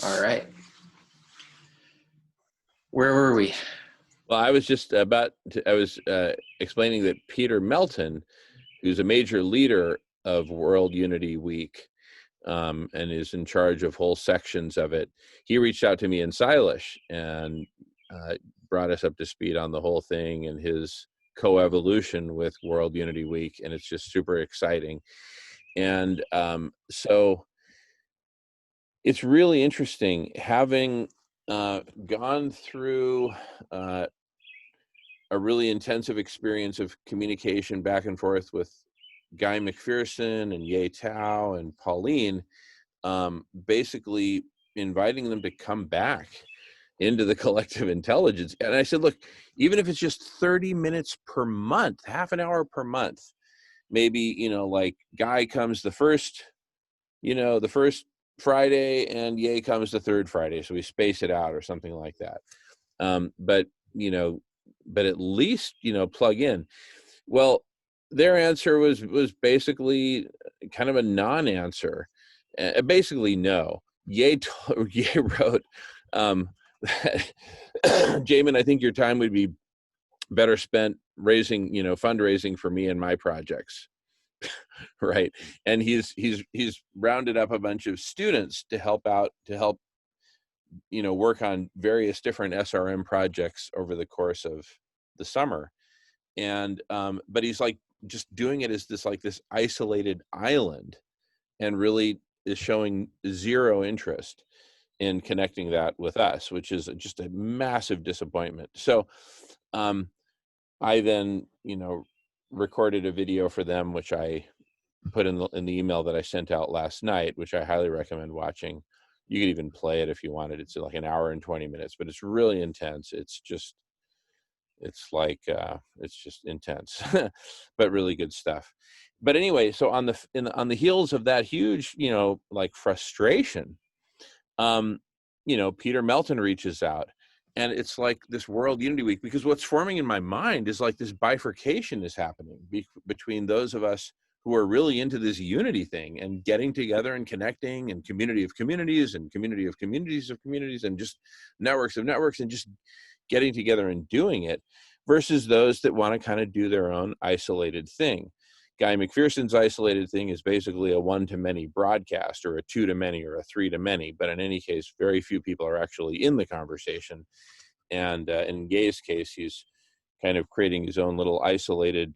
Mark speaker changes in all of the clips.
Speaker 1: All right. Where were we?
Speaker 2: Well, I was just I was explaining that Peter Melton, who's a major leader of World Unity Week, and is in charge of whole sections of it, he reached out to me in Silish and brought us up to speed on the whole thing and his co-evolution with World Unity Week, and it's just super exciting. And so it's really interesting having gone through a really intensive experience of communication back and forth with Guy McPherson and Ye Tao and Pauline, basically inviting them to come back into the collective intelligence. And I said, look, even if it's just 30 minutes per month, half an hour per month, maybe, like Guy comes the first Friday and Ye comes the third Friday. So we space it out or something like that. But, but at least, plug in. Well, their answer was basically kind of a non-answer. Basically, no. Ye wrote, Jamin, I think your time would be better spent fundraising for me and my projects. Right. And he's rounded up a bunch of students to help work on various different SRM projects over the course of the summer. And but he's like just doing it as this isolated island, and really is showing zero interest in connecting that with us, which is just a massive disappointment. So I then recorded a video for them, which I put in the email that I sent out last night, which I highly recommend watching. You could even play it if you wanted. It's like an hour and 20 minutes, but it's really intense. It's just intense, but really good stuff. But anyway, so on the heels of that huge, frustration, Peter Melton reaches out, and it's like this World Unity Week, because what's forming in my mind is like this bifurcation is happening between those of us who are really into this unity thing and getting together and connecting, and community of communities and community of communities of communities and just networks of networks and just getting together and doing it, versus those that want to kind of do their own isolated thing. Guy McPherson's isolated thing is basically a one-to-many broadcast, or a two-to-many, or a three-to-many. But in any case, very few people are actually in the conversation. And in Gay's case, he's kind of creating his own little isolated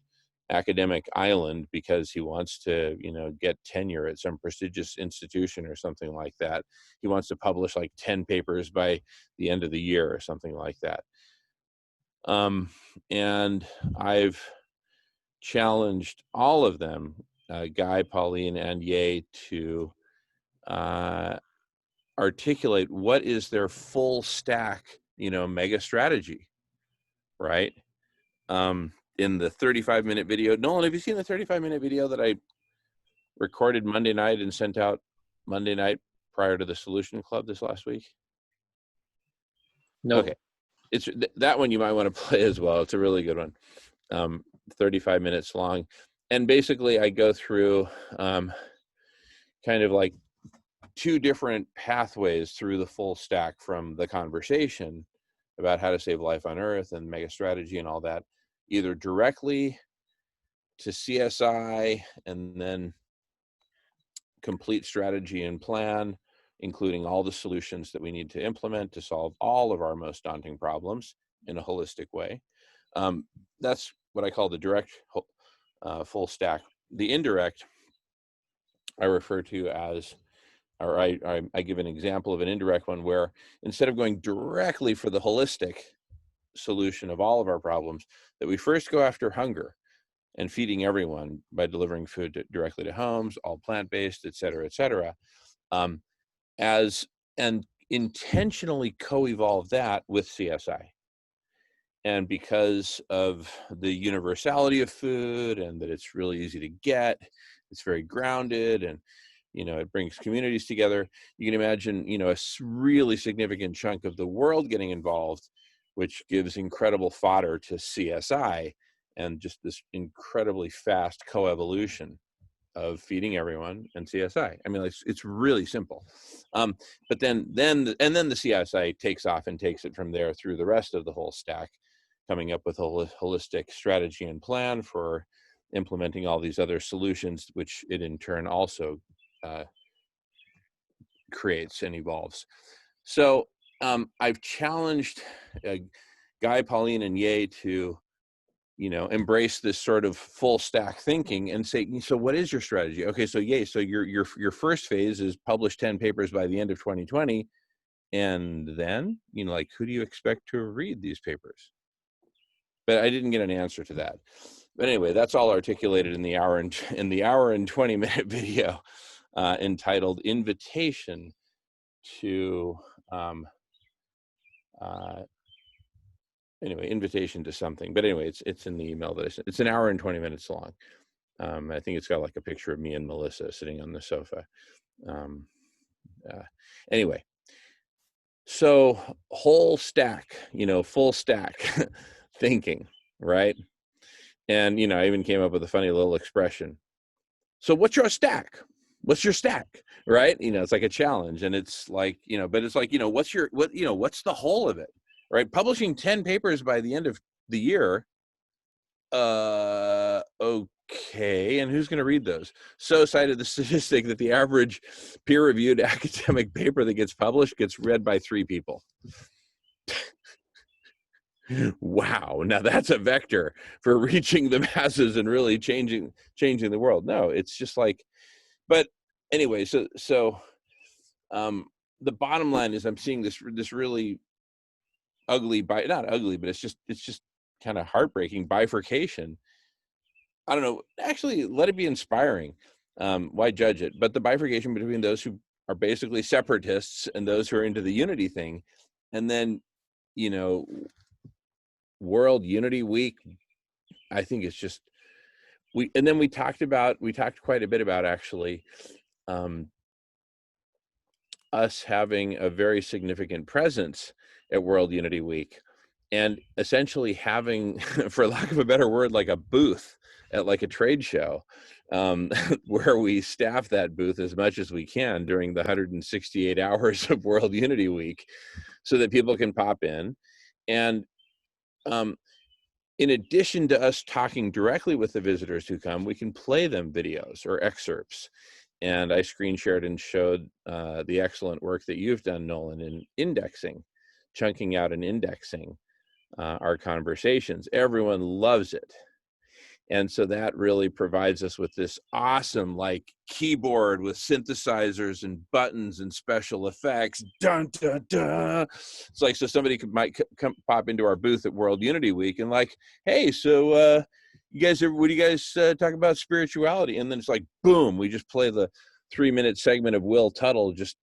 Speaker 2: academic island because he wants to, get tenure at some prestigious institution or something like that. He wants to publish like 10 papers by the end of the year or something like that. And I've challenged all of them, Guy, Pauline, and Ye, to articulate what is their full stack, mega strategy, right? In the 35-minute video. Nolan, have you seen the 35-minute video that I recorded Monday night and sent out Monday night prior to the Solution Club this last week?
Speaker 1: Nope.
Speaker 2: Okay. It's that one you might want to play as well. It's a really good one. 35 minutes long. And basically I go through kind of like two different pathways through the full stack, from the conversation about how to save life on Earth and mega strategy and all that, either directly to CSI and then complete strategy and plan, including all the solutions that we need to implement to solve all of our most daunting problems in a holistic way. That's what I call the direct full stack. The indirect I refer to as, or I give an example of an indirect one, where instead of going directly for the holistic solution of all of our problems, that we first go after hunger and feeding everyone by delivering food directly to homes, all plant-based, et cetera, and intentionally co-evolve that with CSI. And because of the universality of food, and that it's really easy to get, it's very grounded, and it brings communities together. You can imagine, a really significant chunk of the world getting involved, which gives incredible fodder to CSI, and just this incredibly fast coevolution of feeding everyone and CSI. I mean, it's really simple. But then the CSI takes off and takes it from there through the rest of the whole stack, coming up with a holistic strategy and plan for implementing all these other solutions, which it in turn also creates and evolves. So I've challenged Guy, Pauline, and Ye to, embrace this sort of full stack thinking and say, so what is your strategy? Okay, so Ye, so your first phase is publish 10 papers by the end of 2020, and then, like, who do you expect to read these papers? But I didn't get an answer to that. But anyway, that's all articulated in the hour and 20-minute video entitled "Invitation to." Invitation to something. But anyway, it's in the email that I sent. It's an hour and 20 minutes long. I think it's got like a picture of me and Melissa sitting on the sofa. Anyway, so whole stack, full stack thinking, right? And, I even came up with a funny little expression. So what's your stack? What's your stack? Right? It's like a challenge, and it's like, but it's like, what's the whole of it? Right? Publishing 10 papers by the end of the year. Okay. And who's going to read those? So cited the statistic that the average peer-reviewed academic paper that gets published gets read by 3 people. Wow. Now that's a vector for reaching the masses and really changing the world. No, it's just like, but anyway, so the bottom line is I'm seeing this really ugly, not ugly, but it's just kind of heartbreaking bifurcation. I don't know, actually let it be inspiring. Why judge it? But the bifurcation between those who are basically separatists and those who are into the unity thing. And then, World Unity Week, I think it's just, we talked quite a bit about actually us having a very significant presence at World Unity Week, and essentially having, for lack of a better word, like a booth at like a trade show, where we staff that booth as much as we can during the 168 hours of World Unity Week, so that people can pop in. And in addition to us talking directly with the visitors who come, we can play them videos or excerpts. And I screen shared and showed the excellent work that you've done, Nolan, in indexing, chunking out and indexing our conversations. Everyone loves it. And so that really provides us with this awesome like keyboard with synthesizers and buttons and special effects. Dun, dun, dun. It's like, so somebody might come pop into our booth at World Unity Week and like, hey, so what do you guys talk about spirituality? And then it's like, boom, we just play the 3-minute segment of Will Tuttle just,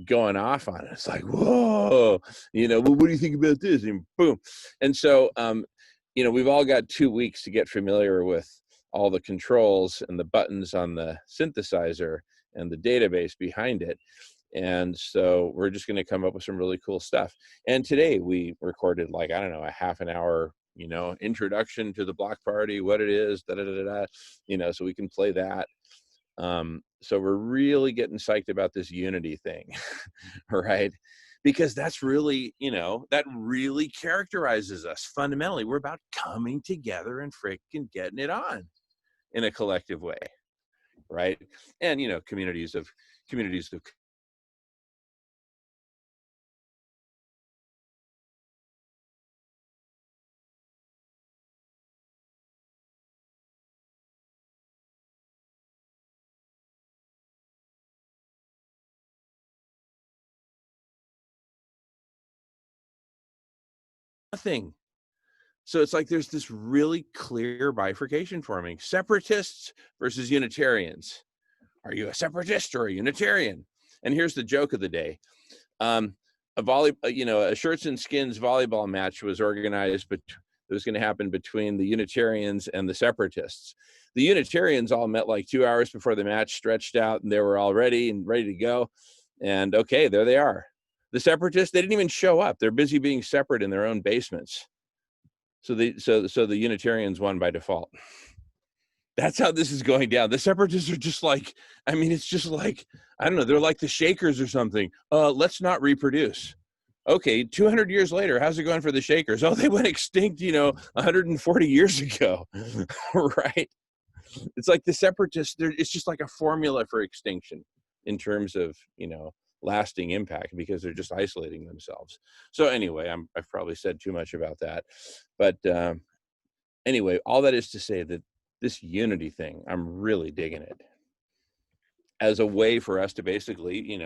Speaker 2: going off on it. It's like, whoa, well, what do you think about this? And boom. And so, we've all got 2 weeks to get familiar with all the controls and the buttons on the synthesizer and the database behind it. And so we're just going to come up with some really cool stuff. And today we recorded like, I don't know, a half an hour, introduction to the block party, what it is, so we can play that. So we're really getting psyched about this unity thing, right? Because that's really, that really characterizes us fundamentally. We're about coming together and freaking getting it on in a collective way, right? And, communities of nothing. So it's like there's this really clear bifurcation forming: separatists versus Unitarians. Are you a separatist or a Unitarian? And here's the joke of the day. A Shirts and Skins volleyball match was organized, but it was going to happen between the Unitarians and the separatists. The Unitarians all met like 2 hours before the match, stretched out, and they were all ready to go. And okay, there they are. The separatists, they didn't even show up. They're busy being separate in their own basements. So the Unitarians won by default. That's how this is going down. The separatists are just like, I mean, it's just like, I don't know, they're like the Shakers or something. Let's not reproduce. Okay, 200 years later, how's it going for the Shakers? Oh, they went extinct, 140 years ago, right? It's like the separatists, it's just like a formula for extinction in terms of, lasting impact, because they're just isolating themselves. So anyway, I've probably said too much about that. But anyway, all that is to say that this unity thing, I'm really digging it as a way for us to basically,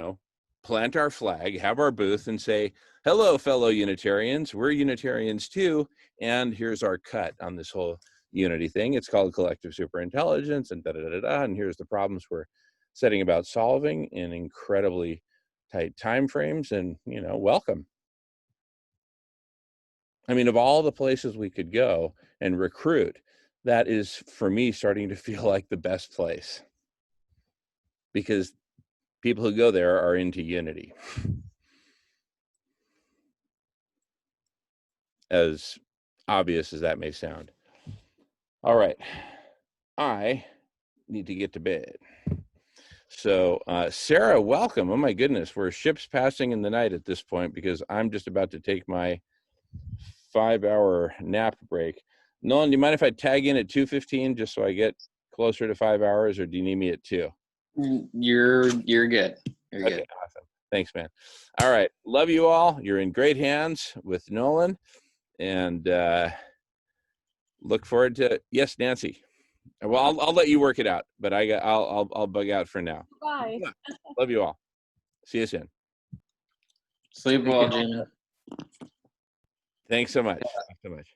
Speaker 2: plant our flag, have our booth, and say, hello, fellow Unitarians, we're Unitarians too, and here's our cut on this whole unity thing. It's called collective superintelligence, and da-da-da-da-da, and here's the problems we're setting about solving in incredibly tight time frames, and, welcome. I mean, of all the places we could go and recruit, that is, for me, starting to feel like the best place, because people who go there are into unity. As obvious as that may sound. All right, I need to get to bed. So Sarah, welcome. Oh my goodness, we're ships passing in the night at this point, because I'm just about to take my 5-hour nap break. Nolan, do you mind if I tag in at 2:15 just so I get closer to 5 hours, or do you need me at 2?
Speaker 1: You're good. You're
Speaker 2: Okay,
Speaker 1: good.
Speaker 2: awesome. Thanks, man. All right, love you all. You're in great hands with Nolan, and look forward to, yes, Nancy. Well, I'll let you work it out, but I'll bug out for now.
Speaker 3: Bye.
Speaker 2: Yeah. Love you all. See you soon.
Speaker 1: Sleep well, Gina.
Speaker 2: Thanks so much. Thanks so much.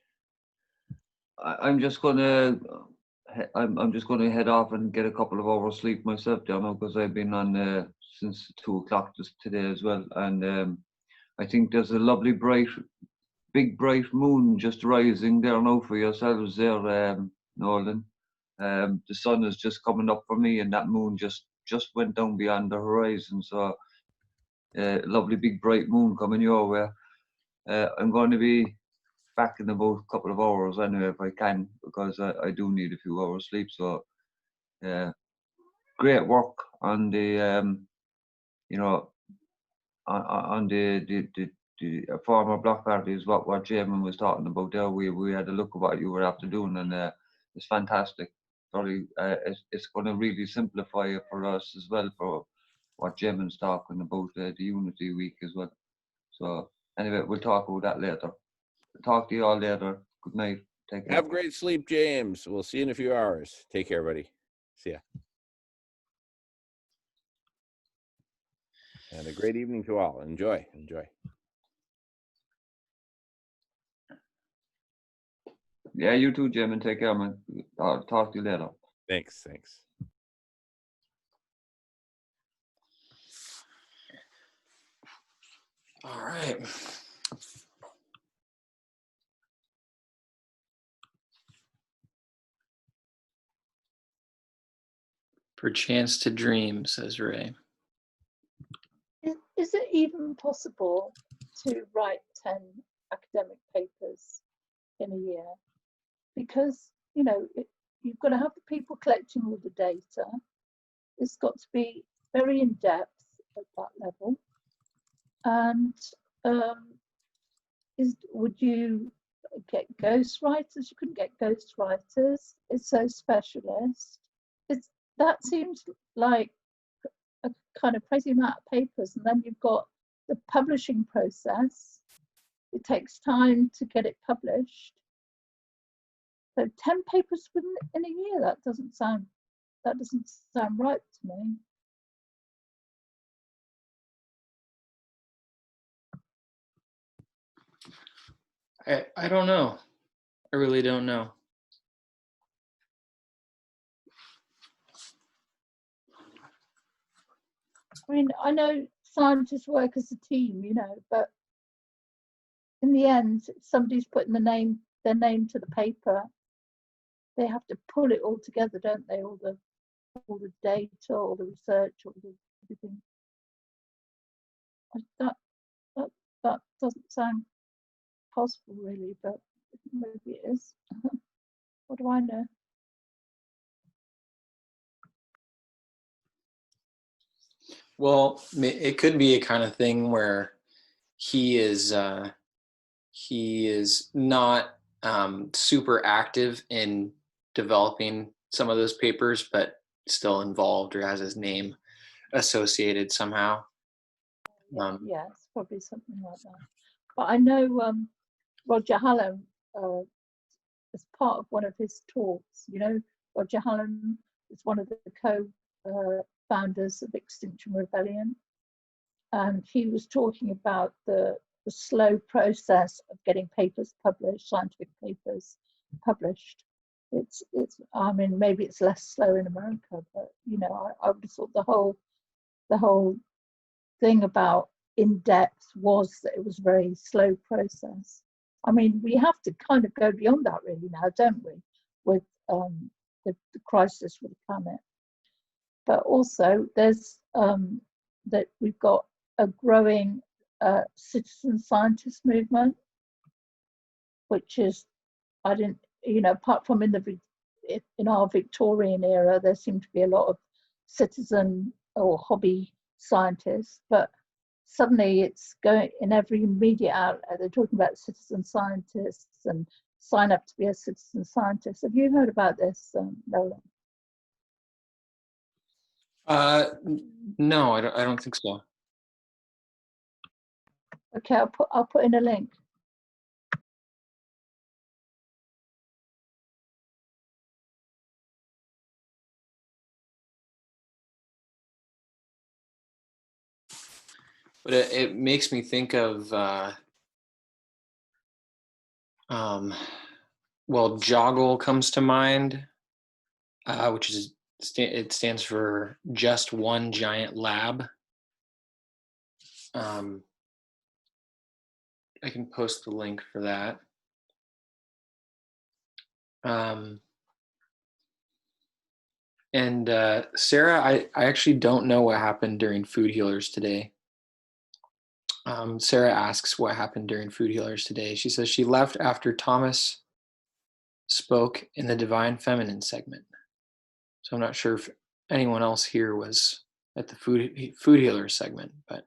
Speaker 4: I'm just gonna head off and get a couple of hours sleep myself, because I've been on since 2:00 today as well, and I think there's a lovely big bright moon just rising there now for yourselves there, Nolan. The sun is just coming up for me, and that moon just went down beyond the horizon. So, lovely big bright moon coming your way. I'm going to be back in about a couple of hours anyway, if I can, because I do need a few hours sleep. So, great work on the on the former block party is what Jamin was talking about there. We had a look at what you were after doing, and it's fantastic. Sorry, it's going to really simplify it for us as well, for what Jamin's talking about, the Unity Week as well. So anyway, we'll talk about that later. Talk to you all later. Good night. Take care.
Speaker 2: Have great sleep, James. We'll see you in a few hours. Take care, buddy. See ya. And a great evening to all. Enjoy.
Speaker 4: Yeah, you too, Jamin. Take care, man. I'll talk to you later.
Speaker 2: Thanks.
Speaker 1: All right. Perchance to dream, says Ray.
Speaker 3: Is it even possible to write 10 academic papers in a year? Because, you've got to have the people collecting all the data. It's got to be very in depth at that level. And would you get ghostwriters? You couldn't get ghostwriters. It's so specialist. That seems like a kind of crazy amount of papers, and then you've got the publishing process. It takes time to get it published. So 10 papers in a year, that doesn't sound right to me.
Speaker 1: I don't know. I really don't know.
Speaker 3: I mean, I know scientists work as a team, but in the end, if somebody's putting their name to the paper, they have to pull it all together, don't they? All the data, all the research, all the everything. That doesn't sound possible, really, but maybe it is. What do I know?
Speaker 1: Well, it could be a kind of thing where he is not super active in developing some of those papers, but still involved or has his name associated somehow.
Speaker 3: Yeah, it's probably something like that. But I know Roger Hallam, as part of one of his talks, Roger Hallam is one of the co-founders of Extinction Rebellion. And he was talking about the slow process of getting papers published, scientific papers published. I mean, maybe it's less slow in America, but I would have thought the whole thing about in-depth was that it was a very slow process. I mean, we have to kind of go beyond that really now, don't we, with the crisis with the planet. But also there's that we've got a growing citizen scientist movement, which is, apart from in our Victorian era, there seemed to be a lot of citizen or hobby scientists, but suddenly it's going in every media outlet. They're talking about citizen scientists and sign up to be a citizen scientist. Have you heard about this, Roland?
Speaker 1: No, I don't think so.
Speaker 3: Okay, I'll put in a link.
Speaker 1: But it makes me think of well, Joggle comes to mind, which is it stands for Just One Giant Lab. I can post the link for that. And Sarah, I actually don't know what happened during Food Healers today. Sarah asks what happened during Food Healers today. She says she left after Thomas spoke in the Divine Feminine segment. So I'm not sure if anyone else here was at the Food Healers segment, but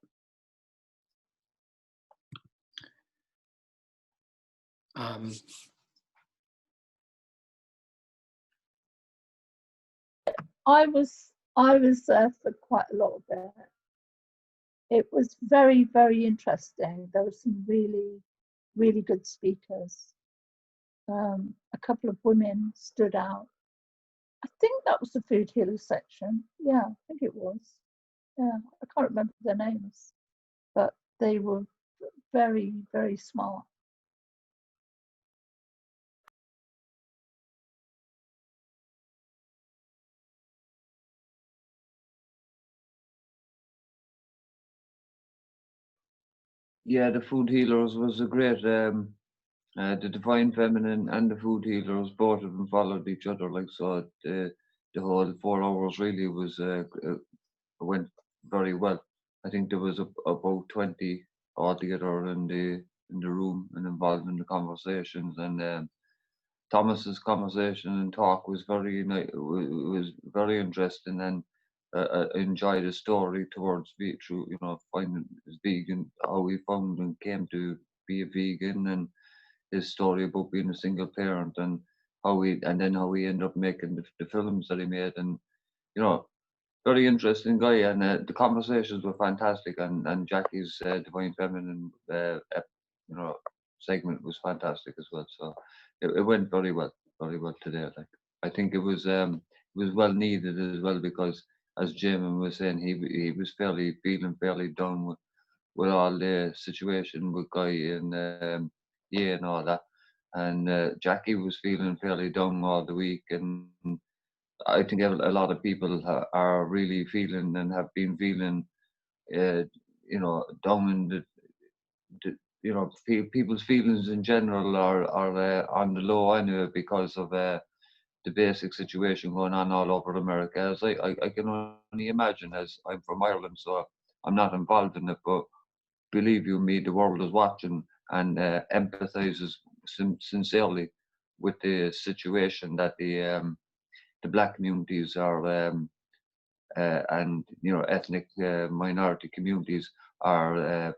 Speaker 3: I was there for quite a lot of it. It was very, very interesting. There were some really, really good speakers. A couple of women stood out. I think that was the Food Healers section. Yeah, I think it was. Yeah, I can't remember their names, but they were very, very smart.
Speaker 4: Yeah, the Food Healers was a great. The Divine Feminine and the Food Healers, both of them followed each other. Like so, the whole 4 hours really was went very well. I think there was about 20 altogether in the room and involved in the conversations. And Thomas's conversation and talk was was very interesting, and enjoyed his story towards through finding his vegan, how he found and came to be a vegan, and his story about being a single parent, and how he ended up making the films that he made. And very interesting guy, and the conversations were fantastic, and Jackie's Divine Feminine segment was fantastic as well. So it went very well today. Like, I think it was well needed as well, because as Jamin was saying, he was feeling fairly down with all the situation with Guy and and all that, and Jackie was feeling fairly down all the week, and I think a lot of people are really feeling and have been feeling down in people's feelings in general are on the low anyway, because of the basic situation going on all over America. As I can only imagine, as I'm from Ireland, so I'm not involved in it, but believe you me, the world is watching and empathizes sincerely with the situation that the black communities are and ethnic minority communities are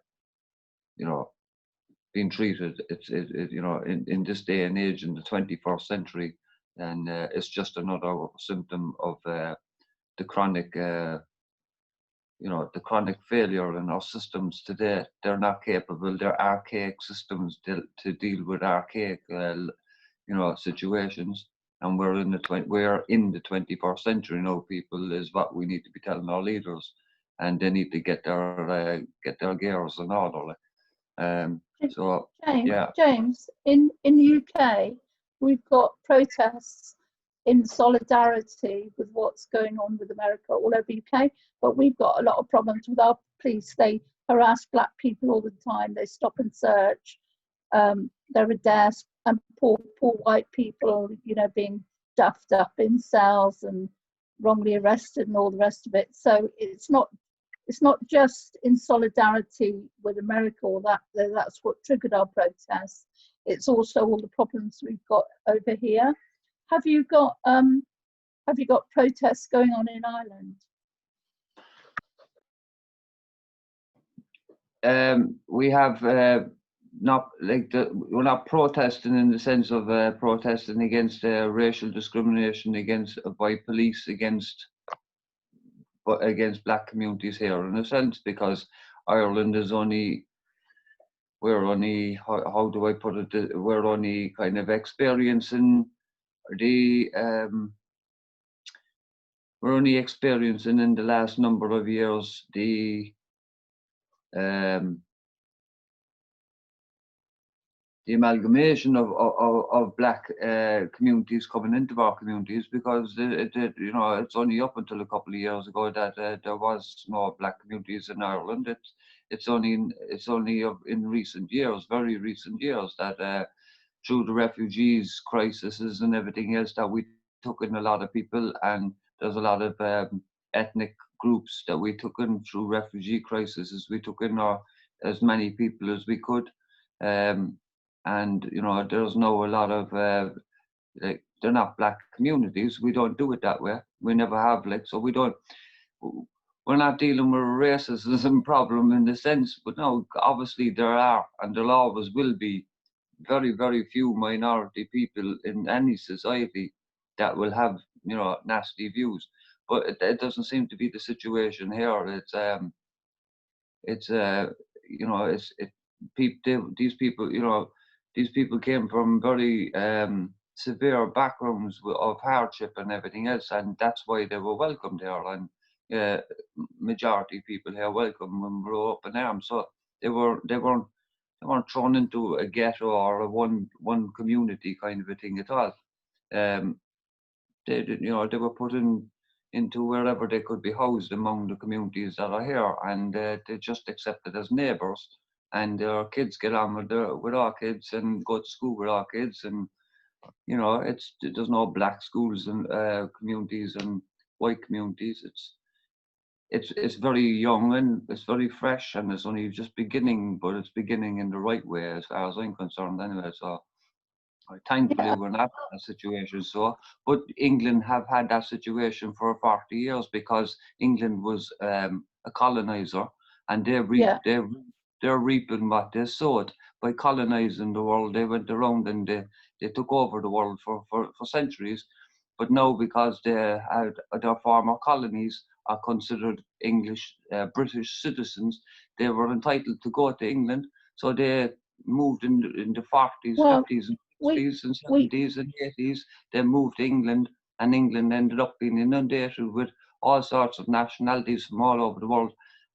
Speaker 4: being treated. In this day and age, in the 21st century, and it's just another symptom of the chronic the chronic failure in our systems today. They're not capable. They're archaic systems to deal with archaic situations. And we're in the 21st century now. People, is what we need to be telling our leaders, and they need to get their gears in order. So
Speaker 3: James,
Speaker 4: yeah.
Speaker 3: James, in the UK, we've got protests in solidarity with what's going on with America all over the UK, but we've got a lot of problems with our police. They harass black people all the time. They stop and search. There are deaths and poor white people, being duffed up in cells and wrongly arrested and all the rest of it. So it's not just in solidarity with America, or that's what triggered our protests. It's also all the problems we've got over here. Have you got protests going on in Ireland?
Speaker 4: We have we're not protesting in the sense of protesting against racial discrimination by police against black communities here, in a sense, because Ireland is we're only how do I put it? We're only kind of experiencing in the last number of years the amalgamation of black communities coming into our communities, because it's only up until a couple of years ago that there was no black communities in Ireland. It's only in recent years, very recent years, that through the refugees crises and everything else, that we took in a lot of people, and there's a lot of ethnic groups that we took in through refugee crises. We took in as many people as we could. And there's no a lot of they're not black communities. We don't do it that way. We never have, so we're not dealing with a racism problem in the sense, but no, obviously there are, and there always will be, very, very few minority people in any society that will have nasty views. But it doesn't seem to be the situation here. These people came from very severe backgrounds of hardship and everything else, and that's why they were welcomed here. And majority people here welcome when we were up in arms. So they weren't thrown into a ghetto or a one community kind of a thing at all. They were put into wherever they could be housed among the communities that are here, and they just accepted as neighbours. And our kids get on with our kids and go to school with our kids, and there's no black schools and communities and white communities. It's very young and it's very fresh, and it's only just beginning, but it's beginning in the right way as far as I'm concerned anyway. So thankfully we're not in that situation. So, but England have had that situation for 40 years because England was a colonizer, and they're reaping what they sowed by colonizing the world. They went around and they took over the world for centuries. But now, because their former colonies are considered British citizens, they were entitled to go to England. So they moved in the 40s, 50s, and 60s, and 70s, and 80s. They moved to England, and England ended up being inundated with all sorts of nationalities from all over the world.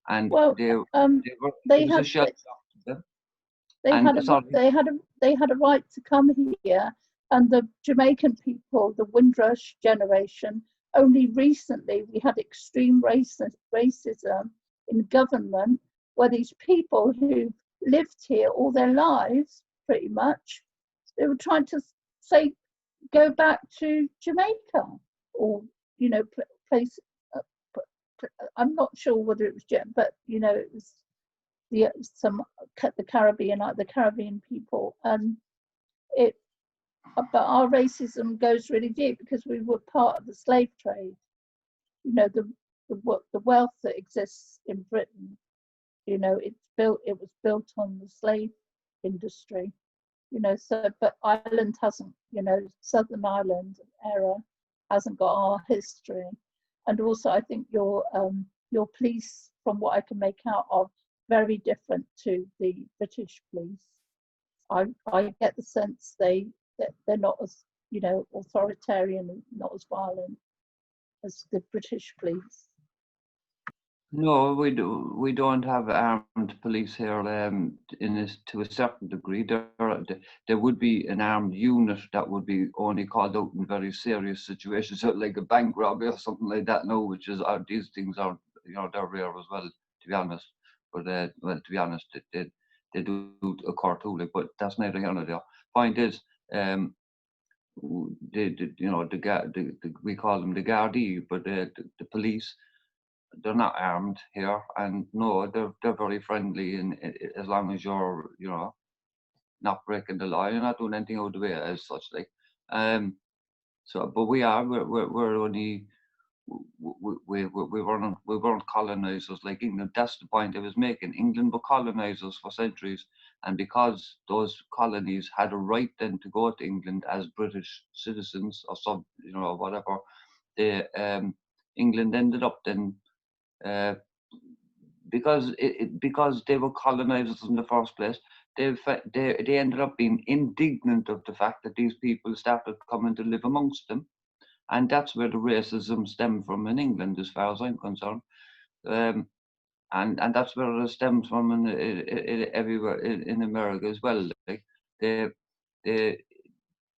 Speaker 4: And they
Speaker 3: had a right to come here. And the Jamaican people, the Windrush generation, only recently we had extreme racism in government, where these people who lived here all their lives, pretty much, they were trying to say, go back to Jamaica, or place. I'm not sure whether it was but it was the Caribbean people, and but our racism goes really deep because we were part of the slave trade. The the wealth that exists in Britain, you know, it was built on the slave industry, you know. So, but Ireland hasn't, you know, Southern Ireland era hasn't got our history. And also, I think your police, from what I can make out, are very different to the British police. I get the sense they're not as, you know, authoritarian and not as violent as the British police.
Speaker 4: No, we don't have armed police here. To a certain degree, there would be an armed unit that would be only called out in very serious situations, so like a bank robbery or something like that. No, which is these things are, you know, they're rare as well, to be honest. But well, to be honest, they do occur too. Like, but that's neither here nor there. Point is, you know, we call them the Gardaí, but the police, they're not armed here, and no, they're very friendly, and as long as you're, you know, not breaking the law, you're not doing anything out of the way as such, like. So, but we're only we weren't colonizers like England. That's the point I was making. England were colonizers for centuries, and because those colonies had a right then to go to England as British citizens or some, you know, whatever, they England ended up then. Because because they were colonizers in the first place, they ended up being indignant of the fact that these people started coming to live amongst them, and that's where the racism stemmed from in England, as far as I'm concerned, and that's where it stems from in everywhere in America as well. Like the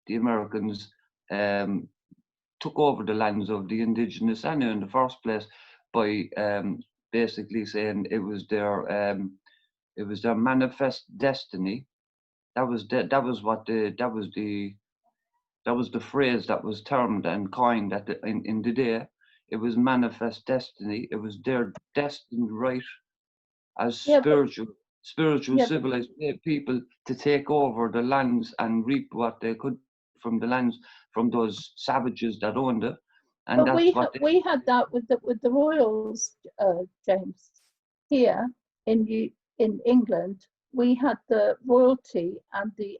Speaker 4: Americans took over the lands of the indigenous in the first place by basically saying it was their manifest destiny. That was the phrase that was termed and coined in the day. It was manifest destiny. It was their destined right as spiritual civilized people to take over the lands and reap what they could from the lands from those savages that owned it. And
Speaker 3: but we had that with the royals, James. Here in England, we had the royalty and the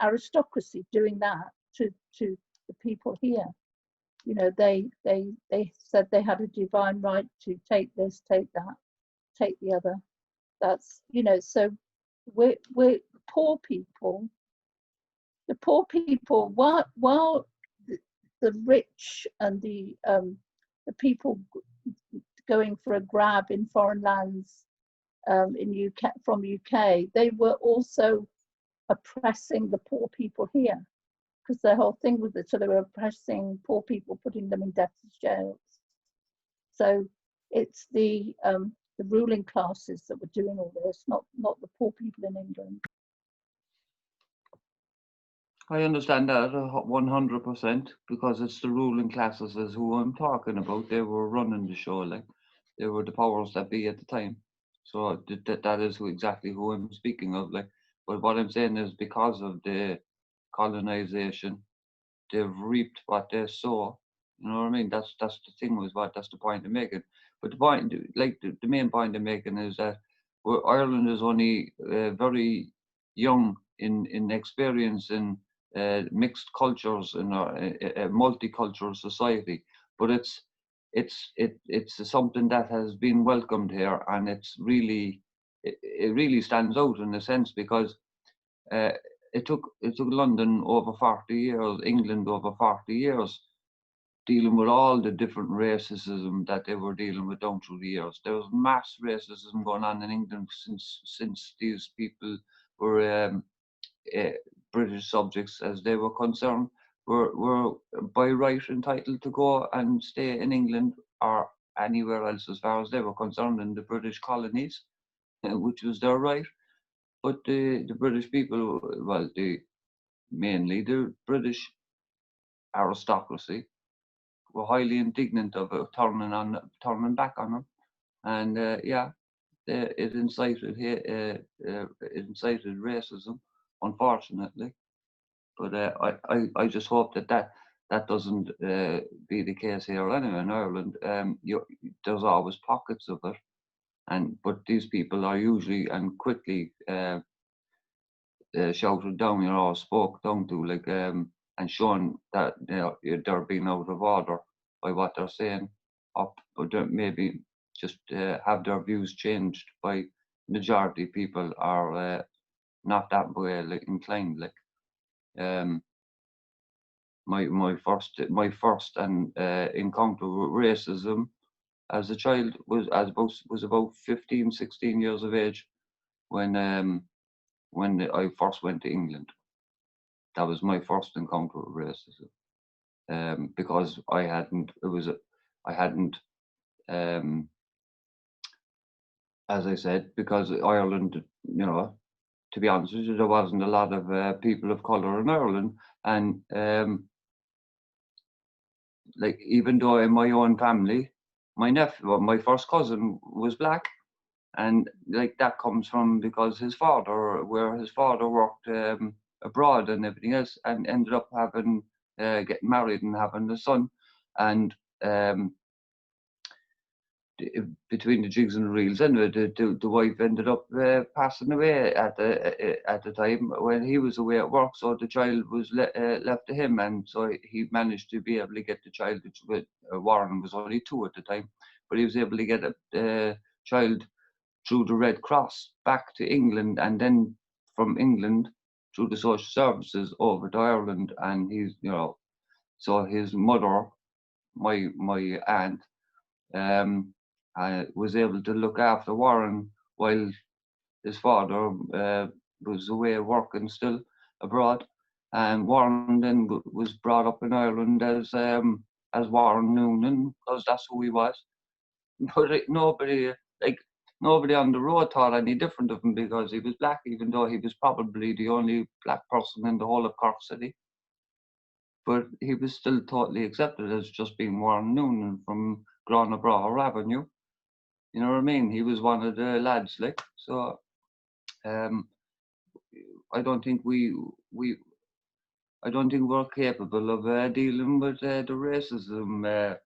Speaker 3: aristocracy doing that to the people here. You know, they said they had a divine right to take this, take that, take the other. That's, you know, so we're poor people. The poor people, while the rich and the people going for a grab in foreign lands in UK, from UK, they were also oppressing the poor people here, because the whole thing was that, so they were oppressing poor people, putting them in debtors' jails. So it's the ruling classes that were doing all this, not the poor people in England.
Speaker 4: I understand that 100%, because it's the ruling classes as who I'm talking about. They were running the show, like they were the powers that be at the time. So that is exactly who I'm speaking of, like. But what I'm saying is, because of the colonization, they've reaped what they sow. You know what I mean? That's the thing with that's the point I'm making. But the point, like the main point I'm making is that Ireland is only very young in experience in mixed cultures in a multicultural society, but it's something that has been welcomed here, and it really stands out in a sense, because it took London over 40 years, England over 40 years, dealing with all the different racism that they were dealing with down through the years. There was mass racism going on in England since these people were British subjects, as they were concerned, were by right entitled to go and stay in England or anywhere else as far as they were concerned in the British colonies, which was their right. But the British people, well, mainly the British aristocracy, were highly indignant of it, turning back on them, and it incited racism, unfortunately. But I just hope that that doesn't be the case here anyway in Ireland. There's always pockets of it, but these people are usually and quickly shouted down, or spoke down to, like, and shown that they're being out of order by what they're saying, or maybe just have their views changed by majority people are not that way inclined. Like, my first encounter with racism as a child was about 15, 16 years of age when I first went to England. That was my first encounter with racism, because I hadn't, as I said, because Ireland, to be honest with you, there wasn't a lot of people of colour in Ireland, and like, even though in my own family, my first cousin was black, and like, that comes from because his father worked abroad and everything else, and ended up having getting married and having a son, and between the jigs and the reels, anyway, the wife ended up passing away at the time when he was away at work. So the child was left to him, and so he managed to be able to get the child, which with Warren was only 2 at the time, but he was able to get a child through the Red Cross back to England, and then from England through the social services over to Ireland. And he's, so his mother, my aunt, was able to look after Warren while his father was away working still abroad. And Warren then was brought up in Ireland as Warren Noonan, because that's who he was. But nobody on the road thought any different of him because he was black, even though he was probably the only black person in the whole of Cork City. But he was still totally accepted as just being Warren Noonan from Granabraher Avenue. You know what I mean? He was one of the lads, like. So I don't think we're capable of dealing with the racism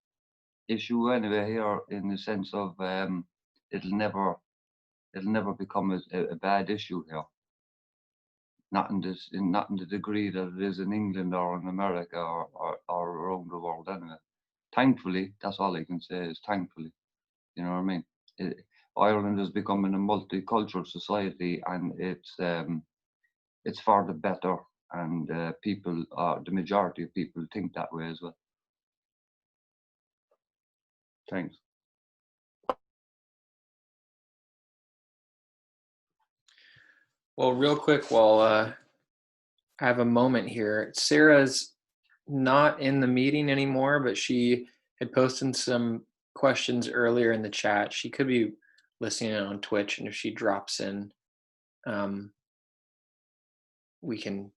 Speaker 4: issue anyway here, in the sense of it'll never become a bad issue here. Not in the degree that it is in England or in America or around the world anyway. Thankfully, that's all I can say is thankfully. You know what I mean? Ireland is becoming a multicultural society, and it's for the better, and the majority of people think that way as well. Thanks.
Speaker 1: Well, real quick, while I have a moment here, Sarah's not in the meeting anymore, but she had posted some questions earlier in the chat. She could be listening in on Twitch, and if she drops in, we can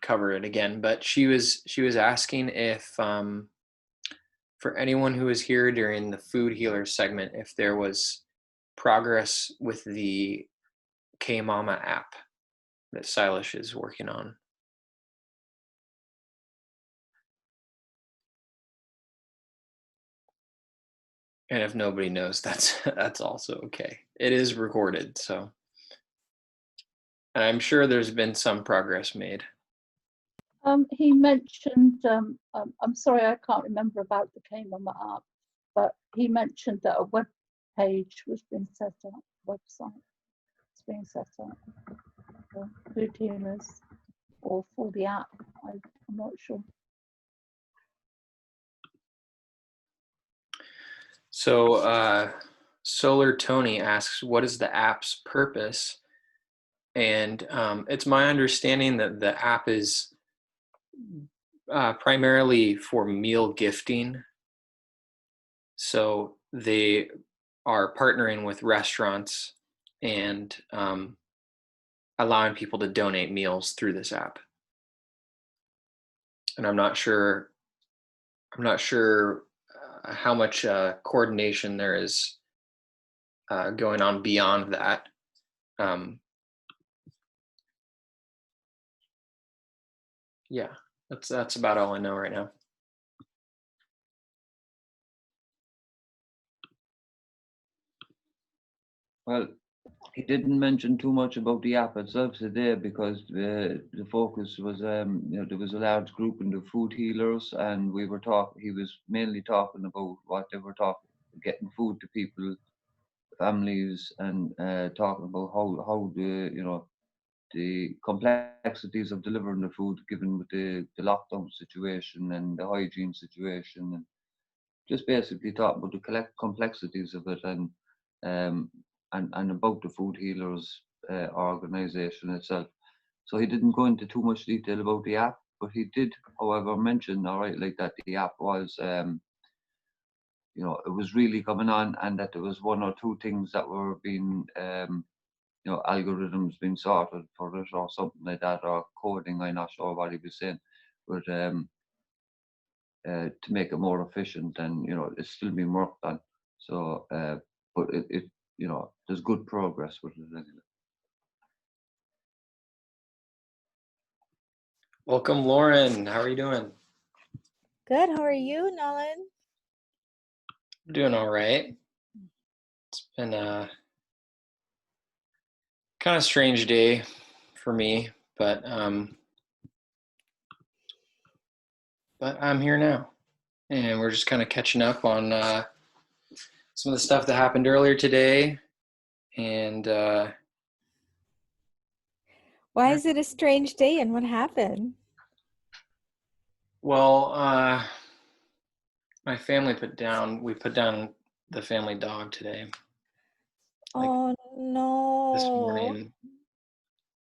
Speaker 1: cover it again. But she was asking if for anyone who was here during the Food Healer segment, if there was progress with the K-Mama app that Silas is working on. And if nobody knows, that's also okay. It is recorded, so. And I'm sure there's been some progress made.
Speaker 3: He mentioned, I'm sorry, I can't remember about the K-Mama app, but he mentioned that a web page was being set up, website is being set up for food healers or for the app. I'm not sure.
Speaker 1: So Solar Tony asks, what is the app's purpose? And it's my understanding that the app is primarily for meal gifting. So they are partnering with restaurants and allowing people to donate meals through this app. And I'm not sure how much coordination there is going on beyond that. Yeah. That's about all I know right now.
Speaker 4: Well, he didn't mention too much about the app itself today because the focus was, there was a large group in the food healers, and he was mainly talking about what they were talking, getting food to people, families, and talking about how the complexities of delivering the food, given with the lockdown situation and the hygiene situation, and just basically talking about the complexities of it, um, and about the food healers organization itself. So he didn't go into too much detail about the app, but he did, however, mention, all right, like that the app was, it was really coming on, and that there was one or two things that were being, algorithms being sorted for it or something like that, or coding. I'm not sure what he was saying, but to make it more efficient, and it's still being worked on. So, but it there's good progress with it anyway.
Speaker 1: Welcome, Lauren. How are you doing?
Speaker 5: Good. How are you, Nolan?
Speaker 1: Doing all right. It's been a kind of strange day for me, but I'm here now, and we're just kind of catching up on some of the stuff that happened earlier today, and
Speaker 5: Why is it a strange day and what happened?
Speaker 1: well, my family we put down the family dog today, like
Speaker 5: Oh
Speaker 1: this
Speaker 5: no.
Speaker 1: morning.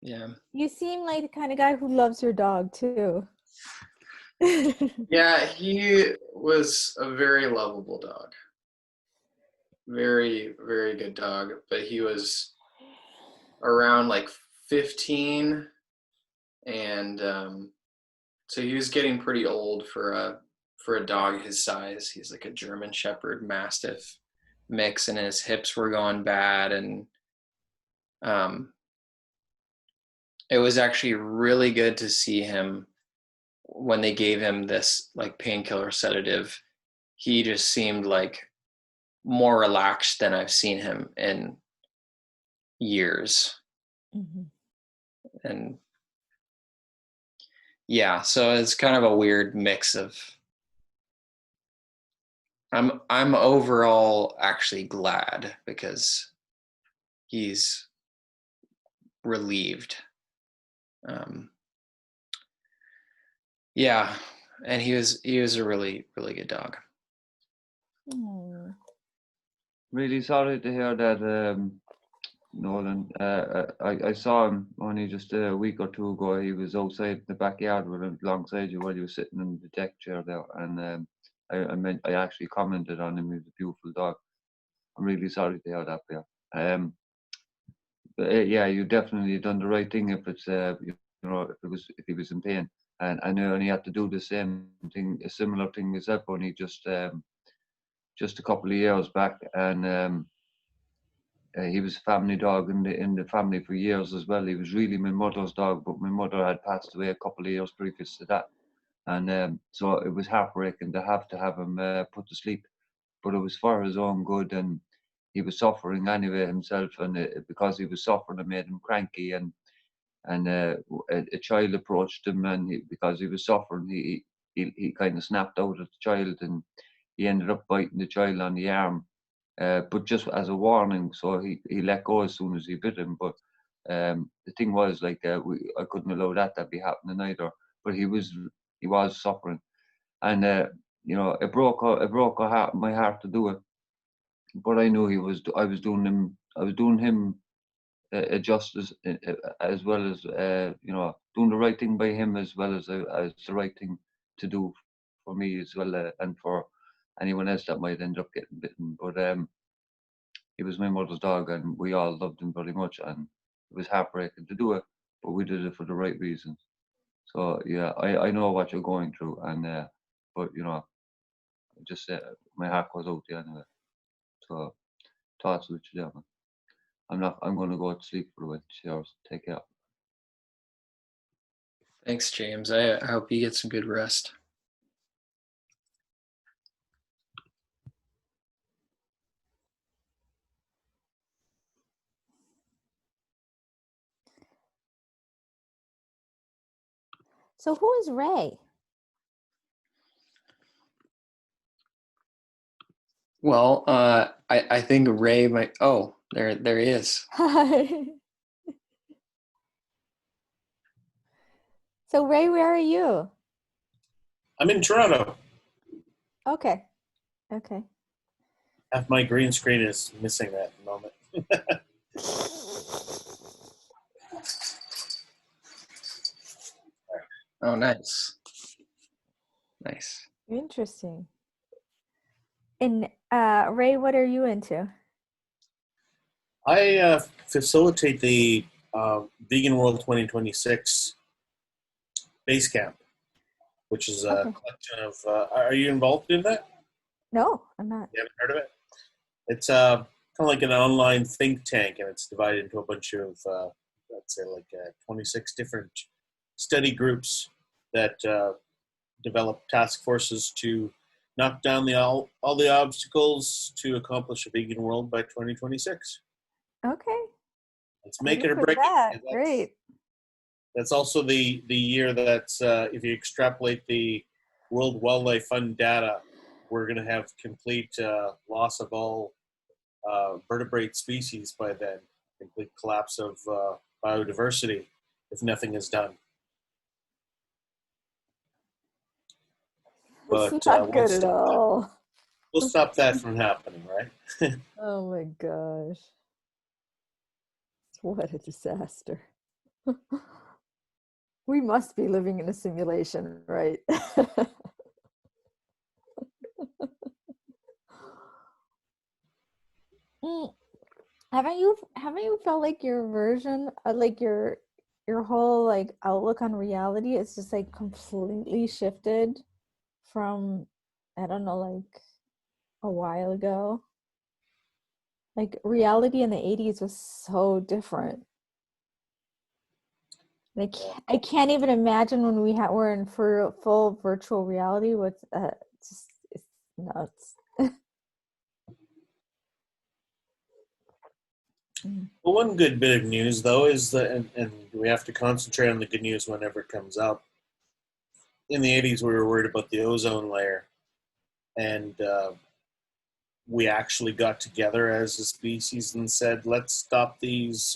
Speaker 1: Yeah.
Speaker 5: You seem like the kind of guy who loves your dog too.
Speaker 1: Yeah, he was a very lovable dog. Very, very good dog, but he was around like 15, and so he was getting pretty old for a dog his size. He's like a German Shepherd Mastiff mix, and his hips were going bad, and um, it was actually really good to see him when they gave him this like painkiller sedative. He just seemed like more relaxed than I've seen him in years.
Speaker 5: Mhm.
Speaker 1: And yeah, so it's kind of a weird mix of I'm overall actually glad because he's relieved. Um, yeah, and he was a really, really good dog.
Speaker 5: Oh.
Speaker 4: Really sorry to hear that, Nolan. I saw him only just a week or two ago. He was outside the backyard alongside you while you were sitting in the deck chair there, and I actually commented on him. He was a beautiful dog. I'm really sorry to hear that, Pierre. But yeah, you definitely done the right thing if it's if he was in pain, and I know he had to do the same thing, a similar thing myself, only just a couple of years back, and he was a family dog in the family for years as well. He was really my mother's dog, but my mother had passed away a couple of years previous to that, and so it was heartbreaking to have him put to sleep. But it was for his own good, and he was suffering anyway himself, and because he was suffering, it made him cranky, and a child approached him, and because he was suffering, he kind of snapped out at the child, and he ended up biting the child on the arm, but just as a warning. So he let go as soon as he bit him. But the thing was, like, I couldn't allow that to be happening either. But he was suffering, and it broke my heart to do it. But I knew I was doing him a justice, as well as doing the right thing by him, as well as the right thing to do for me as well, and for anyone else that might end up getting bitten. But he was my mother's dog, and we all loved him very much, and it was heartbreaking to do it, but we did it for the right reasons. So yeah, I know what you're going through, and but just my heart goes out to you anyway. So thoughts with you there, man. I'm going to go to sleep for a bit. Cheers. Take care.
Speaker 1: Thanks, James. I hope you get some good rest.
Speaker 5: So who is Ray?
Speaker 1: Well, I think Ray might. Oh, there he is.
Speaker 5: So Ray, where are you?
Speaker 6: I'm in Toronto.
Speaker 5: Okay. Okay.
Speaker 6: Half my green screen is missing at the moment.
Speaker 1: Oh, nice. Nice.
Speaker 5: Interesting. And Ray, what are you into?
Speaker 6: I facilitate the Vegan World 2026 base camp, which is a
Speaker 5: Okay.
Speaker 6: collection of. Are you involved in that?
Speaker 5: No, I'm not.
Speaker 6: You haven't heard of it? It's kind of like an online think tank, and it's divided into a bunch of, let's say, like 26 different study groups that develop task forces to knock down all the obstacles to accomplish a vegan world by 2026.
Speaker 5: Okay.
Speaker 6: Let's make it or
Speaker 5: Ready for
Speaker 6: break
Speaker 5: that.
Speaker 6: it.
Speaker 5: Great.
Speaker 6: That's also the year that's if you extrapolate the World Wildlife Fund data, we're going to have complete loss of all vertebrate species by then, complete collapse of biodiversity if nothing is done. But
Speaker 5: It's not good at all.
Speaker 6: We'll stop that from happening, right?
Speaker 5: Oh my gosh. What a disaster. We must be living in a simulation, right? Mm, haven't you felt like your version, like your whole like outlook on reality is just like completely shifted from, I don't know, like a while ago? Like reality in the 80s was so different. Like I can't even imagine when we're in full virtual reality. What's it's nuts.
Speaker 6: Well, one good bit of news, though, is that, and we have to concentrate on the good news whenever it comes up. In the 80s, we were worried about the ozone layer, and we actually got together as a species and said, let's stop these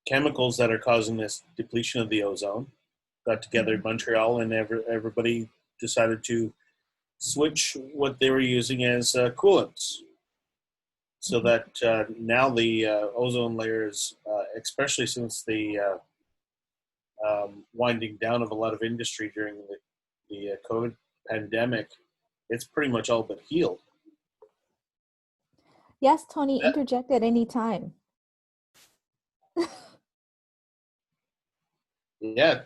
Speaker 6: chemicals that are causing this depletion of the ozone. Got together in Montreal, and everybody decided to switch what they were using as coolants. So that now the ozone layers, especially since the winding down of a lot of industry during the COVID pandemic, it's pretty much all but healed.
Speaker 5: Yes, Tony, interject at any time.
Speaker 6: Yeah.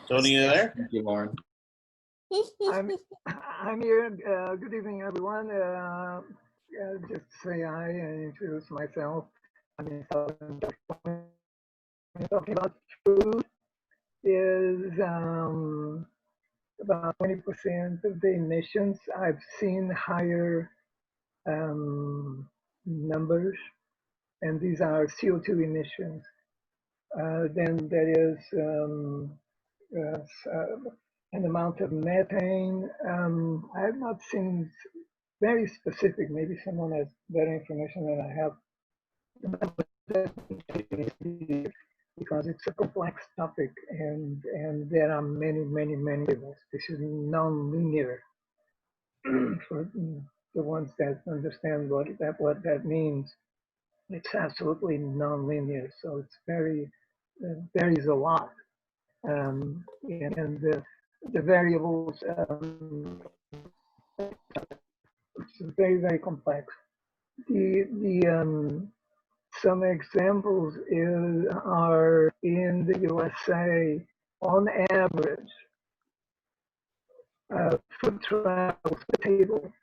Speaker 6: Tony, you there?
Speaker 1: Thank you, Lauren.
Speaker 7: I'm here. Good evening, everyone. Just say hi and introduce myself. I'm in Southern California. Talking about food is about 20% of the emissions. I've seen higher numbers, and these are CO2 emissions. Then there is an amount of methane. I have not seen very specific. Maybe someone has better information than I have. Because it's a complex topic, and there are many levels. This is non-linear for the ones that understand what that means. It's absolutely non-linear, so it's very varies a lot, and the variables. It's very complex. Some examples are in the USA. On average, food travels per table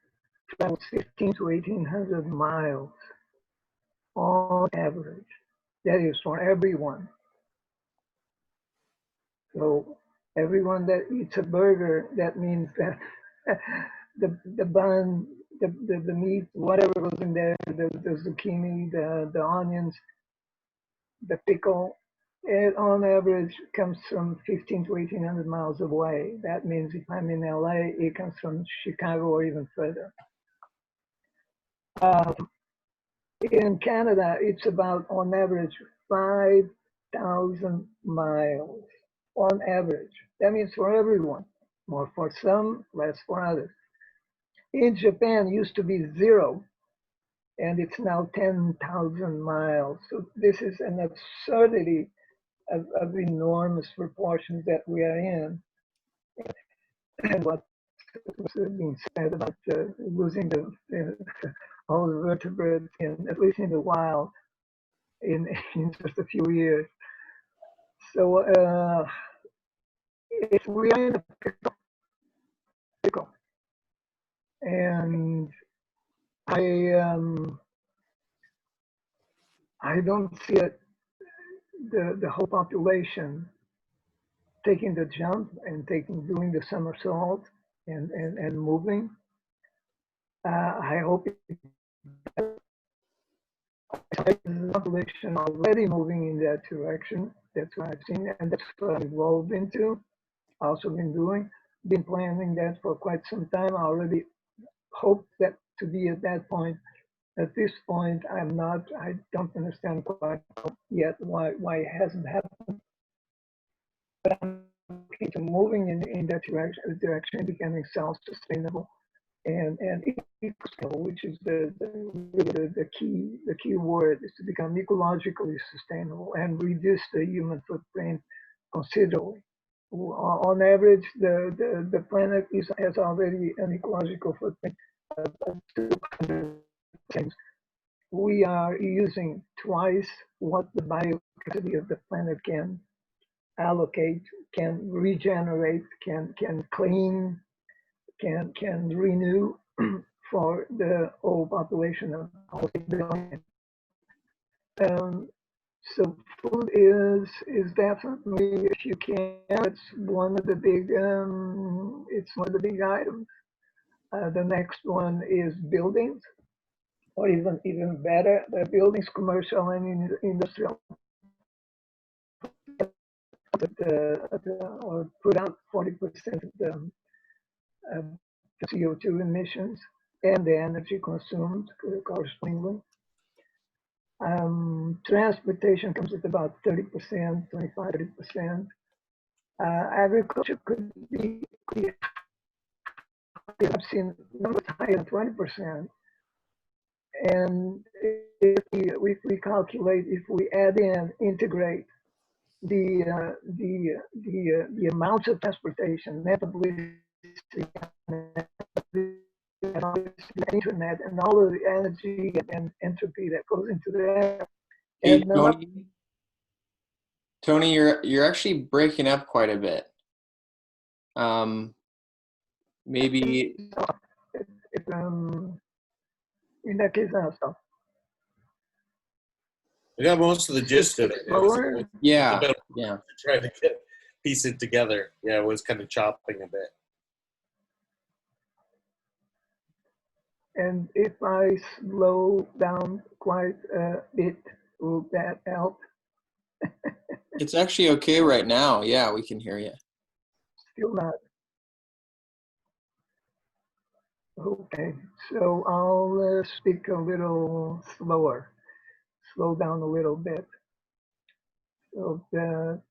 Speaker 7: travels 15 to 1800 miles on average. That is for everyone. So everyone that eats a burger, that means that the bun, the meat, whatever goes in there, the zucchini, the onions, the pickle, it on average comes from 15 to 1800 miles away. That means if I'm in LA, it comes from Chicago or even further. In Canada, it's about on average 5,000 miles on average. That means for everyone, more for some, less for others. In Japan, used to be 0, and it's now 10,000 miles. So this is an absurdity of enormous proportions that we are in. And what's being said about losing all the vertebrates, at least in the wild, in just a few years. So we are in a pickle. And I don't see it, the whole population taking the jump and doing the somersault and moving. I hope the population already moving in that direction. That's what I've seen, and that's what I've evolved into. Also been planning that for quite some time. I already hope that to be at that point. At this point, I don't understand quite yet why it hasn't happened. But I'm looking to moving in that direction, becoming self-sustainable and eco-sustainable, which is the key word is to become ecologically sustainable and reduce the human footprint considerably. On average, the planet has already an ecological footprint of 200 things. We are using twice what the biodiversity of the planet can allocate, can regenerate, can clean, can renew for the whole population of almost 8 billion. So food is definitely, if you can, it's one of the big items. The next one is buildings, or even better, the buildings, commercial and industrial, or put out 40% of the CO2 emissions and the energy consumed correspondingly. Transportation comes at about 30%, 25, 30%. Agriculture could be, I've seen numbers higher than 20%. And if we calculate, if we add in, integrate the amounts of transportation, the internet, and all of the energy and entropy that goes into that.
Speaker 1: Hey, Tony, you're actually breaking up quite a bit. Maybe
Speaker 7: in that case, I'll stop.
Speaker 6: We got most of the gist of it.
Speaker 1: Yeah.
Speaker 6: Trying to piece it together. Yeah, it was kind of chopping a bit.
Speaker 7: And if I slow down quite a bit, will that help?
Speaker 1: It's actually okay right now. Yeah, we can hear you.
Speaker 7: Still not. Okay, so I'll speak a little slower, slow down a little bit. So the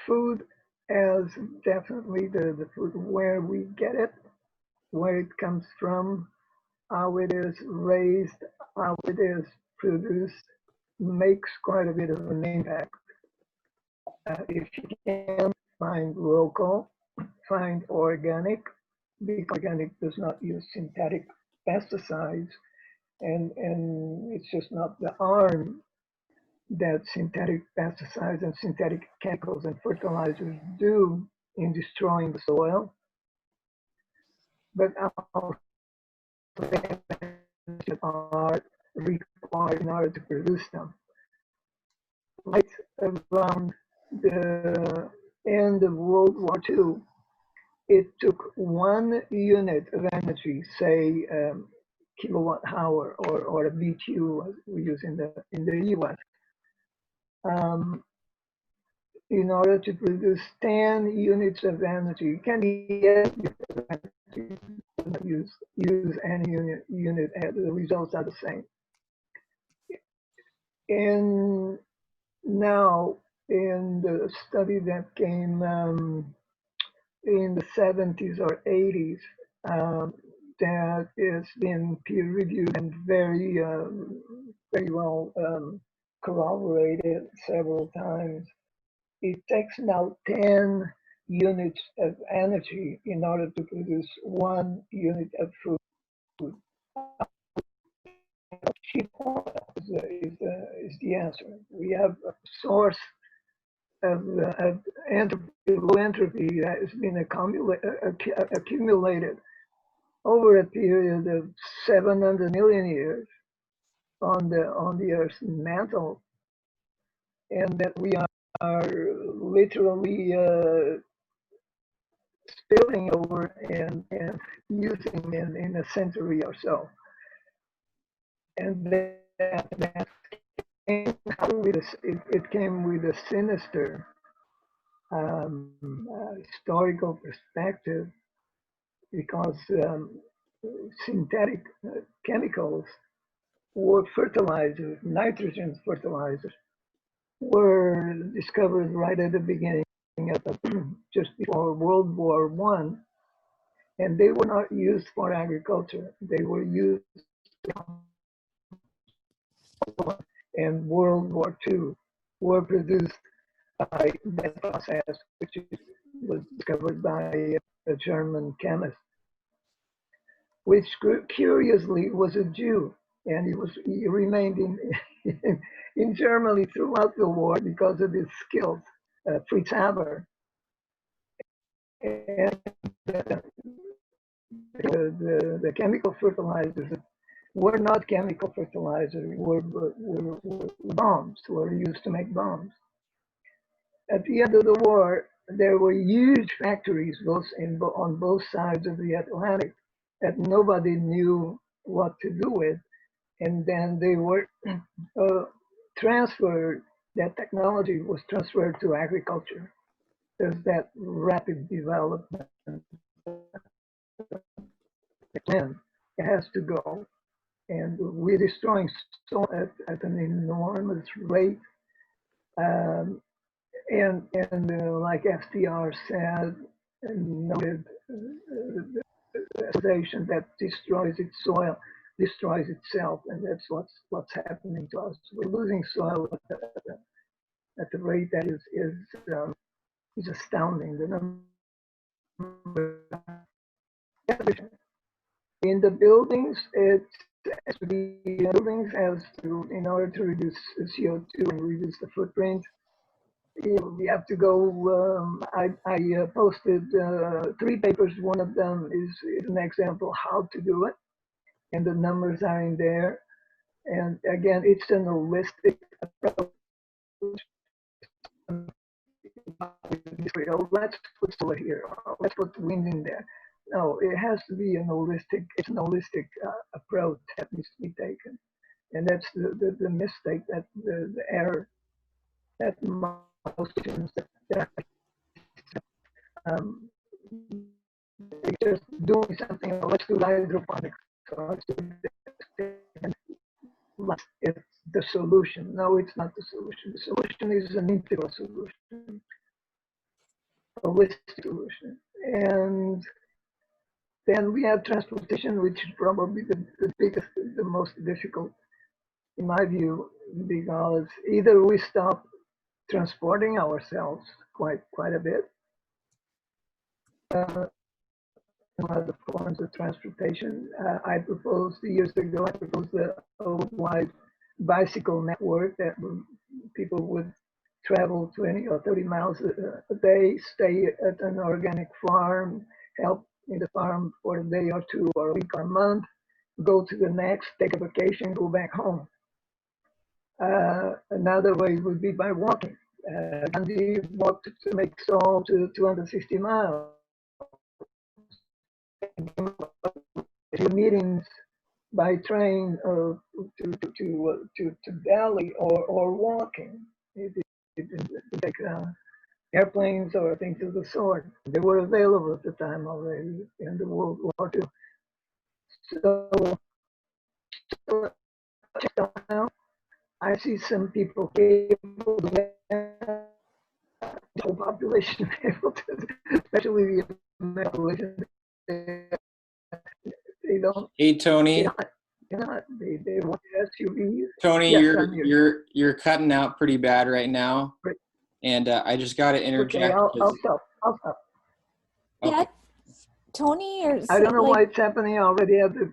Speaker 7: food as definitely the food, where we get it, where it comes from, how it is raised, how it is produced, makes quite a bit of an impact. If you can find local, find organic, because organic does not use synthetic pesticides, and it's just not the harm that synthetic pesticides and synthetic chemicals and fertilizers do in destroying the soil, but also are required in order to produce them. right around the end of World War II, it took 1 unit of energy, say kilowatt hour or a BTU as we use in the US, in order to produce 10 units of energy. You can use any unit, the results are the same. And now, in the study that came in the 70s or 80s, that has been peer reviewed and very well corroborated several times. It takes now 10 units of energy in order to produce 1 unit of food. Cheap oil is the answer. We have a source of entropy, low entropy that has been accumulated over a period of 700 million years on the Earth's mantle, and that we are literally spilling over and using in a century or so. And that it came with a sinister historical perspective, because synthetic chemicals or fertilizers, nitrogen fertilizers, were discovered right at the beginning, just before World War I, and they were not used for agriculture. They were used in World War II, were produced by that process, which was discovered by a German chemist, which curiously was a Jew, and he remained in Germany throughout the war because of his skills, Fritz Haber. And the chemical fertilizers were not chemical fertilizers, were bombs, were used to make bombs. At the end of the war, there were huge factories on both sides of the Atlantic that nobody knew what to do with. And then they were transferred, that technology was transferred to agriculture. There's that rapid development. And it has to go. And we're destroying soil at an enormous rate. And like FDR said and noted, the that destroys its soil destroys itself, and that's what's happening to us. We're losing soil at the rate that is astounding. The number in the buildings, in order to reduce CO2 and reduce the footprint, we have to go. I posted 3 papers. One of them is an example how to do it, and the numbers are in there. And again, it's an holistic approach. Let's put solar here. Let's put wind in there. No, it has to be an holistic. It's an holistic approach that needs to be taken, and that's the mistake, that the error that most students that just doing something. Let's do hydroponics. It's the solution. No, it's not the solution. The solution is an integral solution, a holistic solution. And then we have transportation, which is probably the biggest, the most difficult, in my view, because either we stop transporting ourselves quite a bit, other forms of transportation. I proposed years ago, the worldwide bicycle network that people would travel 20 or 30 miles a day, stay at an organic farm, help in the farm for a day or 2 or a week or a month, go to the next, take a vacation, go back home. Another way would be by walking. Gandhi walked to make Seoul to 260 miles. Meetings by train to Delhi or walking. It didn't take airplanes or things of the sort. They were available at the time already in the World War II. So now I see some people able to, the whole population able to, especially the population, they don't,
Speaker 1: Hey, Tony.
Speaker 7: they want SUVs.
Speaker 1: Tony,
Speaker 7: Yes, I'm here.
Speaker 1: you're cutting out pretty bad right now,
Speaker 7: Great.
Speaker 1: and I just got to interject.
Speaker 7: Okay, I'll
Speaker 1: because-
Speaker 7: stop. I'll stop.
Speaker 1: Okay.
Speaker 5: Yeah, Tony,
Speaker 7: I don't know why
Speaker 5: like,
Speaker 7: it's happening. I already have the.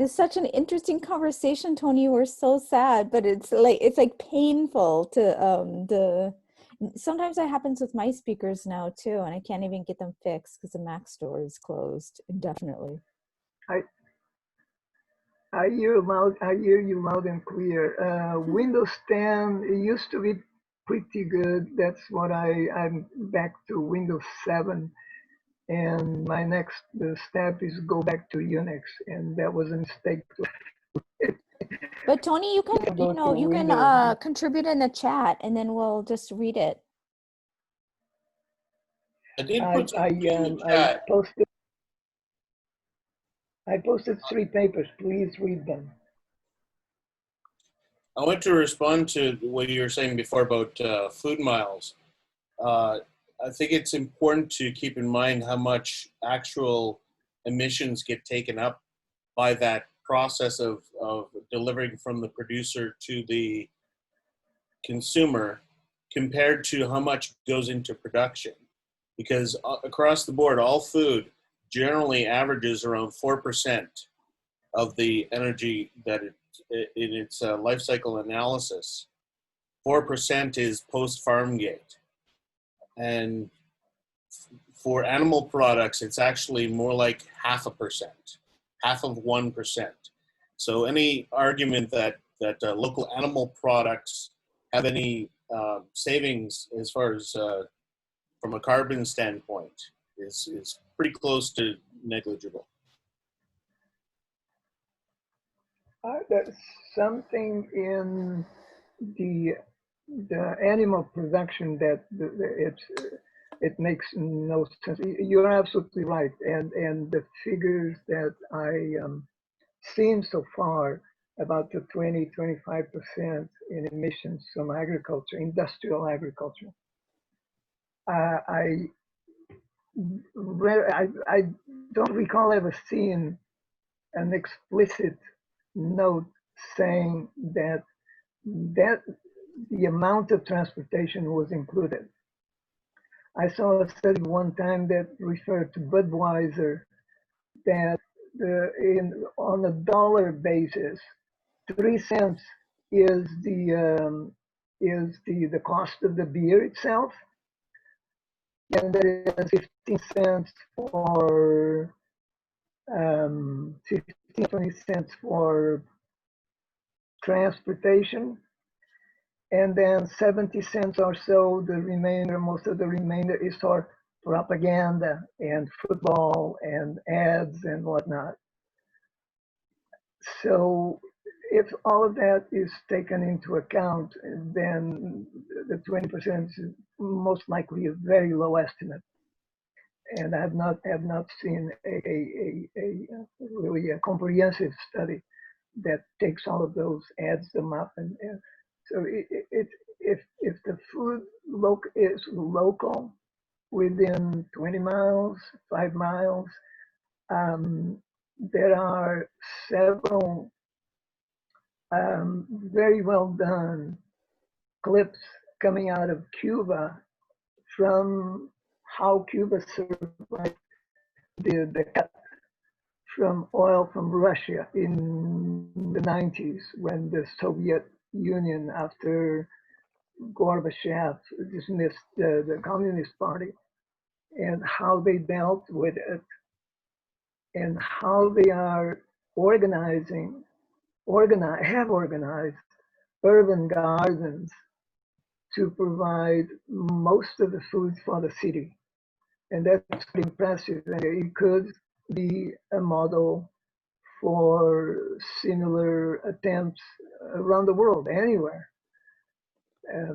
Speaker 5: it's such an interesting conversation, Tony. We're so sad, but it's like painful to sometimes that happens with my speakers now too, and I can't even get them fixed because the Mac store is closed indefinitely.
Speaker 7: I hear you loud and clear. Windows 10, it used to be pretty good. That's what I'm back to Windows 7. And my next step is go back to Unix. And that was a mistake.
Speaker 5: But Tony, you can,
Speaker 7: Go to
Speaker 5: you can
Speaker 7: Windows.
Speaker 5: contribute in the chat and then we'll just read it.
Speaker 6: I did put something in the
Speaker 7: I
Speaker 6: chat.
Speaker 7: posted 3 papers. Please read them.
Speaker 6: I want to respond to what you were saying before about food miles. I think it's important to keep in mind how much actual emissions get taken up by that process of delivering from the producer to the consumer compared to how much goes into production. Because across the board, all food generally averages around 4% of the energy that in its life cycle analysis. 4% is post-farm gate. And for animal products, it's actually more like 0.5%, 1%. So any argument that local animal products have any savings as far as from a carbon standpoint is pretty close to negligible.
Speaker 7: There's something in the animal production that it makes no sense. You're absolutely right, and the figures that I seen so far about the 20-25% in emissions from agriculture, industrial agriculture. I don't recall ever seeing an explicit note saying that the amount of transportation was included. I saw a study one time that referred to Budweiser that on a dollar basis, 3 cents is the cost of the beer itself, and there is 15 cents for 20 cents for transportation, and then 70 cents or so, the remainder, most of the remainder is for propaganda and football and ads and whatnot. So if all of that is taken into account, then the 20% is most likely a very low estimate. And I have not seen a really a comprehensive study that takes all of those, adds them up, and so if the food is local, within 20 miles, 5 miles, there are several very well done clips coming out of Cuba from how Cuba survived the cut from oil from Russia in the 90s when the Soviet Union, after Gorbachev dismissed the Communist Party, and how they dealt with it and how they are organizing have organized urban gardens to provide most of the food for the city. And that's pretty impressive. And it could be a model for similar attempts around the world, anywhere,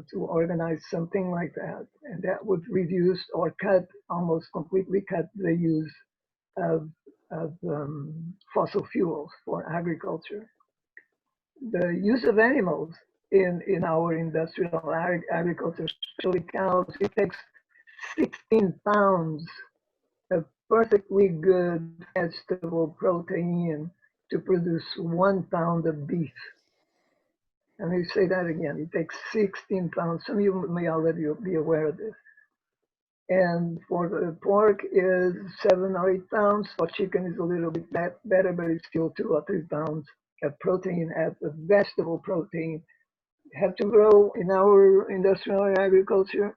Speaker 7: to organize something like that. And that would reduce or almost completely cut the use of fossil fuels for agriculture. The use of animals in our industrial agriculture, especially cows, it takes 16 pounds of perfectly good vegetable protein to produce 1 pound of beef. Let me say that again. It takes 16 pounds. Some of you may already be aware of this. And for the pork is 7 or 8 pounds. For chicken is a little bit better, but it's still 2 or 3 pounds of protein as a vegetable protein. Have to grow in our industrial agriculture.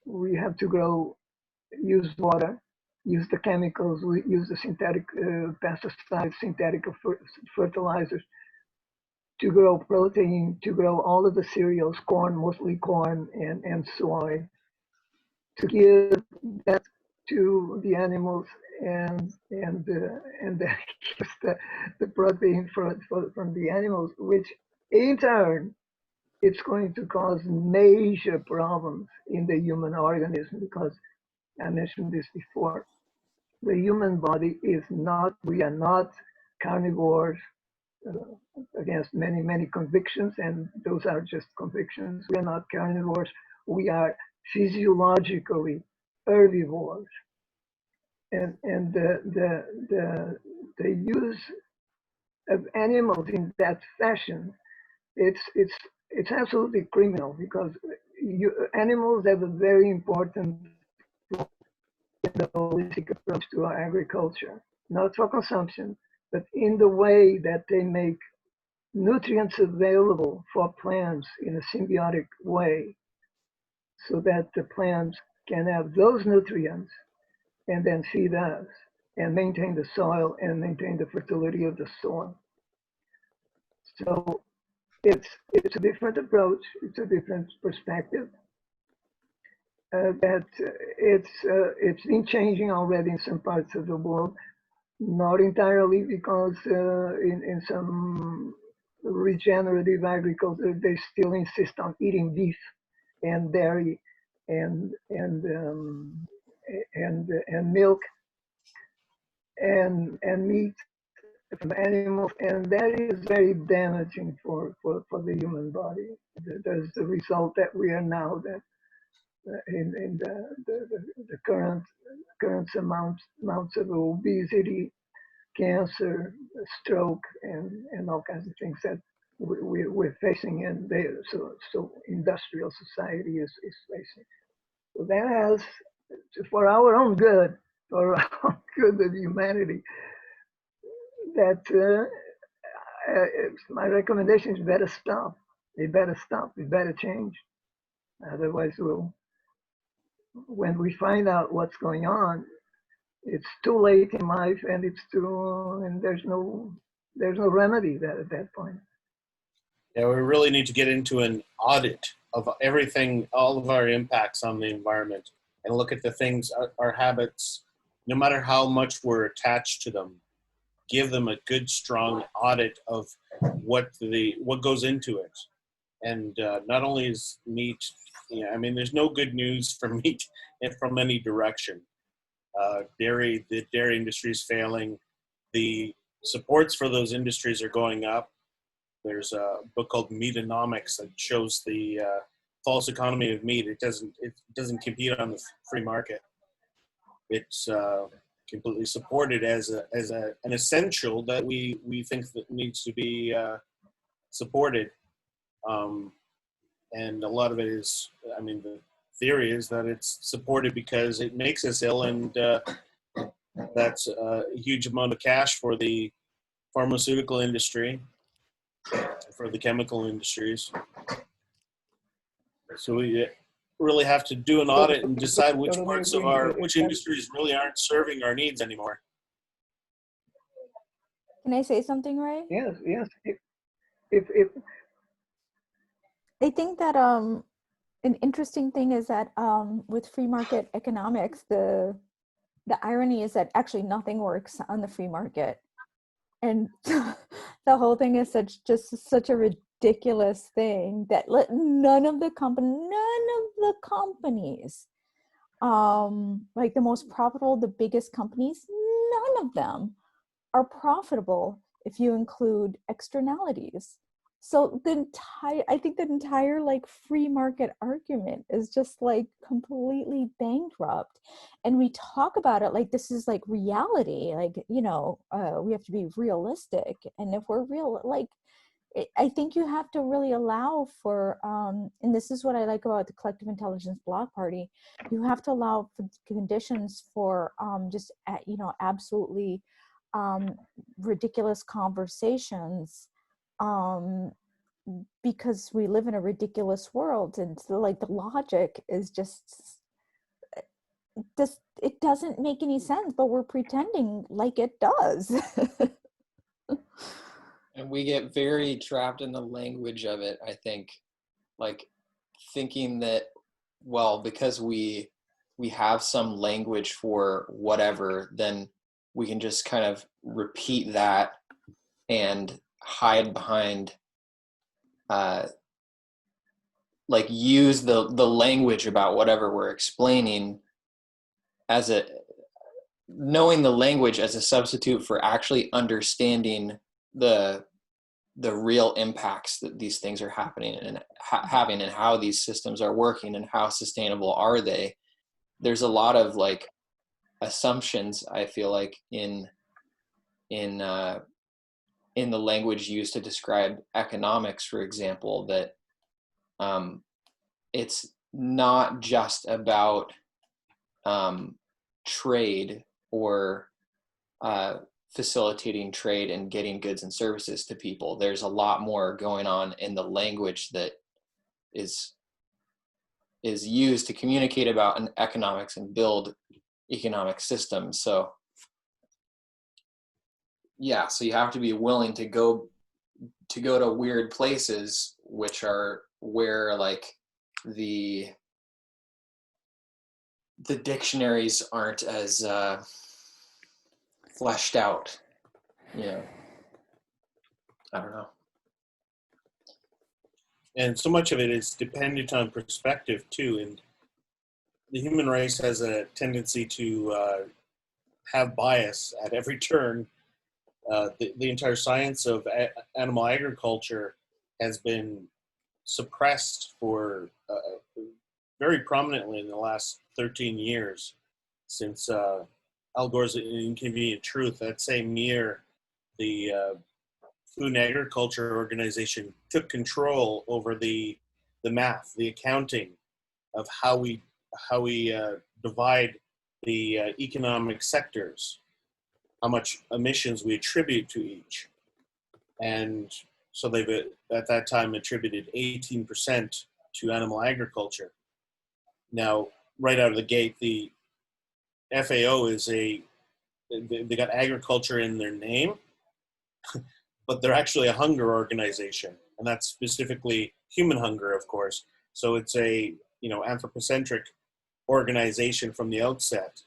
Speaker 7: We have to grow, use water, use the chemicals, we use the synthetic pesticides, synthetic fertilizers to grow protein, to grow all of the cereals, corn, mostly corn and soy, to give that to the animals and then use the protein from the animals, which in turn it's going to cause major problems in the human organism, because I mentioned this before. The human body is not, we are not carnivores, against many, many convictions, and those are just convictions. We are not carnivores. We are physiologically herbivores. And the use of animals in that fashion, it's absolutely criminal, because animals have a very important role in the holistic approach to our agriculture, not for consumption, but in the way that they make nutrients available for plants in a symbiotic way, so that the plants can have those nutrients and then feed us and maintain the soil and maintain the fertility of the soil. So it's a different approach, it's a different perspective. That it's been changing already in some parts of the world, not entirely, because in some regenerative agriculture they still insist on eating beef and dairy and milk and meat from animals, and that is very damaging for the human body. There's the result that we are now, that in the current amounts of obesity, cancer, stroke, and all kinds of things that we're facing, and so industrial society is facing. So that has, for our own good, for our own good of humanity, that my recommendation is better stop. They better stop. They better change. Otherwise, when we find out what's going on, it's too late in life, and there's no remedy at that point.
Speaker 6: Yeah, we really need to get into an audit of everything, all of our impacts on the environment, and look at the things, our habits, no matter how much we're attached to them, give them a good, strong audit of what goes into it. And not only is meat, I mean, there's no good news for meat from any direction. The dairy industry is failing. The supports for those industries are going up. There's a book called Meatonomics that shows the false economy of meat. It doesn't compete on the free market. It's completely supported as an essential that we think that needs to be supported. And a lot of it is, I mean, the theory is that it's supported because it makes us ill, and that's a huge amount of cash for the pharmaceutical industry, for the chemical industries. So we really have to do an audit and decide which parts of which industries really aren't serving our needs anymore.
Speaker 5: Can I say something, Ray?
Speaker 7: Yes, yes. If
Speaker 5: I think that an interesting thing is that with free market economics, the irony is that actually nothing works on the free market, and the whole thing is such a ridiculous thing that none of the companies, like the most profitable, the biggest companies, none of them are profitable if you include externalities. So I think the entire like free market argument is just like completely bankrupt. And we talk about it like this is like reality, like, you know, we have to be realistic. And if we're real, like, I think you have to really allow for, and this is what I like about the Collective Intelligence Block Party, you have to allow for conditions for just, you know, absolutely ridiculous conversations, because we live in a ridiculous world, and so like the logic is just it doesn't make any sense, but we're pretending like it does.
Speaker 1: And we get very trapped in the language of it, I think, like thinking that, well, because we have some language for whatever, then we can just kind of repeat that and hide behind, like use the language about whatever we're explaining as knowing the language as a substitute for actually understanding the real impacts that these things are happening and having, and how these systems are working and how sustainable are they. There's a lot of like assumptions, I feel like, in the language used to describe economics, for example, that it's not just about trade or facilitating trade and getting goods and services to people. There's a lot more going on in the language that is used to communicate about an economics and build economic systems. So yeah, so you have to be willing to go to weird places, which are where like the dictionaries aren't as fleshed out, you know. I don't know.
Speaker 6: And so much of it is dependent on perspective too. And the human race has a tendency to have bias at every turn. The entire science of animal agriculture has been suppressed for very prominently in the last 13 years since Al Gore's Inconvenient Truth. That same year, the Food and Agriculture Organization took control over the math, the accounting of how we divide the economic sectors, how much emissions we attribute to each. And so they've at that time attributed 18% to animal agriculture. Now, right out of the gate, the FAO they got agriculture in their name, but they're actually a hunger organization, and that's specifically human hunger, of course. So it's a anthropocentric organization from the outset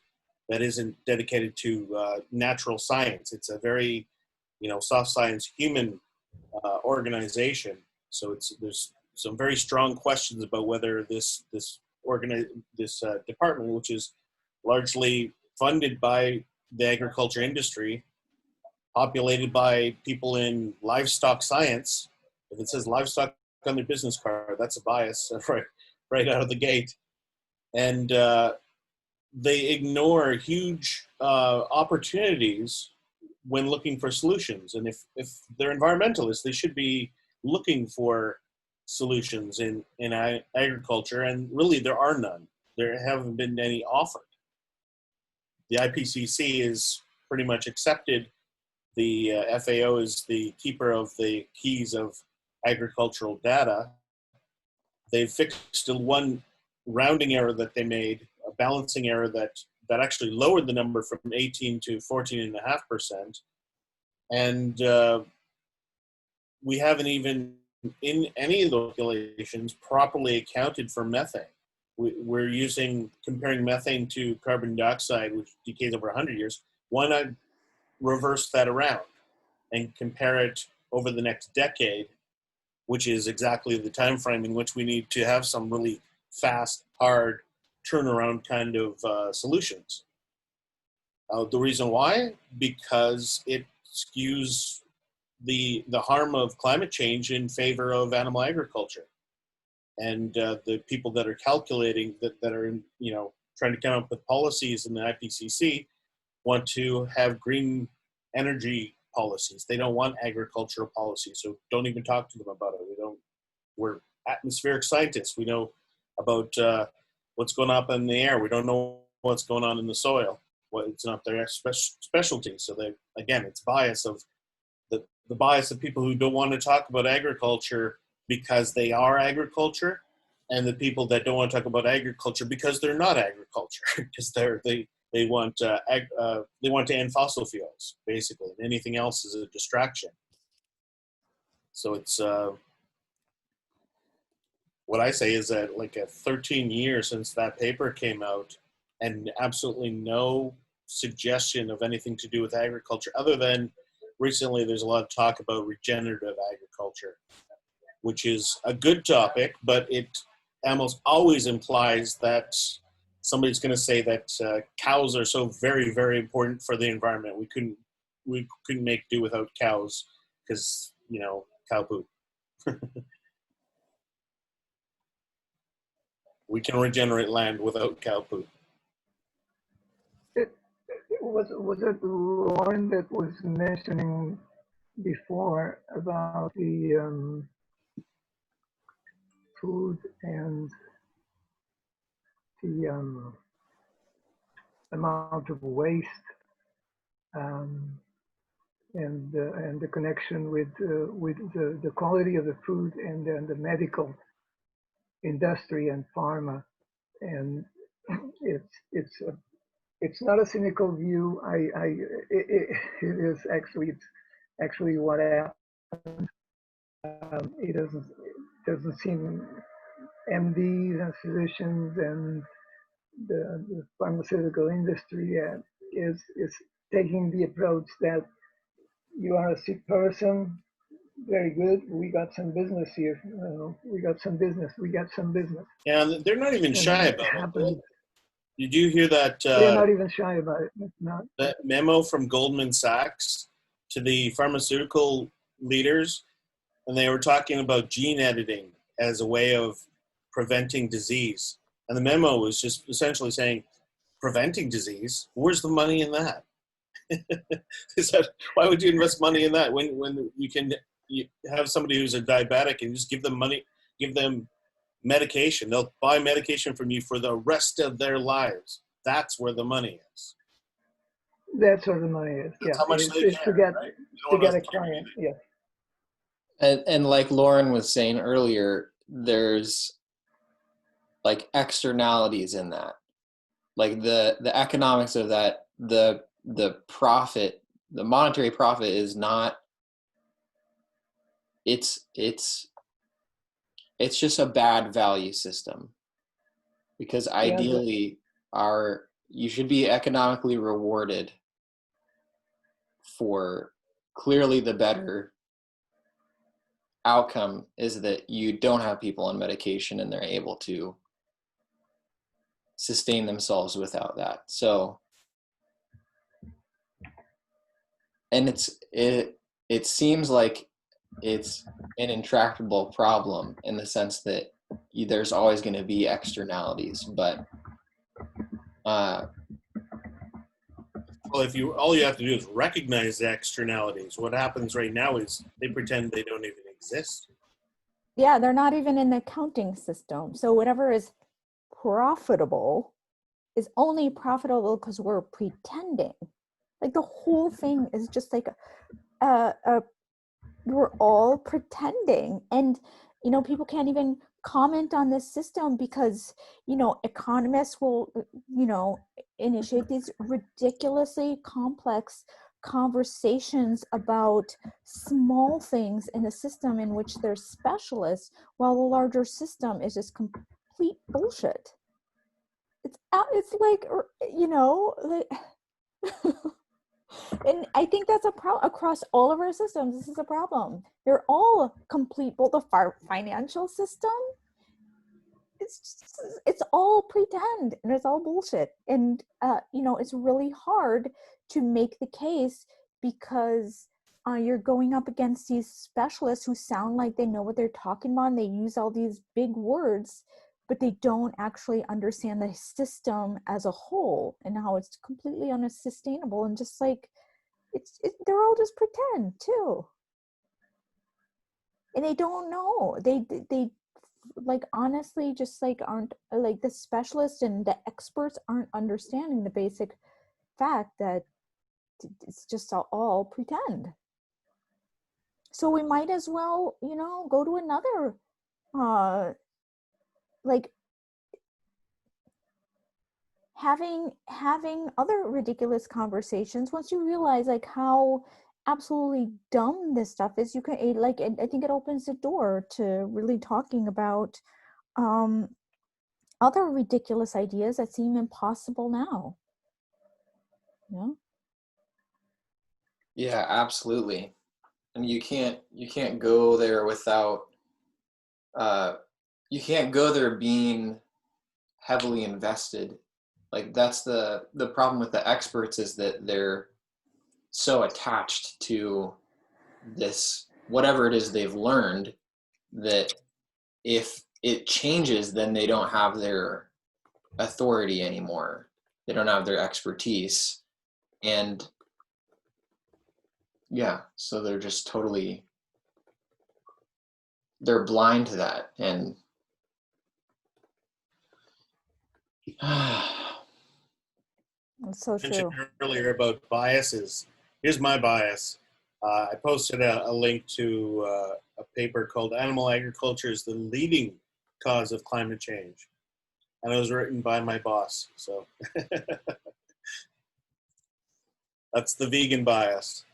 Speaker 6: that isn't dedicated to natural science. It's a very soft science human organization. So there's some very strong questions about whether this department, which is largely funded by the agriculture industry, populated by people in livestock science. If it says livestock on their business card, that's a bias right out of the gate. And they ignore huge opportunities when looking for solutions. And if they're environmentalists, they should be looking for solutions in agriculture, and really there are none. There haven't been any offered. The IPCC is pretty much accepted the FAO is the keeper of the keys of agricultural data. They've fixed one rounding error that they made, a balancing error that actually lowered the number from 18 to 14.5%. And we haven't even, in any of the regulations, properly accounted for methane. We're comparing methane to carbon dioxide, which decays over 100 years. Why not reverse that around and compare it over the next decade, which is exactly the time frame in which we need to have some really fast, hard turnaround kind of solutions. The reason why? Because it skews the harm of climate change in favor of animal agriculture. And the people that are calculating, that are trying to come up with policies in the IPCC, want to have green energy policies. They don't want agricultural policies, so don't even talk to them about it. We're atmospheric scientists. We know about what's going up in the air. We don't know what's going on in the soil. Well, it's not their specialty. So it's bias of the bias of people who don't want to talk about agriculture because they are agriculture, and the people that don't want to talk about agriculture because they're not agriculture, because they want to end fossil fuels, basically, and anything else is a distraction. So it's what I say is that, like, 13 years since that paper came out, and absolutely no suggestion of anything to do with agriculture, other than recently there's a lot of talk about regenerative agriculture, which is a good topic, but it almost always implies that somebody's going to say that cows are so very, very important for the environment. We couldn't make do without cows because, cow poop. We can regenerate land without cow poop.
Speaker 7: Was it Lauren that was mentioning before about the food and the amount of waste and the connection with the quality of the food and then the medical industry and pharma? And it's not a cynical view. It is actually what happened. It doesn't seem MDs and physicians and the pharmaceutical industry is taking the approach that you are a sick person. Very good. We got some business here. We got some business.
Speaker 6: And they're not even shy about it. Did you hear that?
Speaker 7: They're not even shy about it. It's not.
Speaker 6: That memo from Goldman Sachs to the pharmaceutical leaders, and they were talking about gene editing as a way of preventing disease. And the memo was just essentially saying, preventing disease? Where's the money in that? Why would you invest money in that when you have somebody who's a diabetic and just give them money, give them medication? They'll buy medication from you for the rest of their lives. That's where the money is.
Speaker 7: That's where the money is.
Speaker 6: That's
Speaker 7: yeah,
Speaker 6: how much they care, right?
Speaker 7: To get a client. Yeah.
Speaker 1: And like Lauren was saying earlier, there's like externalities in that, like the economics of that, the profit, the monetary profit is not. It's just a bad value system, because ideally you should be economically rewarded for clearly the better outcome is that you don't have people on medication and they're able to sustain themselves without that. So, and it seems like it's an intractable problem in the sense that there's always going to be externalities, but
Speaker 6: well, all you have to do is recognize the externalities. What happens right now is they pretend they don't even exist.
Speaker 5: Yeah, they're not even in the accounting system. So whatever is profitable is only profitable because we're pretending. Like the whole thing is just like we're all pretending. And people can't even comment on this system because economists will initiate these ridiculously complex conversations about small things in the system in which they're specialists, while the larger system is just complete bullshit. It's like, you know, like, and I think that's a problem across all of our systems. This is a problem. They're all complete, both the financial system, it's all pretend and it's all bullshit. And, you know, it's really hard to make the case because you're going up against these specialists who sound like they know what they're talking about, and they use all these big words, but they don't actually understand the system as a whole and how it's completely unsustainable. And just like, they're all just pretend too. And they don't know. They like, honestly, just like, aren't, like, the specialists and the experts aren't understanding the basic fact that it's just all pretend. So we might as well, you know, go to another, like, having other ridiculous conversations. Once you realize like how absolutely dumb this stuff is, you can, like, I think it opens the door to really talking about other ridiculous ideas that seem impossible now. You know?
Speaker 1: Yeah, absolutely. And you can't go there without you can't go there being heavily invested. Like, that's the problem with the experts, is that they're so attached to this, whatever it is they've learned, that if it changes, then they don't have their authority anymore. They don't have their expertise. And yeah, so they're just totally, they're blind to that. And
Speaker 5: It's so
Speaker 6: Mentioned
Speaker 5: true.
Speaker 6: earlier about biases. Here's my bias. I posted a link to a paper called Animal Agriculture is the Leading Cause of Climate Change. And it was written by my boss. So that's the vegan bias.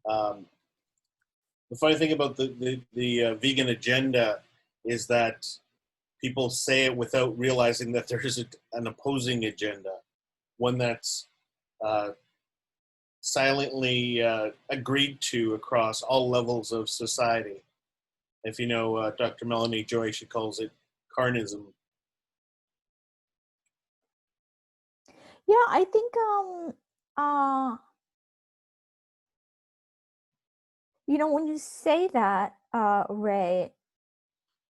Speaker 6: The funny thing about the vegan agenda is that people say it without realizing that there is an opposing agenda, one that's silently agreed to across all levels of society. If you know Dr. Melanie Joy, she calls it carnism.
Speaker 5: Yeah, I think you know, when you say that, Ray,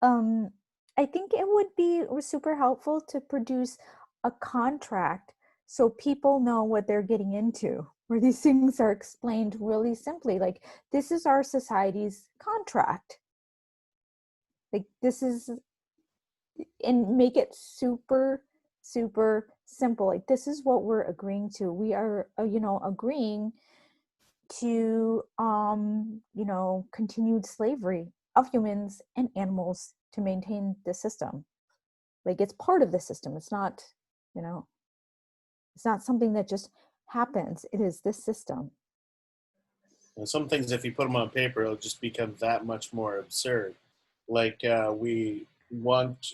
Speaker 5: I think it would be super helpful to produce a contract so people know what they're getting into, where these things are explained really simply. Like, this is our society's contract. Like, this is, and make it super, super simple. Like, this is what we're agreeing to. We are, you know, agreeing to, you know, continued slavery of humans and animals to maintain the system. Like, it's part of the system. It's not, you know, it's not something that just happens. It is this system.
Speaker 6: And some things, if you put them on paper, it'll just become that much more absurd. Like we want,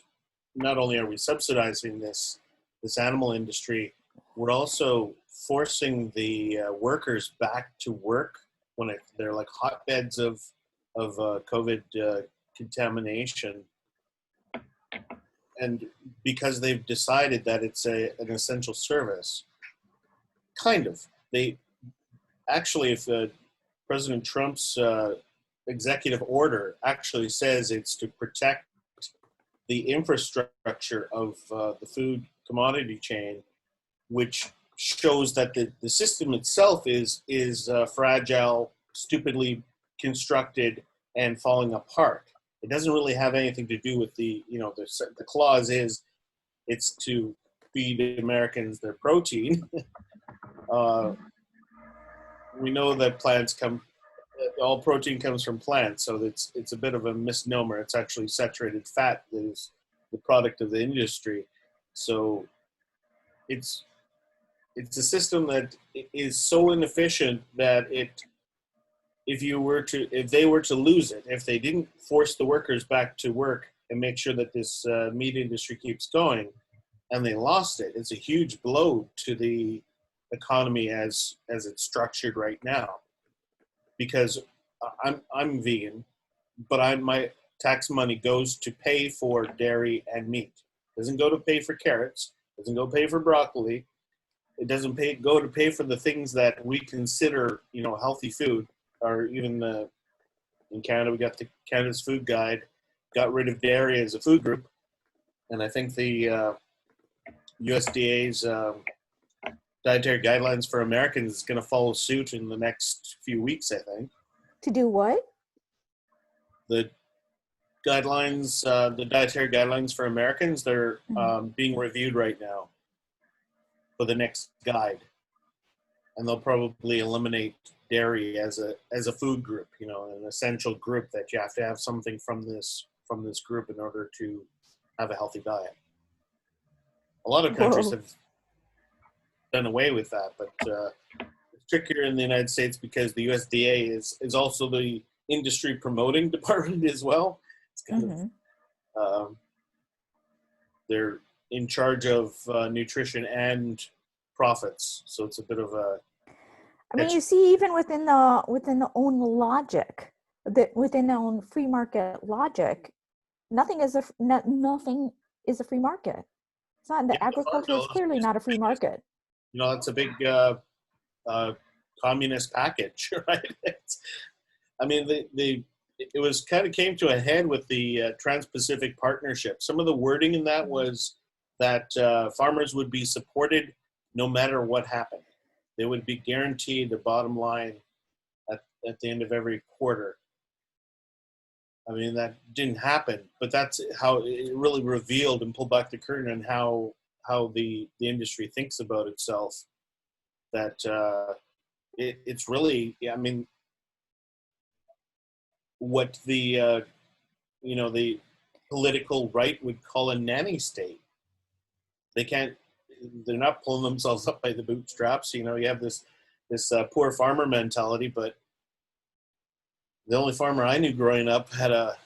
Speaker 6: not only are we subsidizing this animal industry, we're also forcing the workers back to work when they're like hotbeds of COVID contamination. And because they've decided that it's an essential service, kind of. They actually, if President Trump's executive order actually says it's to protect the infrastructure of the food commodity chain, which shows that the system itself is fragile, stupidly constructed, and falling apart. It doesn't really have anything to do with the clause is it's to feed Americans their protein. We know that all protein comes from plants, so it's a bit of a misnomer. It's actually saturated fat that is the product of the industry. So it's it's a system that is so inefficient that if they were to lose it, if they didn't force the workers back to work and make sure that this meat industry keeps going, and they lost it, it's a huge blow to the economy as it's structured right now. Because I'm vegan, but my tax money goes to pay for dairy and meat. It doesn't go to pay for carrots. Doesn't go pay for broccoli. It doesn't go to pay for the things that we consider, healthy food. Or even in Canada, we got the Canada's Food Guide, got rid of dairy as a food group, and I think the USDA's dietary guidelines for Americans is going to follow suit in the next few weeks, I think.
Speaker 5: To do what?
Speaker 6: The guidelines, the dietary guidelines for Americans, they're being reviewed right now for the next guide, and they'll probably eliminate dairy as a food group, an essential group that you have to have something from this group in order to have a healthy diet. A lot of countries have done away with that, but it's trickier in the United States because the USDA is also the industry promoting department as well. It's kind of they're in charge of nutrition and profits, so it's a bit of a.
Speaker 5: I mean, you see, even within the own logic, within the own free market logic, nothing is a free market. It's not. The agriculture is clearly not a free market.
Speaker 6: It's a big communist package, right? It was kind of came to a head with the Trans-Pacific Partnership. Some of the wording in that was that farmers would be supported no matter what happened. They would be guaranteed the bottom line at the end of every quarter. I mean, that didn't happen, but that's how it really revealed and pulled back the curtain on how the industry thinks about itself. That it's really, what the the political right would call a nanny state. They're not pulling themselves up by the bootstraps. You have this poor farmer mentality, but the only farmer I knew growing up had a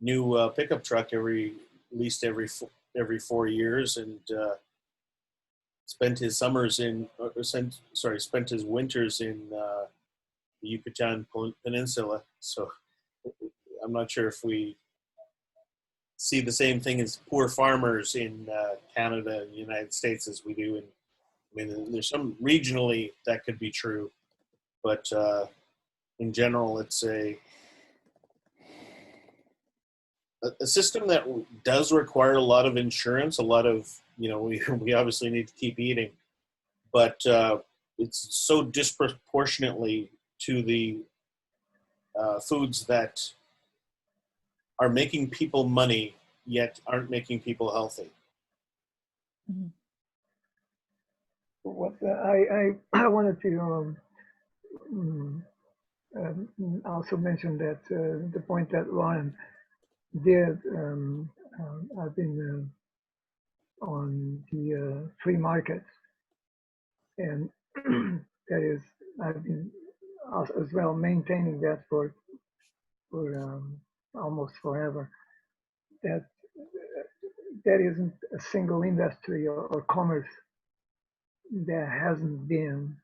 Speaker 6: new pickup truck at least every 4 years, and spent his winters in the Yucatan Peninsula. So I'm not sure if we see the same thing as poor farmers in Canada and the United States as we do there's some regionally that could be true, but in general, it's a system that does require a lot of insurance, a lot of, we obviously need to keep eating, but it's so disproportionately to the foods that are making people money, yet aren't making people healthy.
Speaker 7: What I wanted to also mention that the point that Lauren did. I've been on the free markets, and that is, I've been as well maintaining that for almost forever. That isn't a single industry or commerce that hasn't been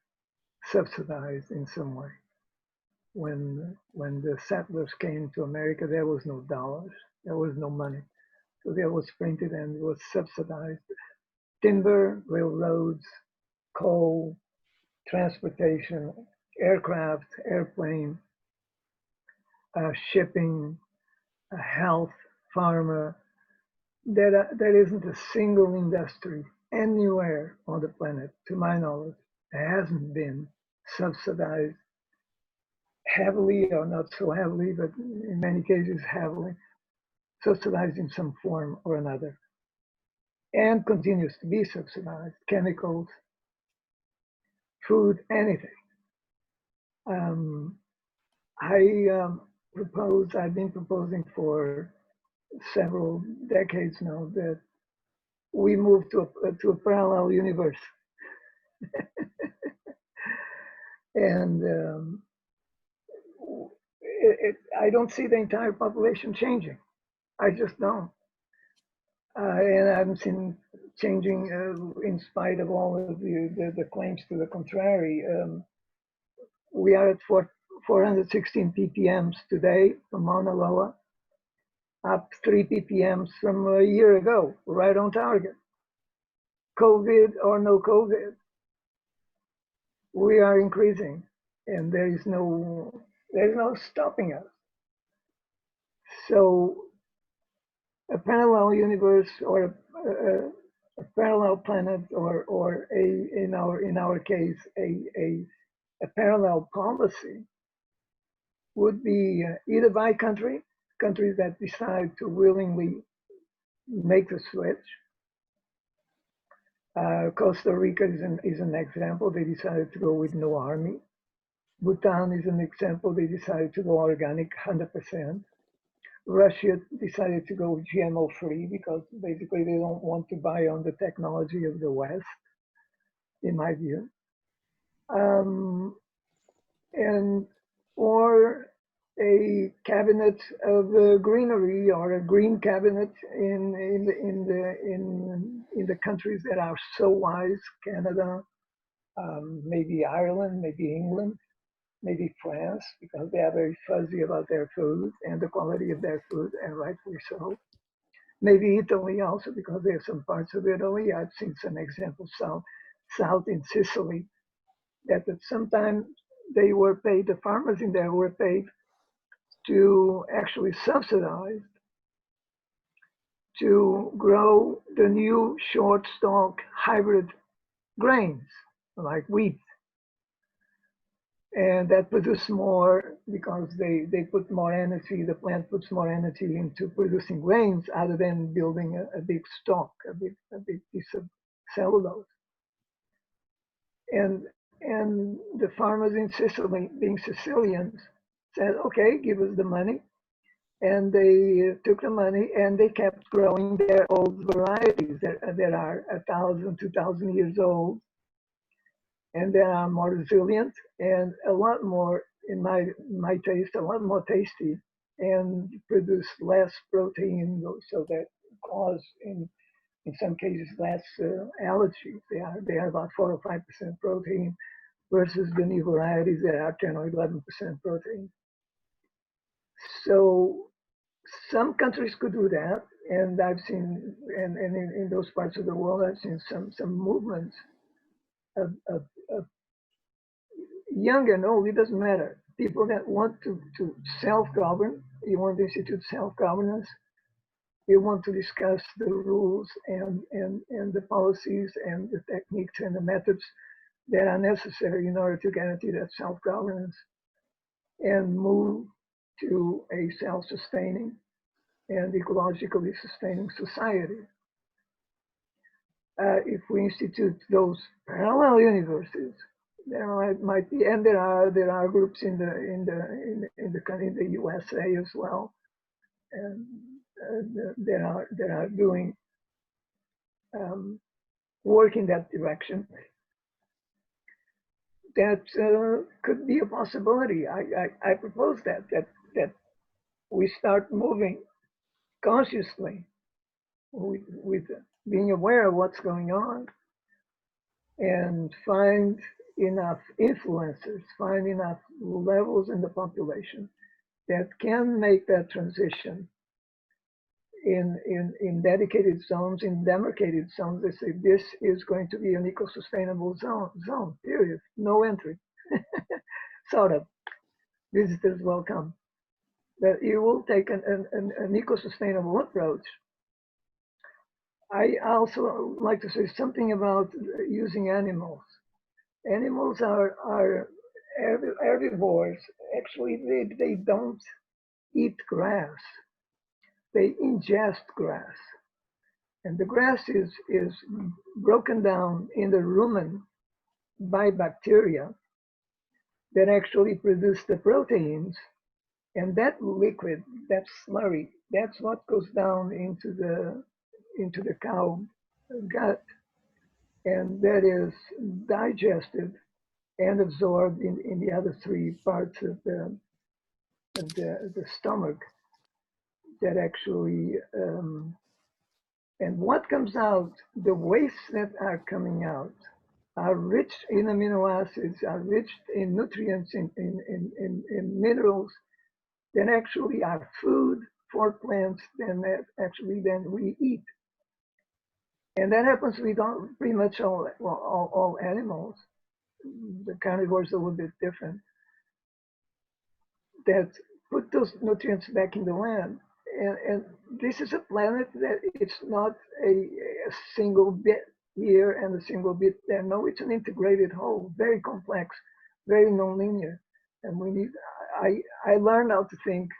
Speaker 7: subsidized in some way. When the settlers came to America, there was no dollars, there was no money. So that was printed and was subsidized. Timber, railroads, coal, transportation, aircraft, airplane, shipping, health, pharma. There isn't a single industry anywhere on the planet, to my knowledge, that hasn't been subsidized heavily or not so heavily, but in many cases heavily, subsidized in some form or another, and continues to be subsidized. Chemicals, food, anything. I've been proposing for several decades now that we moved to a parallel universe. And I don't see the entire population changing. I just don't. And I haven't seen changing in spite of all of the claims to the contrary. We are at 416 ppms today from Mauna Loa, up 3 ppms from a year ago, right on target. COVID or no COVID, we are increasing, and there's no stopping us. So a parallel universe or a parallel planet, or in our case a parallel policy would be either by countries that decide to willingly make the switch. Costa Rica is an example. They decided to go with no army. Bhutan is an example. They decided to go organic 100%. Russia decided to go GMO free because basically they don't want to buy on the technology of the West, in my view. Or a cabinet of greenery, or a green cabinet in the countries that are so wise, Canada, maybe Ireland, maybe England, maybe France, because they are very fuzzy about their food and the quality of their food, and rightfully so. Maybe Italy also, because there are some parts of Italy, I've seen some examples south in Sicily, that at some time they were paid, the farmers in there were paid to actually subsidize to grow the new short stalk hybrid grains like wheat. And that produce more because they put more energy, the plant puts more energy into producing grains other than building a big stalk, a big piece of cellulose. And the farmers in Sicily, being Sicilians, said, okay, give us the money. And they took the money and they kept growing their old varieties that are 1,000, 2,000 years old. And they are more resilient and a lot more, in my taste, a lot more tasty, and produce less protein, so that cause in some cases less allergies. They are about 4 or 5% protein versus the new varieties that are 10 or 11% protein. So some countries could do that, and I've seen, and in those parts of the world, I've seen some movements of young and old, it doesn't matter. People that want to self-govern, you want to institute self-governance, you want to discuss the rules and the policies and the techniques and the methods that are necessary in order to guarantee that self-governance and move to a self-sustaining and ecologically sustaining society. If we institute those parallel universes, there might be, and there are groups in the USA as well, and that are doing work in that direction. That could be a possibility. I propose that we start moving consciously with being aware of what's going on, and find enough influencers, find enough levels in the population that can make that transition in dedicated zones, in demarcated zones. They say this is going to be an eco-sustainable zone, period. No entry. Sort of. Visitors welcome. That you will take an eco-sustainable approach. I also like to say something about using animals. Animals are herbivores. Actually, they don't eat grass. They ingest grass. And the grass is broken down in the rumen by bacteria that actually produce the proteins. And that liquid, that slurry, that's what goes down into the cow gut, and that is digested and absorbed in the other three parts of the stomach that actually, and what comes out, the wastes that are coming out are rich in amino acids, are rich in nutrients, in minerals that actually are food for plants, then that actually then we eat. And that happens with pretty much all animals. The carnivores are a little bit different, that put those nutrients back in the land. And this is a planet that it's not a single bit here and a single bit there. No, it's an integrated whole, very complex, very nonlinear. And we need, I learned how to think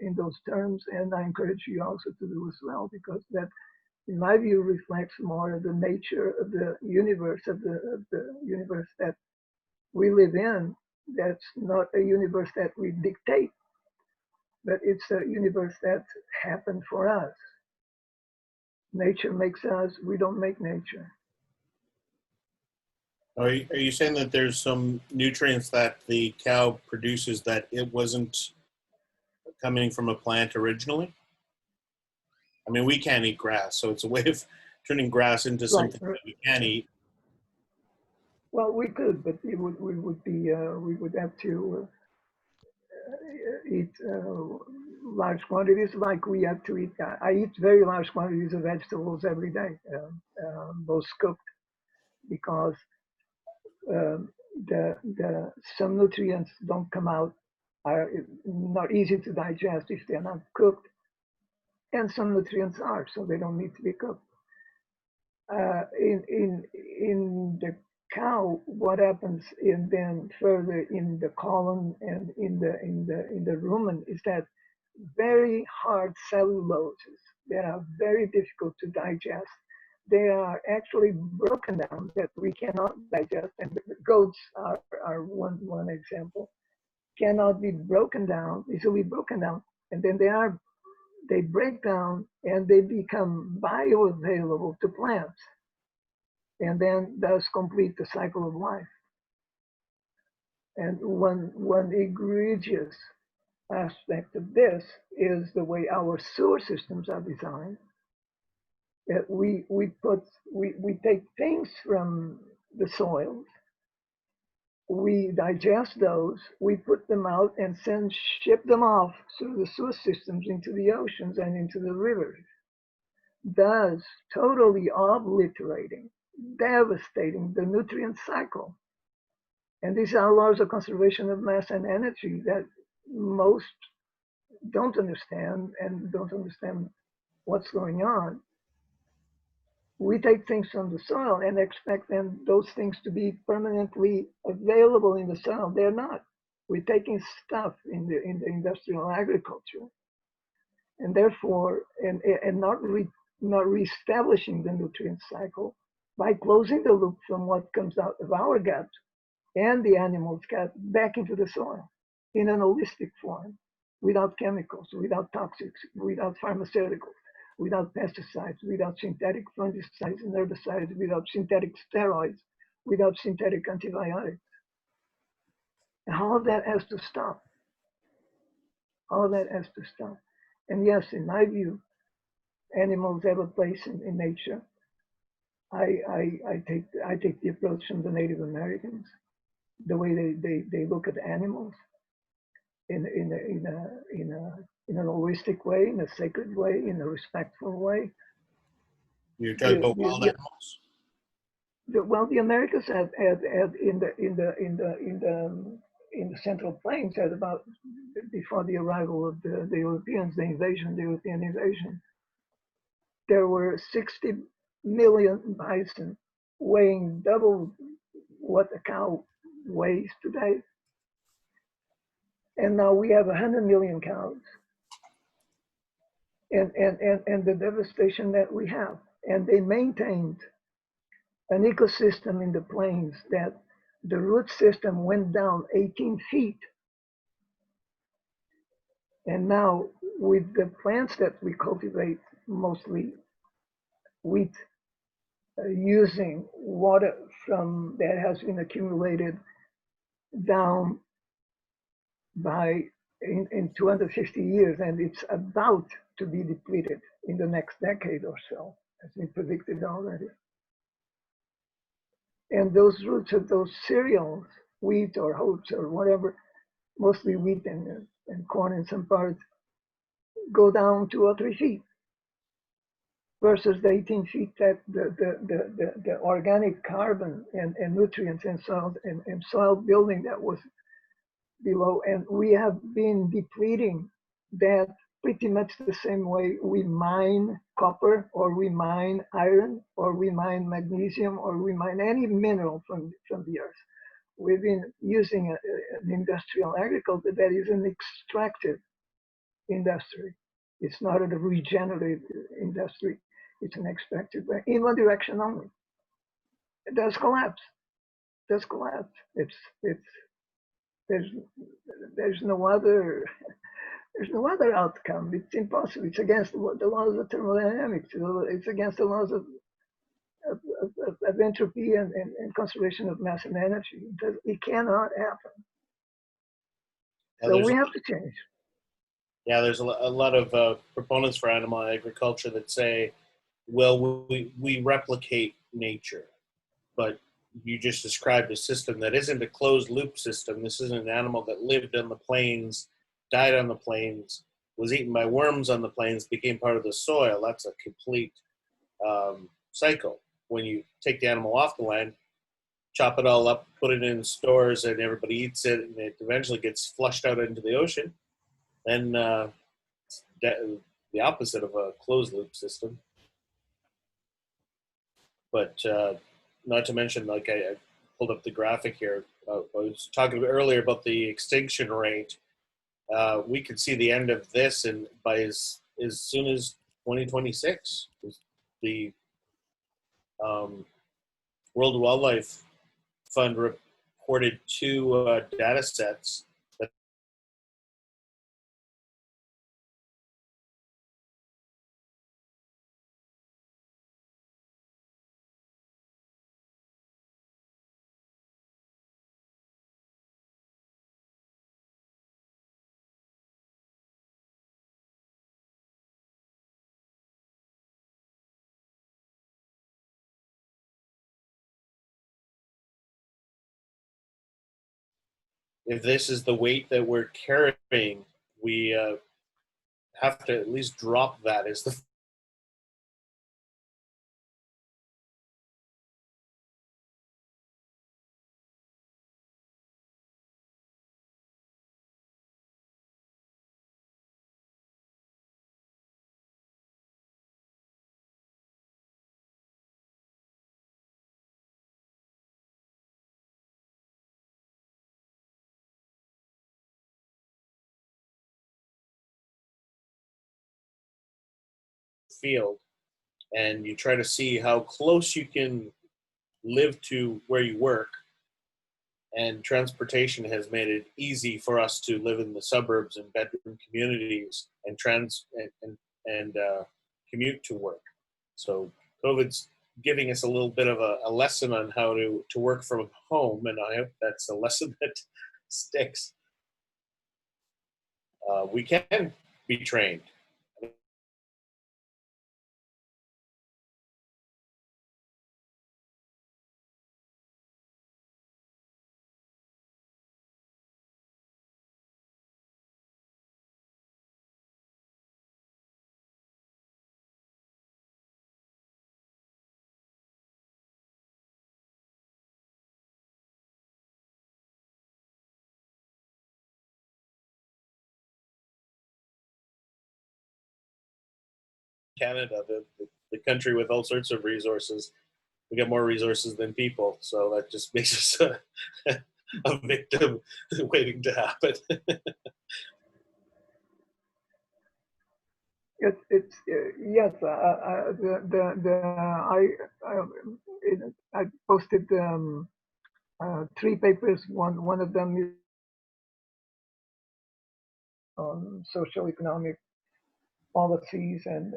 Speaker 7: in those terms, and I encourage you also to do as well, because that, in my view, reflects more of the nature of the universe, of the universe that we live in. That's not a universe that we dictate, but it's a universe that happened for us. Nature makes us, we don't make nature.
Speaker 6: Are you saying that there's some nutrients that the cow produces that it wasn't coming from a plant originally? I mean, we can't eat grass, so it's a way of turning grass into something that we can eat.
Speaker 7: Well, we could, but we would have to eat large quantities, like we have to eat. I eat very large quantities of vegetables every day, both cooked, because some nutrients don't come out, are not easy to digest if they're not cooked, and some nutrients are, so they don't need to be cooked. In the cow, what happens then further in the colon and in the rumen is that very hard celluloses that are very difficult to digest, they are actually broken down, that we cannot digest, and the goats are one example, cannot be broken down, easily broken down, and then they break down and they become bioavailable to plants, and then thus complete the cycle of life. And one egregious aspect of this is the way our sewer systems are designed. That we take things from the soils, we digest those, we put them out, and then ship them off through the sewer systems into the oceans and into the rivers, thus totally obliterating, devastating the nutrient cycle. And these are laws of conservation of mass and energy that most don't understand, and don't understand what's going on. We take things from the soil and expect then those things to be permanently available in the soil. They're not. We're taking stuff in the industrial agriculture, and therefore, and not reestablishing the nutrient cycle by closing the loop from what comes out of our gut and the animal's gut back into the soil in an holistic form, without chemicals, without toxics, without pharmaceuticals, without pesticides, without synthetic fungicides and herbicides, without synthetic steroids, without synthetic antibiotics. And all of that has to stop. All of that has to stop. And yes, in my view, animals have a place in nature. I take the approach from the Native Americans, the way they look at animals in an holistic way, in a sacred way, in a respectful way.
Speaker 6: You're talking about wild animals?
Speaker 7: Well, the Americans had in the Central Plains, at about before the arrival of the Europeans, the European invasion, there were 60 million bison, weighing double what a cow weighs today. And now we have 100 million cows. And the devastation that we have. And they maintained an ecosystem in the plains that the root system went down 18 feet. And now with the plants that we cultivate, mostly wheat using water from that has been accumulated down by in 250 years, and it's about to be depleted in the next decade or so, has been predicted already. And those roots of those cereals, wheat or oats or whatever, mostly wheat and corn in some parts, go down 2 or 3 feet versus the 18 feet that the organic carbon and nutrients and soil building that was below. And we have been depleting that pretty much the same way we mine copper or we mine iron or we mine magnesium or we mine any mineral from the earth. We've been using an industrial agriculture that is an extractive industry. It's not a regenerative industry. It's an extractive, in one direction only. It does collapse. It does collapse. There's no other outcome. It's impossible. It's against the laws of thermodynamics. It's against the laws of entropy and conservation of mass and energy. It cannot happen. So we have to change.
Speaker 6: Yeah, there's a lot of proponents for animal agriculture that say, well, we replicate nature, but you just described a system that isn't a closed loop system. This isn't an animal that lived on the plains, died on the plains, was eaten by worms on the plains, became part of the soil. That's a complete cycle. When you take the animal off the land, chop it all up, put it in stores, and everybody eats it, and it eventually gets flushed out into the ocean, then the opposite of a closed loop system. But not to mention, like I pulled up the graphic here. I was talking earlier about the extinction rate. We could see the end of this, and by as soon as 2026, the World Wildlife Fund reported 2 data sets that if this is the weight that we're carrying, we have to at least drop that as the field, and you try to see how close you can live to where you work. And transportation has made it easy for us to live in the suburbs and bedroom communities and commute to work. So COVID's giving us a little bit of a lesson on how to work from home, and I hope that's a lesson that sticks. We can be trained. Canada, the country with all sorts of resources. We got more resources than people, so that just makes us a victim waiting to happen.
Speaker 7: It's yes. I posted 3 papers. One of them is on social economic policies and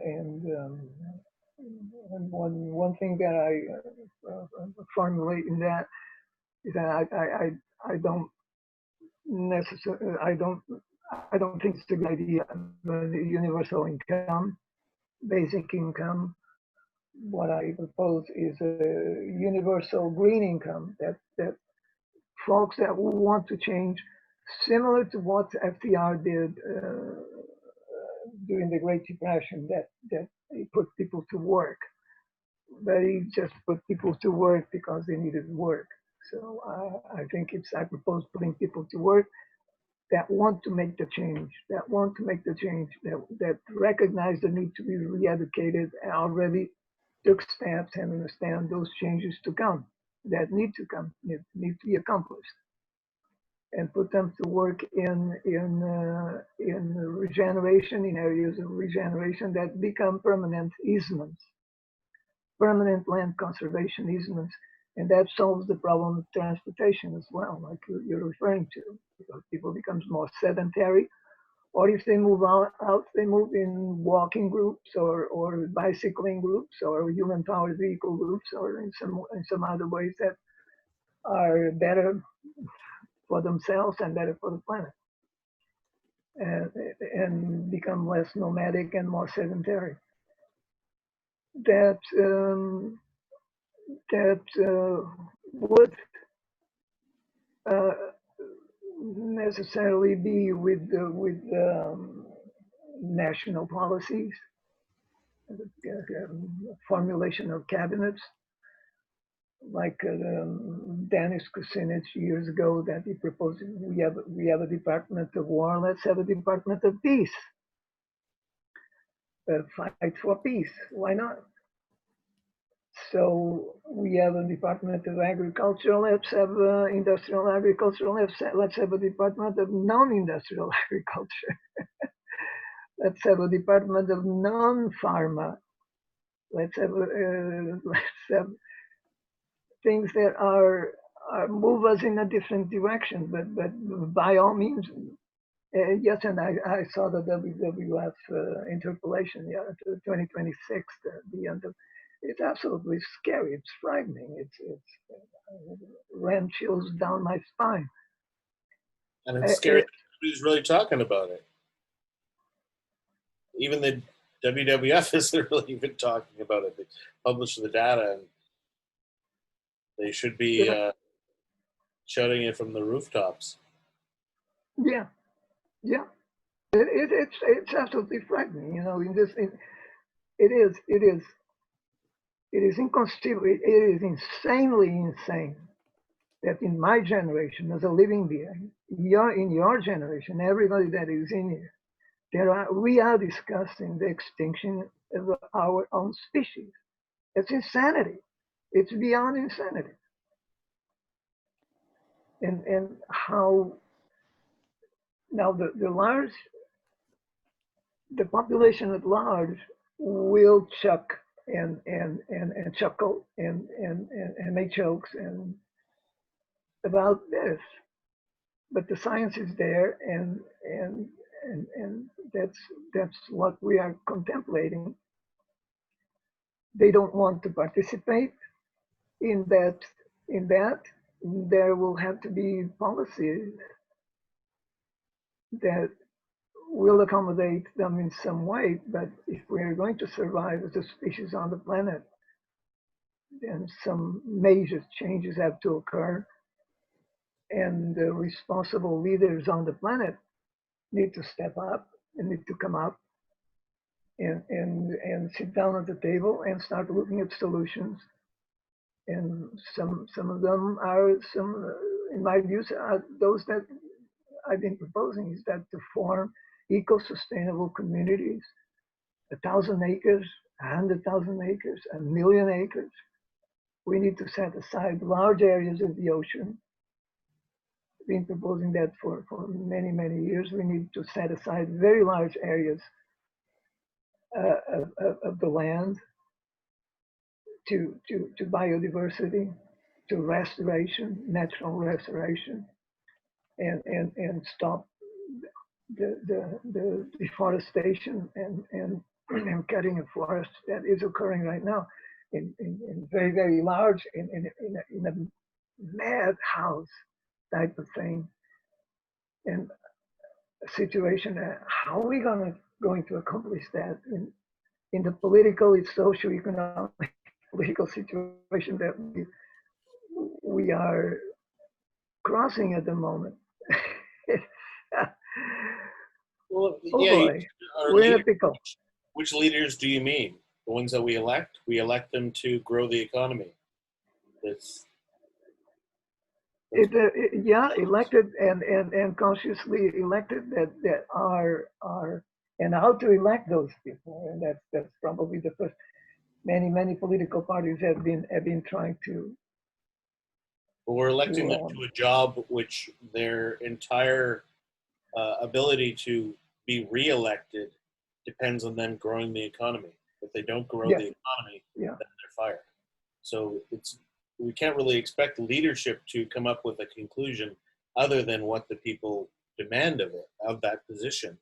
Speaker 7: And one thing that I formulate in that is that I don't necessarily I don't think it's a good idea. But the universal income, basic income. What I propose is a universal green income that folks that want to change, similar to what FDR did during the Great Depression, that he put people to work, but he just put people to work because they needed work. So I think I propose putting people to work that want to make the change, that recognize the need to be re-educated and already took steps and understand those changes to come, that need to come, need to be accomplished, and put them to work in regeneration, in areas of regeneration that become permanent easements, permanent land conservation easements, and that solves the problem of transportation as well, like you're referring to, because people becomes more sedentary, or if they move out, they move in walking groups or bicycling groups or human powered vehicle groups or in some other ways that are better for themselves and better for the planet, and become less nomadic and more sedentary. That would necessarily be with national policies, formulation of cabinets, like Dennis Kucinich years ago, that he proposed. We have a Department of War. Let's have a Department of Peace. Fight for peace. Why not? So we have a Department of Agriculture. Let's have industrial agriculture. Let's have a Department of non-industrial agriculture. Let's have a Department of non-pharma. Let's have things that are move us in a different direction. But by all means, yes. And I saw the WWF interpolation, 2026, the end of. It's absolutely scary. It's frightening. It's ran chills down my spine.
Speaker 6: And it's scary that nobody's really talking about it. Even the WWF isn't really even talking about it. They publish the data, and they should be shouting it from the rooftops.
Speaker 7: Yeah. It's absolutely frightening. You know, it is inconceivable. It is insanely insane that in my generation, as a living being, in your generation, everybody that is in here, we are discussing the extinction of our own species. It's insanity. It's beyond insanity. And how now the population at large will chuck and chuckle and make jokes and about this, but the science is there, and that's what we are contemplating. They don't want to participate in that. There will have to be policies that will accommodate them in some way. But if we are going to survive as a species on the planet, then some major changes have to occur. And the responsible leaders on the planet need to step up and need to come up and sit down at the table and start looking at solutions. And some of them are in my views, are those that I've been proposing, is that to form eco-sustainable communities, 1,000 acres, 100,000 acres, 1,000,000 acres. We need to set aside large areas of the ocean. I've been proposing that for many, many years. We need to set aside very large areas of the land to biodiversity, to restoration, natural restoration, and stop the deforestation and and cutting a forest that is occurring right now in very, very large, in a madhouse type of thing. And a situation, how are we going to accomplish that in the political, socio-economic, political situation that we are crossing at the moment?
Speaker 6: Well,
Speaker 7: Oh
Speaker 6: yeah,
Speaker 7: boy,
Speaker 6: our
Speaker 7: we're in a
Speaker 6: leaders,
Speaker 7: pickle.
Speaker 6: which leaders do you mean? The ones that we elect? We elect them to grow the economy. It's,
Speaker 7: Yeah, elected and consciously elected that are and how to elect those people, and that's probably the first. Many political parties have been trying to.
Speaker 6: but we're electing them
Speaker 7: to
Speaker 6: to a job which their entire ability to be reelected depends on them growing the economy. If they don't grow
Speaker 7: Yeah.
Speaker 6: the economy,
Speaker 7: Yeah.
Speaker 6: then they're fired. So we can't really expect leadership to come up with a conclusion other than what the people demand of that position.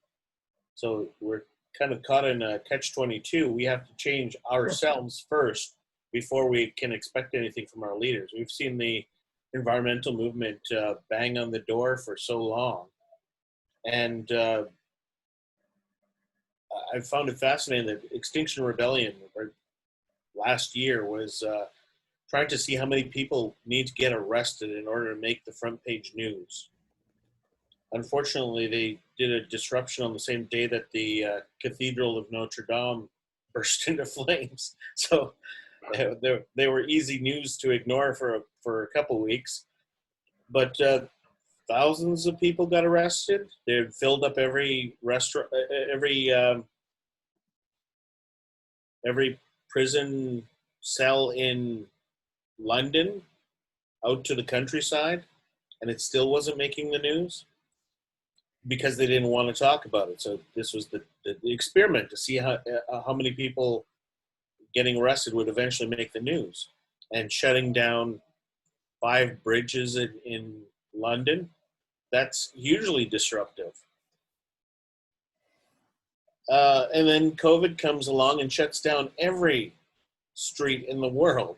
Speaker 6: So we're kind of caught in a catch-22. We have to change ourselves first before we can expect anything from our leaders. We've seen the environmental movement bang on the door for so long. And I found it fascinating that Extinction Rebellion last year was trying to see how many people need to get arrested in order to make the front page news. Unfortunately, they did a disruption on the same day that the Cathedral of Notre Dame burst into flames. So they were easy news to ignore for a couple weeks. But thousands of people got arrested. They had filled up every restaurant, every prison cell in London out to the countryside, and it still wasn't making the news because they didn't want to talk about it. So this was the experiment to see how many people getting arrested would eventually make the news. And shutting down 5 bridges in London, that's hugely disruptive. And then COVID comes along and shuts down every street in the world.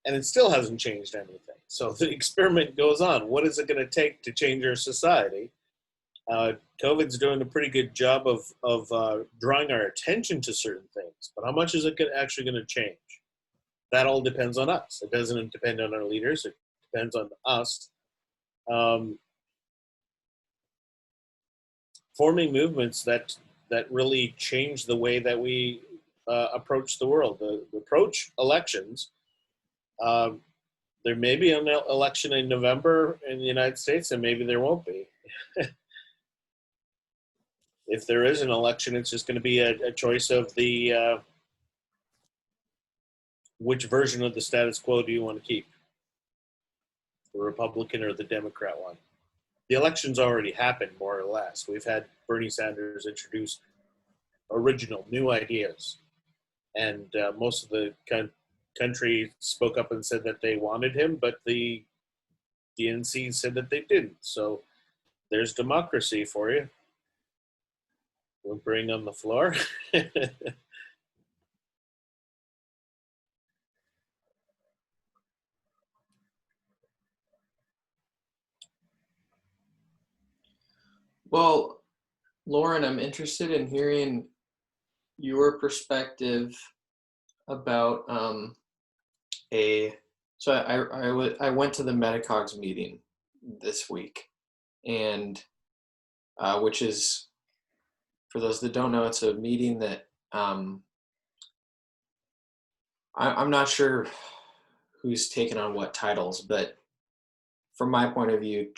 Speaker 6: And it still hasn't changed anything. So the experiment goes on. What is it going to take to change our society? COVID's doing a pretty good job of drawing our attention to certain things. But how much is it actually going to change? That all depends on us. It doesn't depend on our leaders. It depends on us. Forming movements that really change the way that we approach the world, approach elections. There may be an election in November in the United States, and maybe there won't be. If there is an election, it's just going to be a choice of the which version of the status quo do you want to keep, the Republican or the Democrat one. The election's already happened, more or less. We've had Bernie Sanders introduce original, new ideas. And most of the country spoke up and said that they wanted him, but the DNC said that they didn't. So there's democracy for you. Whimpering on the floor.
Speaker 1: Well, Lauren, I'm interested in hearing your perspective about so I went to the Medicogs meeting this week, and which is, for those that don't know, it's a meeting that I'm not sure who's taken on what titles, but from my point of view,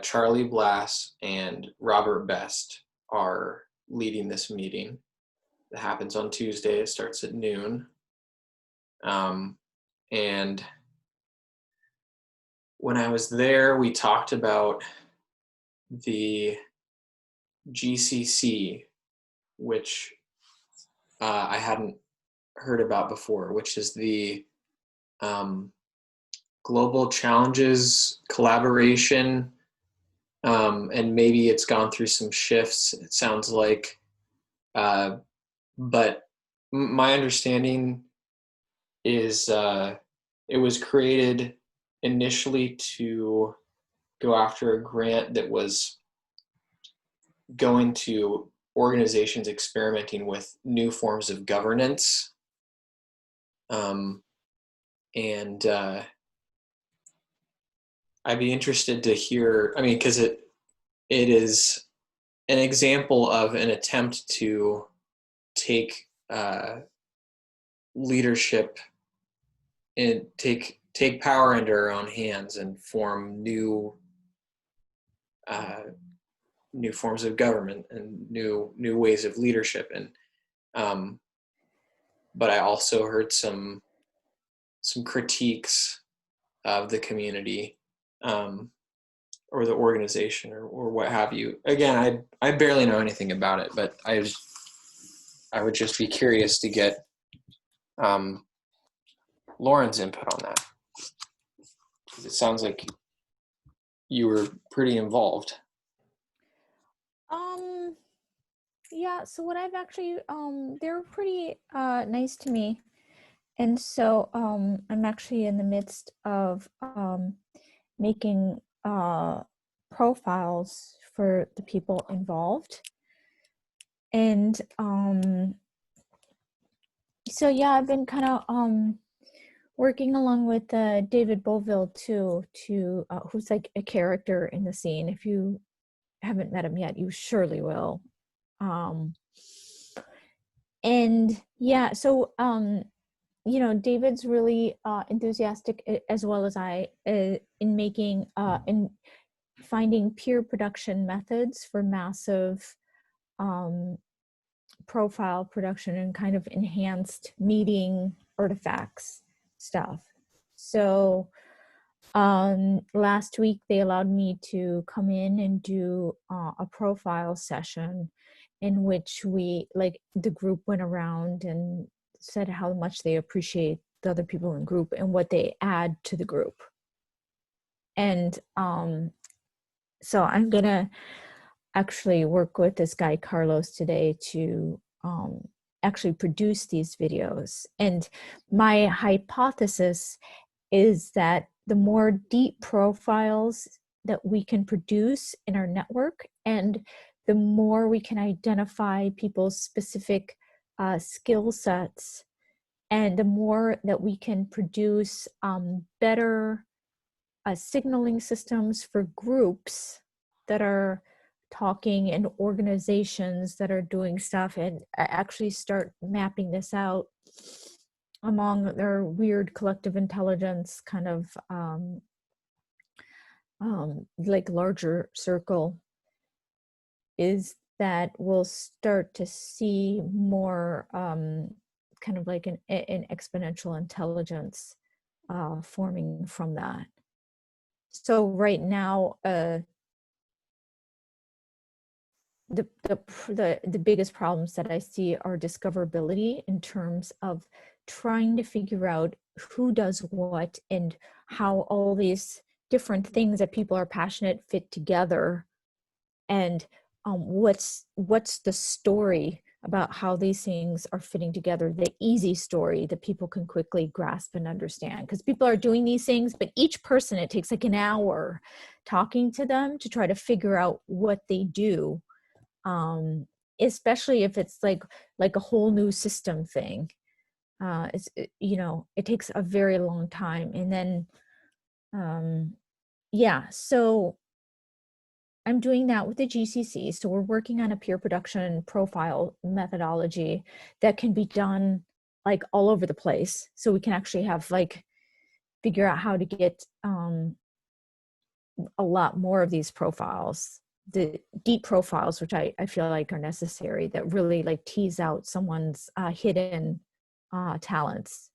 Speaker 1: Charlie Blass and Robert Best are leading this meeting. It happens on Tuesday. It starts at noon. And when I was there, we talked about the GCC, which I hadn't heard about before, which is the Global Challenges Collaboration, and maybe it's gone through some shifts. It sounds like but my understanding is it was created initially to go after a grant that was going to organizations experimenting with new forms of governance. And I'd be interested to hear, I mean, because it is an example of an attempt to take leadership and take power into our own hands and form new forms of government and new ways of leadership. And but I also heard some critiques of the community or the organization or what have you. Again, I barely know anything about it, but I would just be curious to get Lauren's input on that. It sounds like you were pretty involved.
Speaker 5: Yeah, so what I've actually they're pretty nice to me. And so I'm actually in the midst of making profiles for the people involved. And so yeah, I've been kind of working along with David Boville too, who's like a character in the scene. If you haven't met him yet, you surely will. And yeah, so you know, David's really enthusiastic, as well as I, in making in finding peer production methods for massive profile production and kind of enhanced meeting artifacts stuff. So last week they allowed me to come in and do a profile session in which we, like, the group went around and said how much they appreciate the other people in the group and what they add to the group. And so I'm gonna actually work with this guy Carlos today to actually produce these videos. And my hypothesis is that the more deep profiles that we can produce in our network, and the more we can identify people's specific skill sets, and the more that we can produce better signaling systems for groups that are talking and organizations that are doing stuff, and actually start mapping this out among their weird collective intelligence kind of like larger circle, is that we'll start to see more kind of like an exponential intelligence forming from that. So right now, the biggest problems that I see are discoverability in terms of trying to figure out who does what and how all these different things that people are passionate fit together, and what's the story about how these things are fitting together, the easy story that people can quickly grasp and understand. Because people are doing these things, but each person, it takes like an hour talking to them to try to figure out what they do, especially if it's like a whole new system thing. You know, it takes a very long time. And then yeah, so I'm doing that with the GCC. So we're working on a peer production profile methodology that can be done like all over the place. So we can actually have like figure out how to get a lot more of these profiles, the deep profiles, which I feel like are necessary, that really like tease out someone's hidden talents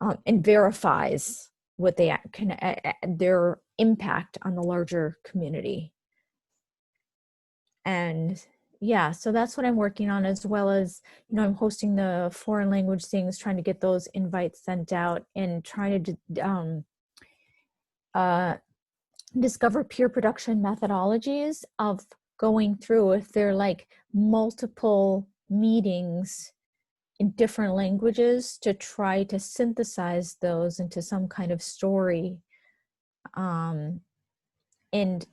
Speaker 5: and verifies what they can, their impact on the larger community. And yeah, so that's what I'm working on, as well as, you know, I'm hosting the foreign language things, trying to get those invites sent out, and trying to discover peer production methodologies of going through, if they're like multiple meetings in different languages to try to synthesize those into some kind of story, and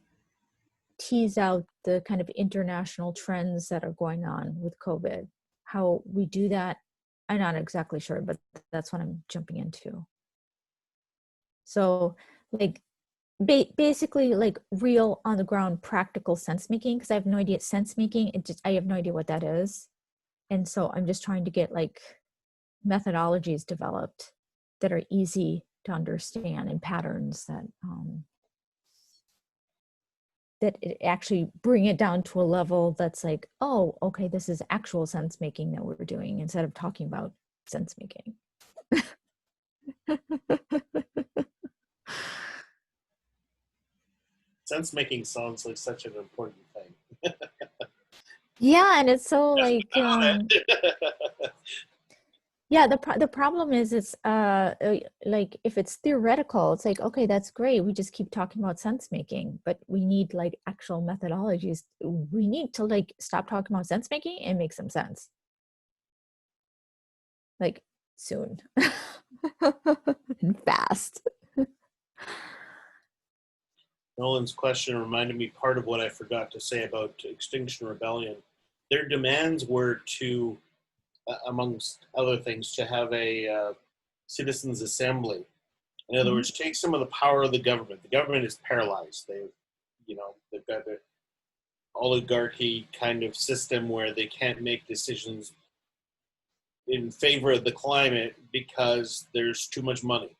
Speaker 5: tease out the kind of international trends that are going on with COVID. How we do that, I'm not exactly sure, but that's what I'm jumping into. So like basically like real on the ground practical sense making, because I have no idea sense making. I have no idea what that is. And so I'm just trying to get like methodologies developed that are easy to understand and patterns that it actually bring it down to a level that's like, oh, okay, this is actual sense making that we're doing instead of talking about sense making.
Speaker 6: Sense making sounds like such an important thing.
Speaker 5: Yeah, and it's so like
Speaker 6: About it.
Speaker 5: yeah, the problem is it's like if it's theoretical, it's like, okay, that's great. We just keep talking about sense making, but we need like actual methodologies. We need to like stop talking about sense making and make some sense. Like soon. And fast.
Speaker 6: Nolan's question reminded me part of what I forgot to say about Extinction Rebellion. Their demands were to, amongst other things, to have a citizens' assembly. In other words, take some of the power of the government. The government is paralyzed. They've got an oligarchy kind of system where they can't make decisions in favor of the climate because there's too much money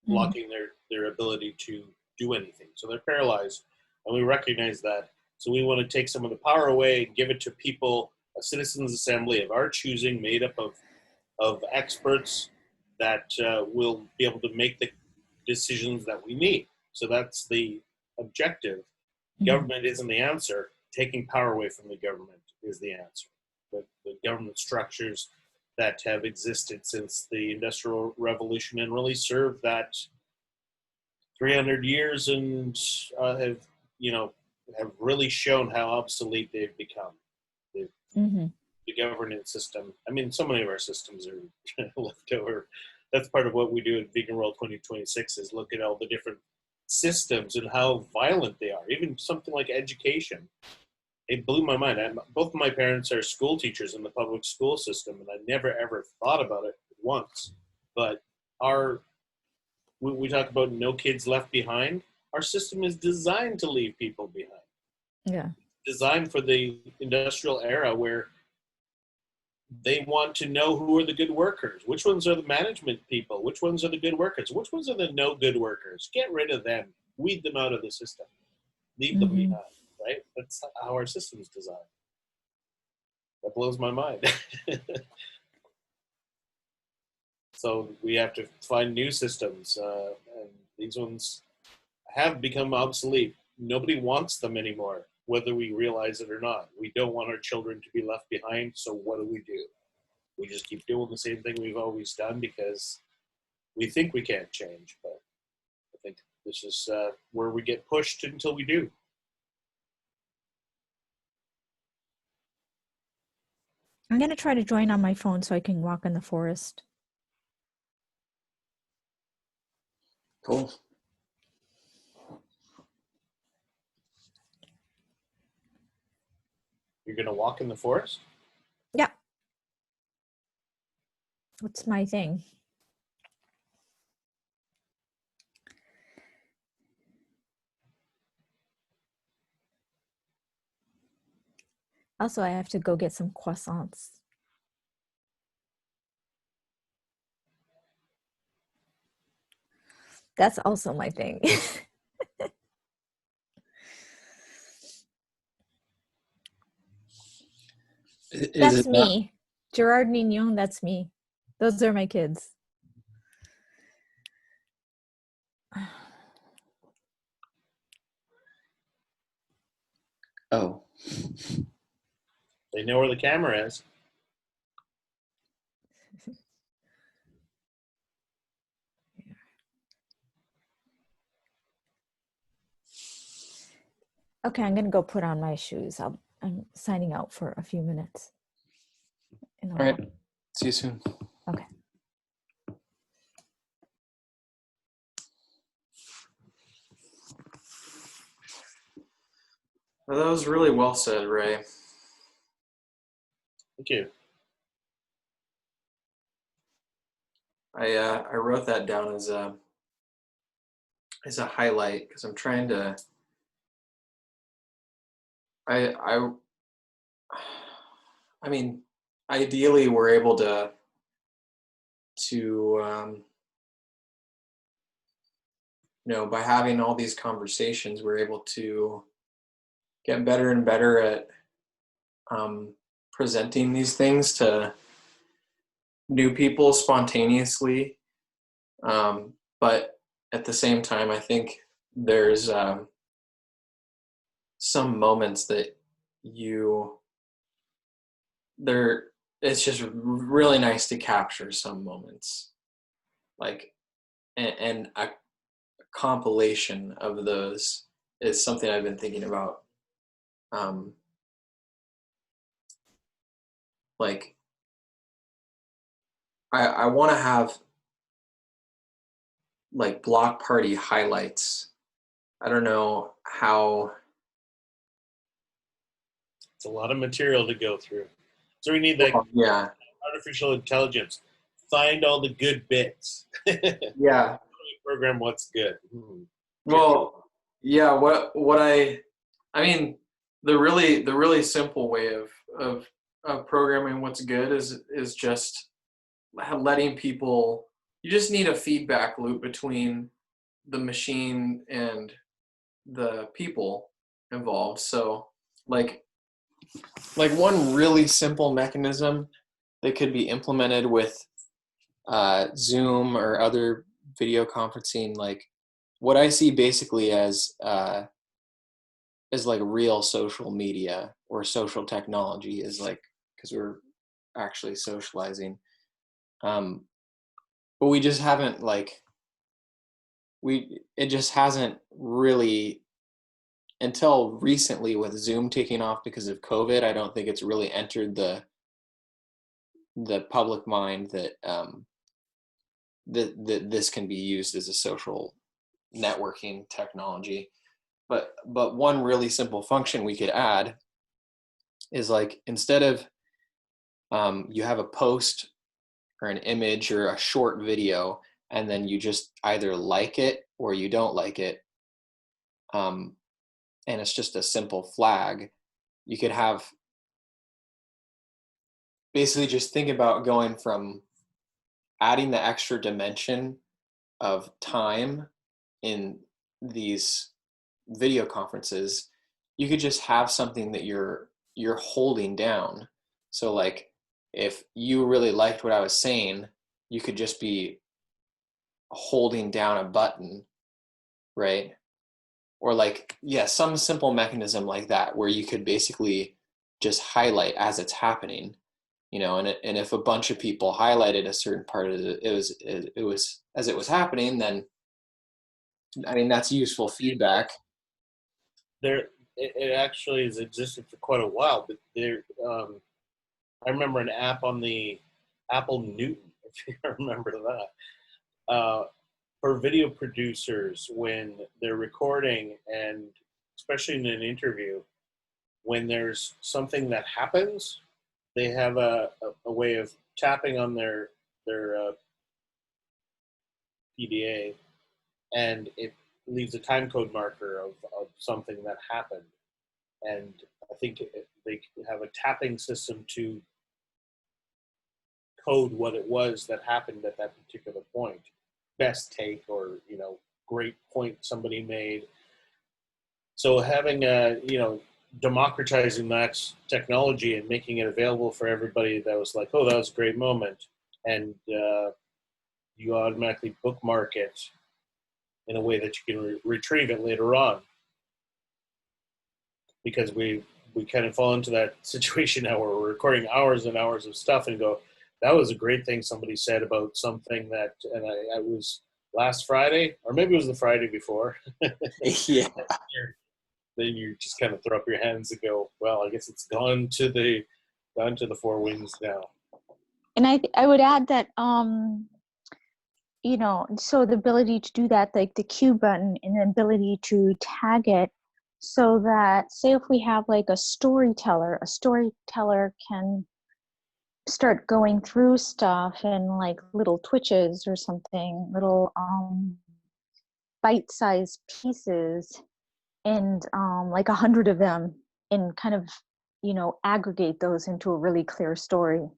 Speaker 6: blocking their ability to do anything. So they're paralyzed, and we recognize that. So we want to take some of the power away and give it to people, a citizens' assembly of our choosing, made up of experts that will be able to make the decisions that we need. So that's the objective. Government isn't the answer. Taking power away from the government is the answer. The government structures that have existed since the Industrial Revolution and really served that 300 years and have really shown how obsolete they've become. The governance system. I mean, so many of our systems are left over. That's part of what we do at Vegan World 2026 is look at all the different systems and how violent they are. Even something like education. It blew my mind. Both of my parents are school teachers in the public school system, and I never ever thought about it once. But we talk about no kids left behind. Our system is designed to leave people behind.
Speaker 5: Yeah.
Speaker 6: Designed for the industrial era where they want to know who are the good workers. Which ones are the management people? Which ones are the good workers? Which ones are the no good workers? Get rid of them. Weed them out of the system. Leave them behind, right? That's how our system is designed. That blows my mind. So we have to find new systems, and these ones have become obsolete. Nobody wants them anymore, whether we realize it or not. We don't want our children to be left behind, so what do? We just keep doing the same thing we've always done because we think we can't change, but I think this is where we get pushed until we do.
Speaker 5: I'm going to try to join on my phone so I can walk in the forest.
Speaker 1: Cool.
Speaker 6: You're going to walk in the forest?
Speaker 5: Yeah. What's my thing? Also, I have to go get some croissants. That's also my thing. That's me. Gerard Mignon, that's me. Those are my kids.
Speaker 1: Oh.
Speaker 6: They know where the camera is.
Speaker 5: Okay, I'm going to go put on my shoes. I'm signing out for a few minutes. in a
Speaker 1: All right.
Speaker 5: while.
Speaker 1: See you soon.
Speaker 5: Okay.
Speaker 1: Well, that was really well said, Ray.
Speaker 6: Thank you.
Speaker 1: I wrote that down as a highlight because I'm trying to. I mean, ideally, we're able to by having all these conversations, we're able to get better and better at presenting these things to new people spontaneously. But at the same time, I think there's some moments that it's just really nice to capture some moments, like, and a compilation of those is something I've been thinking about. Like, I want to have like block party highlights. I don't know how.
Speaker 6: It's a lot of material to go through. So we need that
Speaker 1: Yeah.
Speaker 6: artificial intelligence. Find all the good bits.
Speaker 1: Yeah.
Speaker 6: Program what's good.
Speaker 1: Well, yeah. What I mean, the really simple way of programming what's good is just letting people. You just need a feedback loop between the machine and the people involved. So, like one really simple mechanism that could be implemented with Zoom or other video conferencing, like what I see basically as like real social media or social technology is like, because we're actually socializing, but we just haven't it just hasn't really, until recently with Zoom taking off because of COVID. I don't think it's really entered the public mind that that this can be used as a social networking technology. But one really simple function we could add is, like, instead of you have a post or an image or a short video, and then you just either like it or you don't like it, and it's just a simple flag. You could have basically just think about going from adding the extra dimension of time in these video conferences. You could just have something that you're holding down. So, like, if you really liked what I was saying, you could just be holding down a button, right? Or like, yeah, some simple mechanism like that where you could basically just highlight as it's happening, and if a bunch of people highlighted a certain part of it, it was as it was happening, then I mean, that's useful feedback.
Speaker 6: It actually has existed for quite a while, but I remember an app on the Apple Newton, if you remember that, for video producers when they're recording, and especially in an interview, when there's something that happens, they have a way of tapping on their PDA, and it leaves a time code marker of something that happened. And I think they have a tapping system to code what it was that happened at that particular point. Best take, or great point somebody made. So having democratizing that technology and making it available for everybody, that was like, oh, that was a great moment, and you automatically bookmark it in a way that you can retrieve it later on. Because we kind of fall into that situation now where we're recording hours and hours of stuff and go, that was a great thing somebody said about something that, and I was last Friday, or maybe it was the Friday before.
Speaker 1: Yeah.
Speaker 6: Then you just kind of throw up your hands and go, well, I guess it's gone to the four winds now.
Speaker 8: And I would add that you know, so the ability to do that, like the Q button, and the ability to tag it, so that say if we have like a storyteller can start going through stuff and like little twitches or something, little bite-sized pieces, and like 100 of them, and kind of, you know, aggregate those into a really clear story.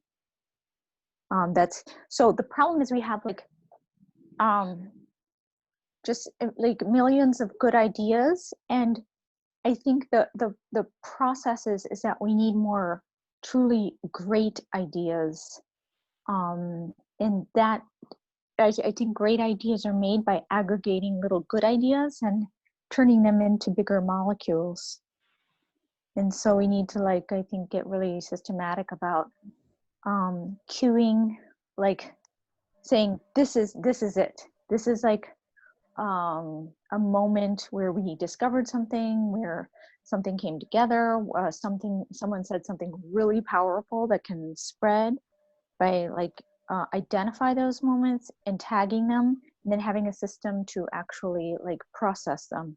Speaker 8: That's so the problem is we have like just like millions of good ideas, and I think the process is that we need more truly great ideas, and that I think great ideas are made by aggregating little good ideas and turning them into bigger molecules. And so we need to, like, I think, get really systematic about cueing, like saying this is it. This is like a moment where we discovered something, where something came together, someone said something really powerful that can spread, by like identify those moments and tagging them, and then having a system to actually like process them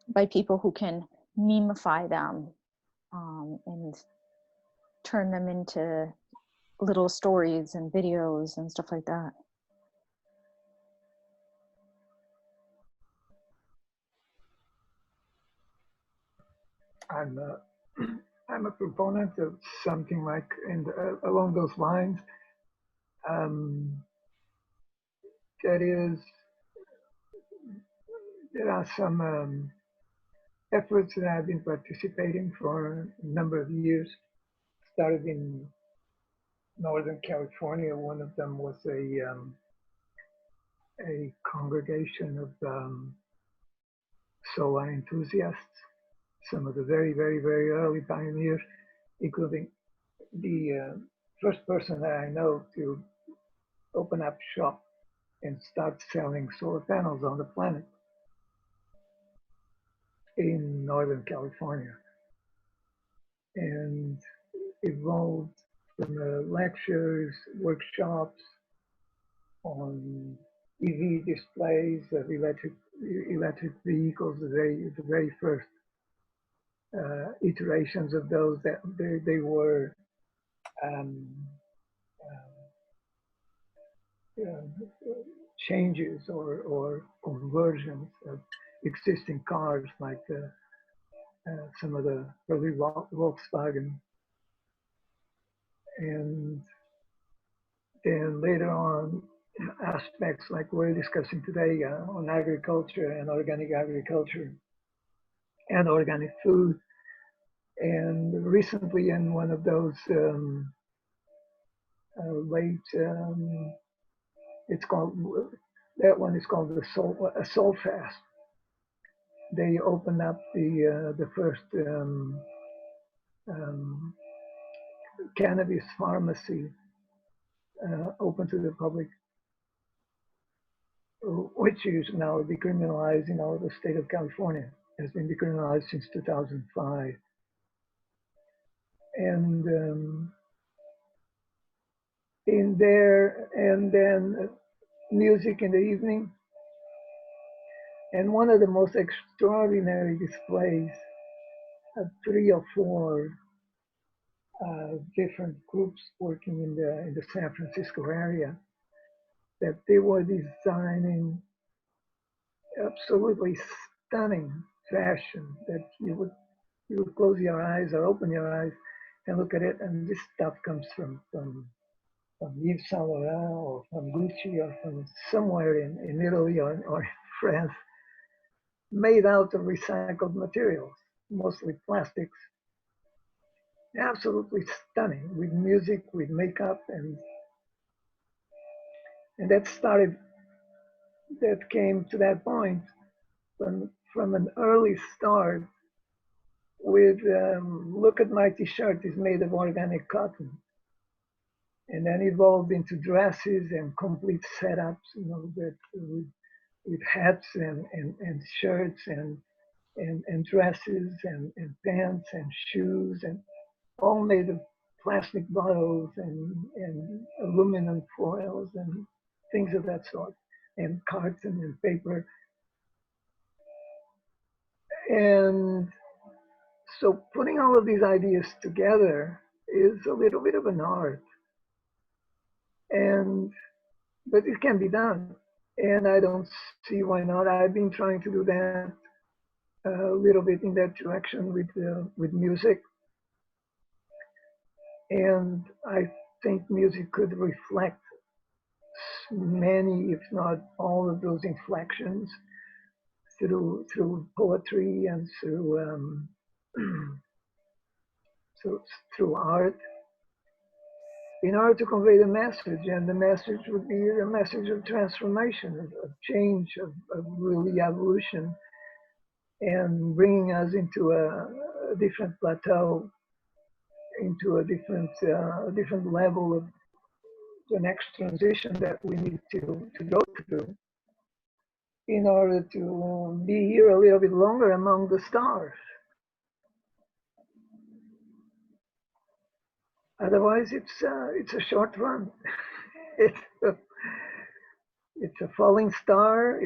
Speaker 8: by people who can memify them, and turn them into little stories and videos and stuff like that.
Speaker 7: I'm a proponent of something like along those lines. That is, there are some efforts that I've been participating for a number of years. Started in Northern California. One of them was a congregation of solar enthusiasts, some of the very, very, very early pioneers, including the first person that I know to open up shop and start selling solar panels on the planet in Northern California, and evolved from lectures, workshops on EV displays of electric vehicles, the very first iterations of those, that they were changes or conversions of existing cars, like some of the early Volkswagen. And then later on, aspects like we're discussing today on agriculture and organic agriculture and organic food. And recently in one of those late, it's called, that one is called a soul fast. They opened up the first cannabis pharmacy open to the public, which is now decriminalized in all the state of California. Has been decriminalized since 2005. And in there, and then music in the evening. And one of the most extraordinary displays of 3 or 4 different groups working in the San Francisco area, that they were designing absolutely stunning fashion that you would close your eyes or open your eyes and look at it, and this stuff comes from Yves Saint Laurent or from Gucci or from somewhere in Italy or in France, made out of recycled materials, mostly plastics. Absolutely stunning, with music, with makeup, and that came to that point from an early start with look at my t-shirt is made of organic cotton, and then evolved into dresses and complete setups, you know, that with hats and shirts and dresses and pants and shoes, and all made of plastic bottles and aluminum foils and things of that sort, and carton and paper. And so putting all of these ideas together is a little bit of an art. But it can be done. And I don't see why not. I've been trying to do that a little bit in that direction with music. And I think music could reflect many, if not all, of those inflections through poetry and through art, in order to convey the message. And the message would be a message of transformation, of change, of really evolution, and bringing us into a different plateau, into a different level of the next transition that we need to go through in order to be here a little bit longer among the stars. Otherwise, it's a short run. it's a falling star.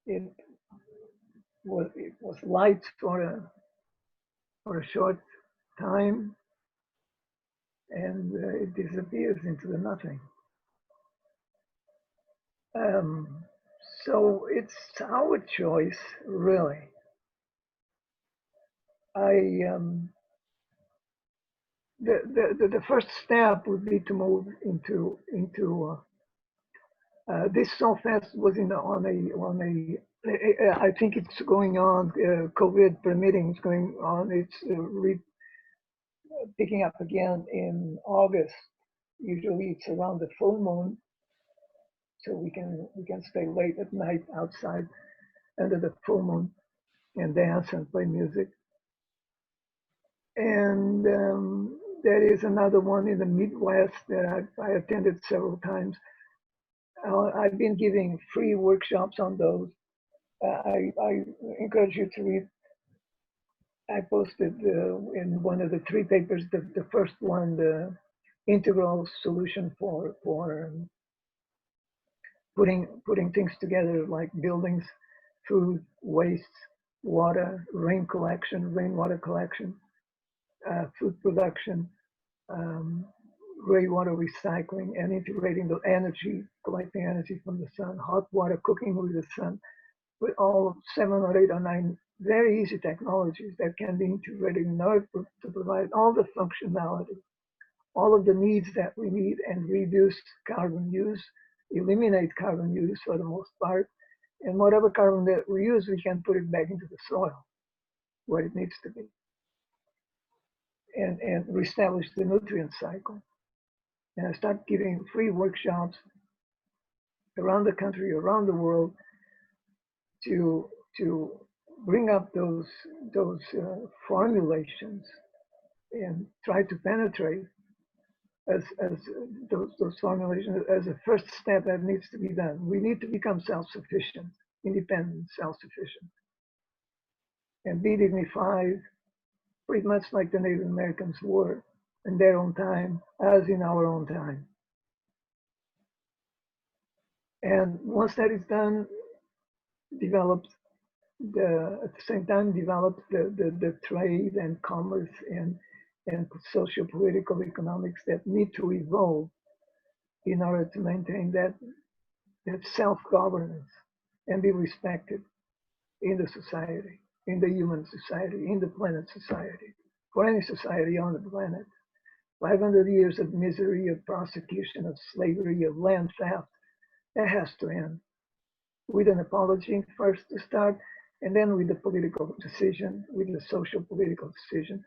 Speaker 7: It was light for a short time, and it disappears into the nothing. So it's our choice, really. The first step would be to move into this Soulfest was I think it's going on, COVID permitting, it's going on. It's picking up again in August. Usually it's around the full moon, so we can stay late at night outside under the full moon and dance and play music. And there is another one in the Midwest that I attended several times. I've been giving free workshops on those. I encourage you to read. I posted in one of the 3 papers, the first one, the integral solution for putting things together, like buildings, food, waste, water, rainwater collection, food production, greywater recycling, and integrating the energy, collecting energy from the sun, hot water, cooking with the sun, with all 7 or 8 or 9 very easy technologies that can be integrated in order to provide all the functionality, all of the needs that we need, and reduce carbon use, eliminate carbon use for the most part, and whatever carbon that we use, we can put it back into the soil where it needs to be, and reestablish the nutrient cycle. And I start giving free workshops around the country, around the world, to bring up those formulations and try to penetrate as those formulations as a first step that needs to be done. We need to become self-sufficient, independent, self-sufficient, and be dignified, pretty much like the Native Americans were in their own time, as in our own time. And once that is done, at the same time developed the trade and commerce and social, political, economics that need to evolve in order to maintain that self-governance and be respected in the society, in the human society, in the planet society, for any society on the planet. 500 years of misery, of prosecution, of slavery, of land theft, that has to end. With an apology first to start, and then with the political decision, with the social political decision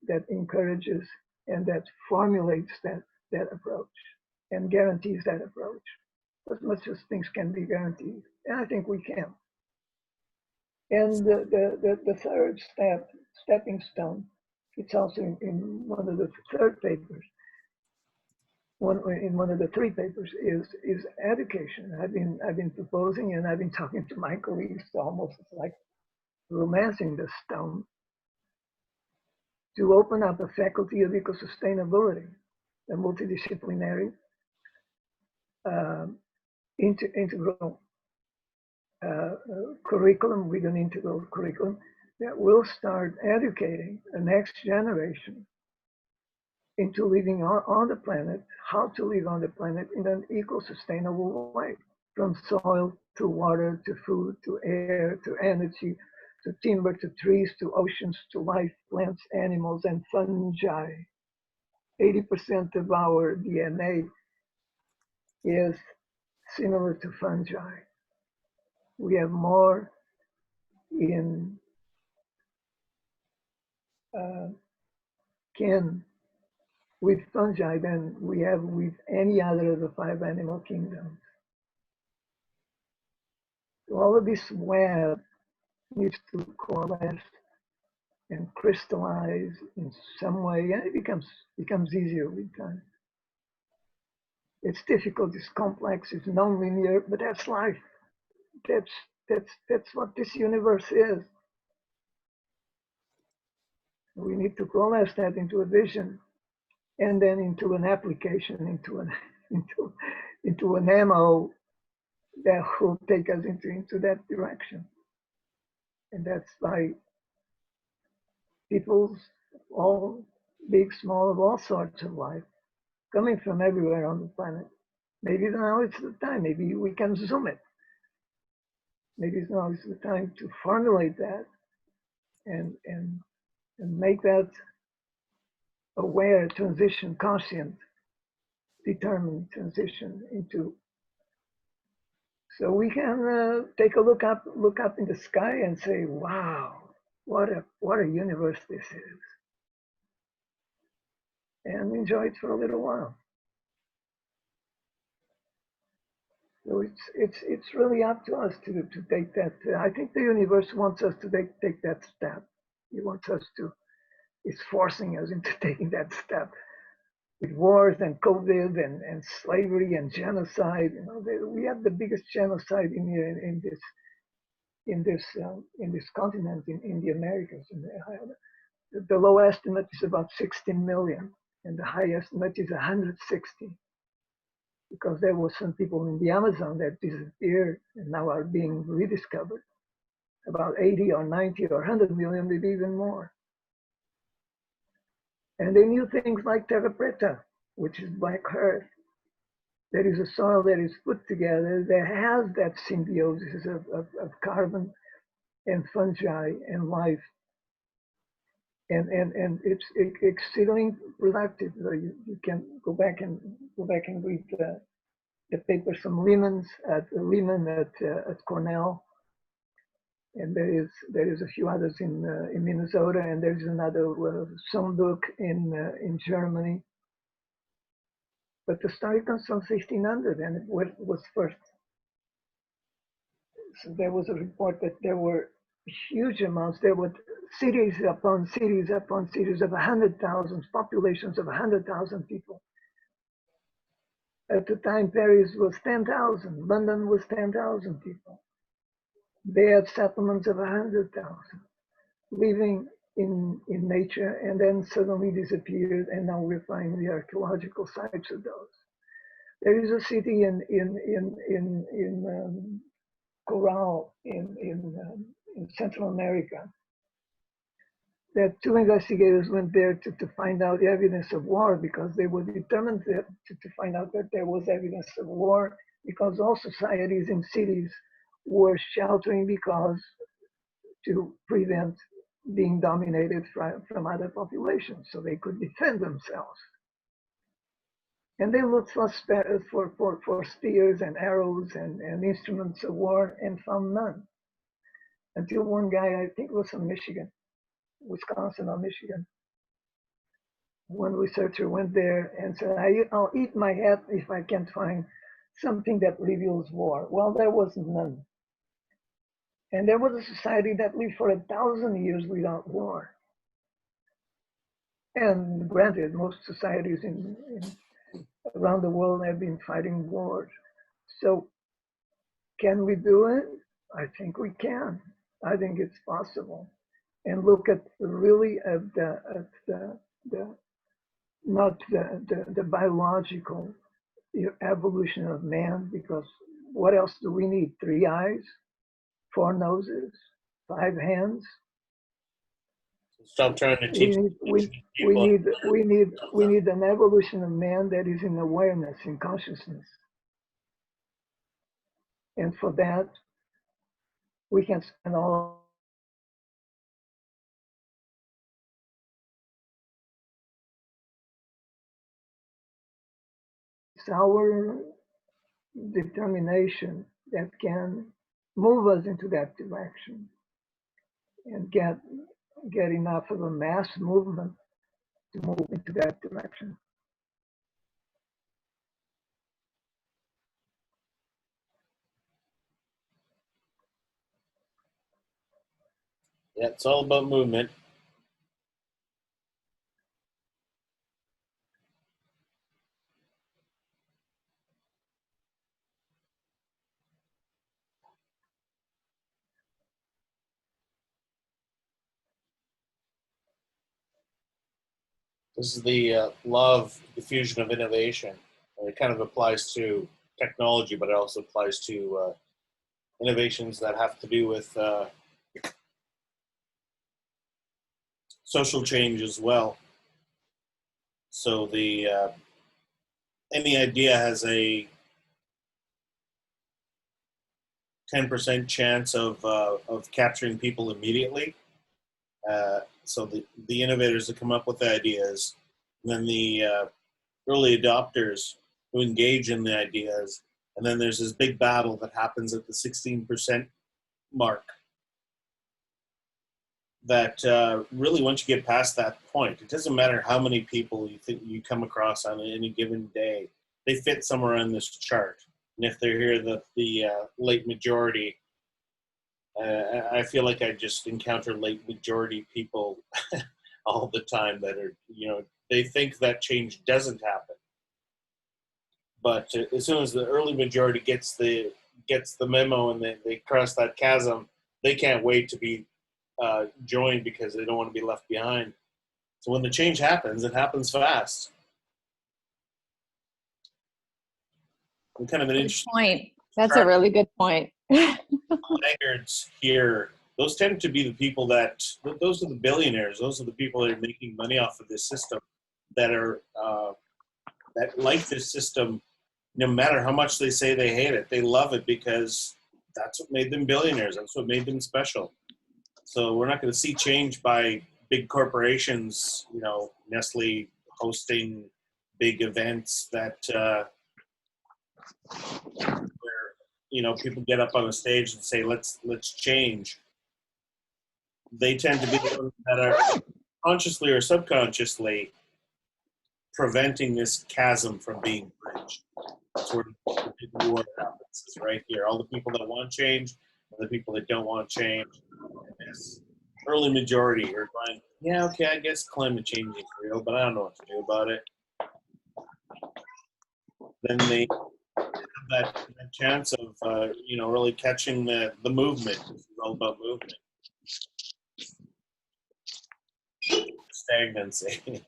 Speaker 7: that encourages and that formulates that approach and guarantees that approach as much as things can be guaranteed. And I think we can. And the third stepping stone, it's also in one of the third papers, in one of the 3 papers, is education. I've been proposing, and I've been talking to my colleagues, almost like romancing the stone, to open up a faculty of eco-sustainability, a multidisciplinary, integral curriculum with an integral curriculum that will start educating the next generation into living on the planet, how to live on the planet in an eco-sustainable way, from soil to water to food to air to energy to timber to trees to oceans to life, plants, animals, and fungi. 80% of our DNA is similar to fungi. We have more in kin with fungi than we have with any other of the 5 animal kingdoms. So all of this web needs to coalesce and crystallize in some way, and it becomes easier with time. It's difficult, it's complex, it's non-linear, but that's life. That's what this universe is. We need to coalesce that into a vision, and then into an application, into an ammo that will take us into that direction. And that's by people's, all big, small, of all sorts of life, coming from everywhere on the planet. Maybe now it's the time, maybe we can zoom it. Maybe now is the time to formulate that and make that aware transition, conscient, determined transition into, so we can take a look up in the sky and say, wow, what a universe this is, and enjoy it for a little while. So it's really up to us to take that. I think the universe wants us to take that step. He wants us to. It's forcing us into taking that step. With wars and COVID and slavery and genocide, you know, we have the biggest genocide in this continent, in the Americas. The low estimate is about 16 million, and the high estimate is 160. Because there were some people in the Amazon that disappeared and now are being rediscovered. About 80 or 90 or 100 million, maybe even more. And they knew things like terra preta, which is black earth. There is a soil that is put together that has that symbiosis of carbon and fungi and life. And it's exceedingly productive. So you can go back and read the papers from Lehman at Cornell, and there is a few others in Minnesota, and there's another Sunduk in Germany. But the story comes from 1600, and it was first. So there was a report that there were huge amounts. There were cities upon cities upon cities of 100,000, populations of 100,000 people. At the time, Paris was 10,000, London was 10,000 people. They had settlements of 100,000 living in nature, and then suddenly disappeared, and now we're finding the archaeological sites of those. There is a city in Corral in Central America that 2 investigators went there to find out the evidence of war, because they were determined to find out that there was evidence of war, because all societies in cities were sheltering because to prevent being dominated from other populations, so they could defend themselves. And they looked for spears and arrows and instruments of war and found none. Until one guy, I think it was from Michigan, Wisconsin or Michigan, one researcher went there and said, I'll eat my hat if I can't find something that reveals war. Well, there was none. And there was a society that lived for 1,000 years without war. And granted, most societies around the world have been fighting wars. So can we do it? I think we can. I think it's possible. and look at really at the not the biological evolution of man, because what else do we need? 3 eyes, 4 noses, 5 hands.
Speaker 6: Stop trying to teach people.
Speaker 7: We need an evolution of man that is in awareness, in consciousness. And for that, we can spend all our determination that can move us into that direction and get enough of a mass movement to move into that direction.
Speaker 6: Yeah, it's all about movement. This is the law of diffusion of innovation. It kind of applies to technology, but it also applies to innovations that have to do with social change as well. So the any idea has a 10% chance of capturing people immediately. So the innovators that come up with the ideas, and then the early adopters who engage in the ideas, and then there's this big battle that happens at the 16% mark. That really, once you get past that point, it doesn't matter how many people you think you come across on any given day, they fit somewhere on this chart. And if they're here, the late majority, I feel like I just encounter late majority people all the time that are, they think that change doesn't happen. But as soon as the early majority gets the memo and they cross that chasm, they can't wait to be joined because they don't want to be left behind. So when the change happens, it happens fast. I'm kind of an interesting
Speaker 8: point. That's a really good point.
Speaker 6: laggards here. Those tend to be the people those are the billionaires. Those are the people that are making money off of this system, that are that like this system. No matter how much they say they hate it, they love it because that's what made them billionaires. That's what made them special. So we're not going to see change by big corporations, Nestle hosting big events that where people get up on a stage and say let's change. They tend to be the ones that are consciously or subconsciously preventing this chasm from being bridged. That's where the big war happens, is right here. All the people that want change and the people that don't want change. And this early majority are going, yeah, okay, I guess climate change is real, but I don't know what to do about it. Then they have that chance of, really catching the movement. This is all about movement. Stagnancy.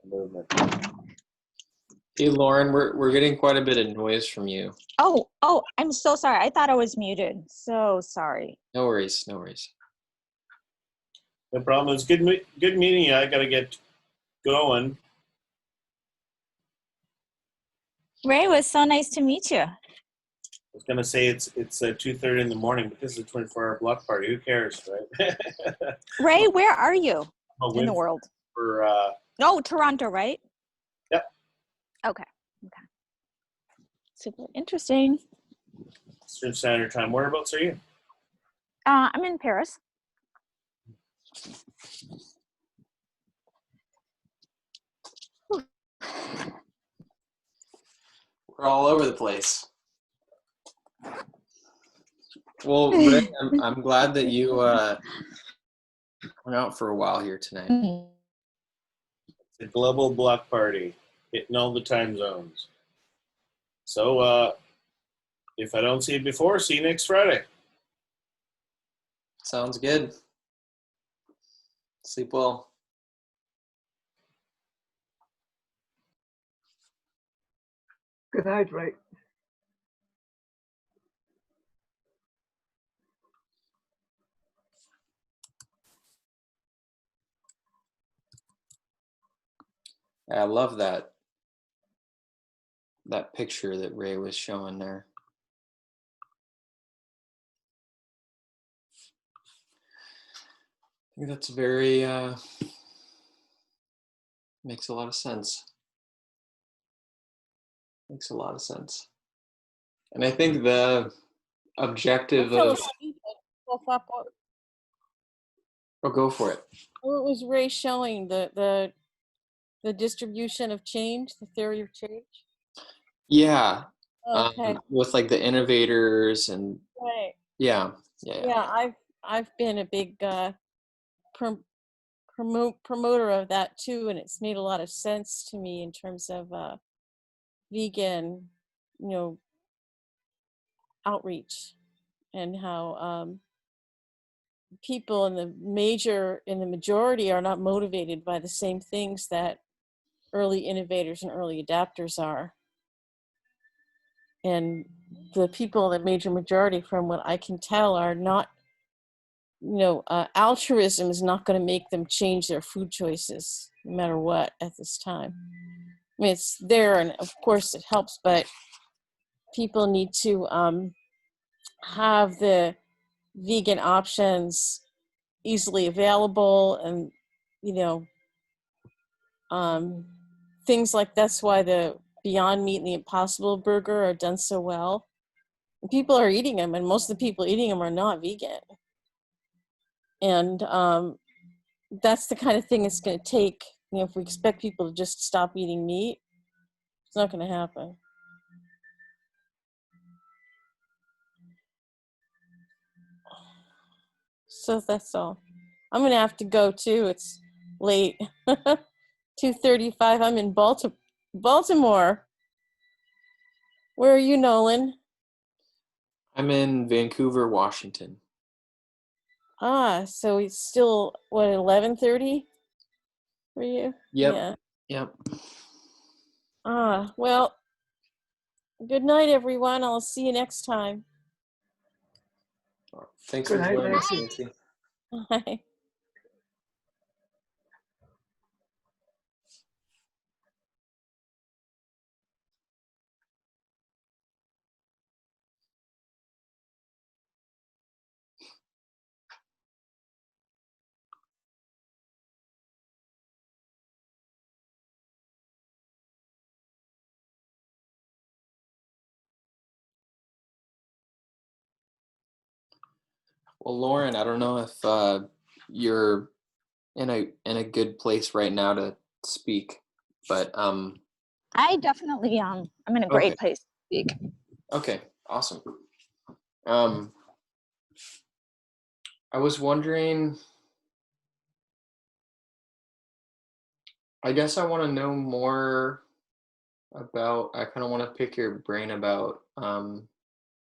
Speaker 6: Movement.
Speaker 1: Hey, Lauren, we're getting quite a bit of noise from you.
Speaker 8: Oh, I'm so sorry. I thought I was muted. So sorry.
Speaker 1: No worries, no worries.
Speaker 6: No problem. It's good meeting you. I got to get going.
Speaker 8: Ray, it was so nice to meet you.
Speaker 6: I was going to say it's 2:30 in the morning, but this is a 24-hour block party. Who cares, right?
Speaker 8: Ray, where are you in the world?
Speaker 6: For,
Speaker 8: No, Toronto, right?
Speaker 6: Yep.
Speaker 8: Okay. Super interesting.
Speaker 6: Eastern Standard Time. Whereabouts are you?
Speaker 8: I'm in Paris.
Speaker 1: We're all over the place. Well, Rick, I'm glad that you hung out for a while here tonight.
Speaker 6: It's a global block party, hitting all the time zones. So if I don't see you before, see you next Friday.
Speaker 1: Sounds good. Sleep well.
Speaker 7: Good night, Ray.
Speaker 1: I love that picture that Ray was showing there. I think that's very makes a lot of sense. Makes a lot of sense. And I think the objective
Speaker 9: Tell
Speaker 1: of
Speaker 9: us, well,
Speaker 1: oh, go for it.
Speaker 9: what was Ray showing? The distribution of change, the theory of change?
Speaker 1: Yeah.
Speaker 9: Okay,
Speaker 1: With like the innovators and
Speaker 9: right.
Speaker 1: yeah.
Speaker 9: Yeah, I've been a big promoter of that too, and it's made a lot of sense to me in terms of vegan, outreach, and how people in the majority are not motivated by the same things that early innovators and early adapters are. And the people in the major majority, from what I can tell, are not, altruism is not going to make them change their food choices, no matter what, at this time. I mean, it's there, and of course it helps, but people need to have the vegan options easily available, and things like that's why the Beyond Meat and the Impossible Burger are done so well. And people are eating them, and most of the people eating them are not vegan. And that's the kind of thing it's going to take. If we expect people to just stop eating meat, it's not going to happen. So that's all. I'm going to have to go too. It's late. 2:35. I'm in Baltimore. Where are you, Nolan?
Speaker 1: I'm in Vancouver, Washington.
Speaker 9: So it's still, what, 11:30 for you?
Speaker 1: Yep.
Speaker 9: Yeah.
Speaker 1: Yep.
Speaker 9: Well, good night, everyone. I'll see you next time.
Speaker 1: Thanks
Speaker 7: Good
Speaker 1: for
Speaker 7: night,
Speaker 1: joining us,
Speaker 7: Nancy.
Speaker 1: Nancy.
Speaker 9: Bye.
Speaker 1: Well, Lauren, I don't know if you're in a good place right now to speak, but
Speaker 8: I definitely I'm in a
Speaker 1: okay.
Speaker 8: great place to speak.
Speaker 1: Okay, awesome. I was wondering, I guess I want to know more about, I kind of want to pick your brain about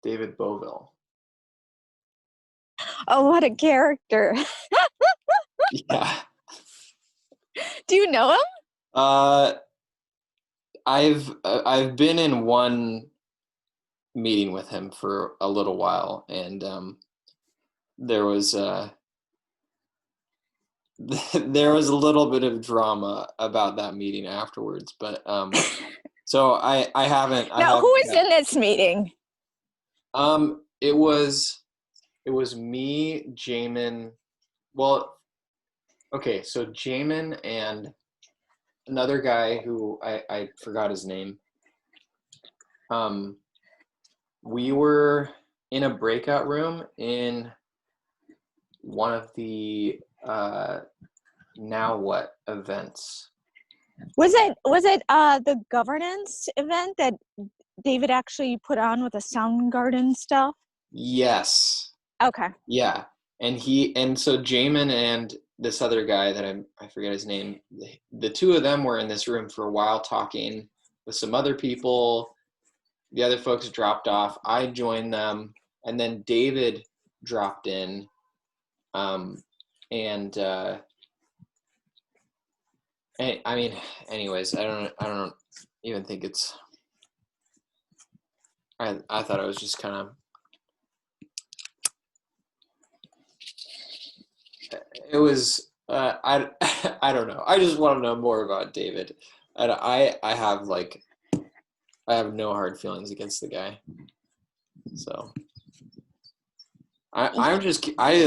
Speaker 1: David Bovell.
Speaker 8: Oh, what a character.
Speaker 1: Yeah.
Speaker 8: Do you know him?
Speaker 1: I've been in one meeting with him for a little while, and there was there was a little bit of drama about that meeting afterwards, but so I haven't.
Speaker 8: Now, who is in this meeting?
Speaker 1: It was me, Jamin. Well, okay, so Jamin and another guy who I forgot his name. We were in a breakout room in one of the Now What events.
Speaker 8: Was it the governance event that David actually put on with the Soundgarden stuff?
Speaker 1: Yes.
Speaker 8: Okay.
Speaker 1: Yeah. And so Jamin and this other guy that I forget his name, the two of them were in this room for a while talking with some other people. The other folks dropped off. I joined them, and then David dropped in, And I mean, anyways, I don't even think it's. I thought it was just kind of. It was. I I don't know. I just want to know more about David, and I have like. I have no hard feelings against the guy. So. I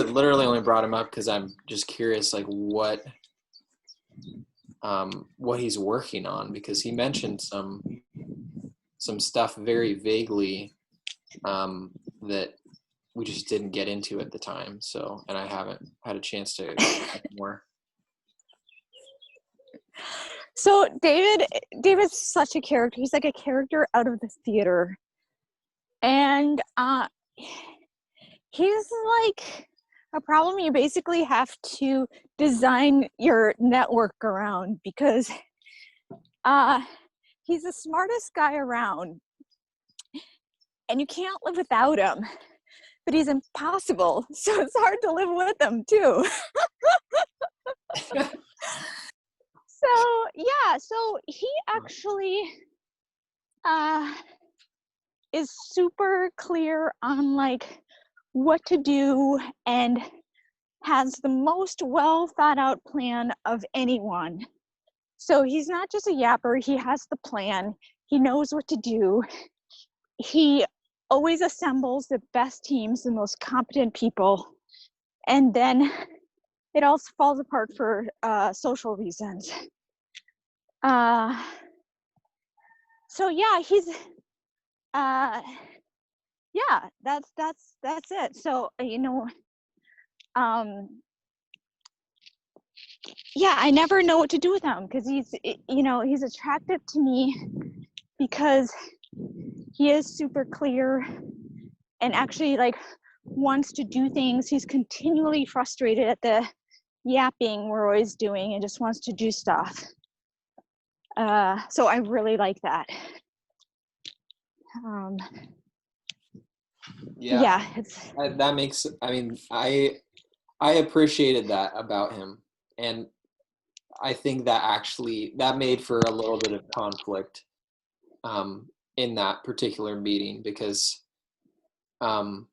Speaker 1: literally only brought him up because I'm just curious, like what he's working on, because he mentioned some stuff very vaguely that we just didn't get into at the time. So, and I haven't had a chance to get more.
Speaker 8: So David's such a character. He's like a character out of the theater, and he's like a problem you basically have to design your network around, because he's the smartest guy around and you can't live without him, but he's impossible, so it's hard to live with him too. So he actually is super clear on like what to do and has the most well thought out plan of anyone. So he's not just a yapper, he has the plan, he knows what to do. He always assembles the best teams, the most competent people, and then it all falls apart for social reasons. So yeah, he's yeah, that's it. So yeah, I never know what to do with him, because he's attractive to me because he is super clear and actually like wants to do things. He's continually frustrated at the yapping we're always doing and just wants to do stuff. So I really like that. Yeah,
Speaker 1: that makes. I mean, I appreciated that about him, and I think that made for a little bit of conflict in that particular meeting, because well,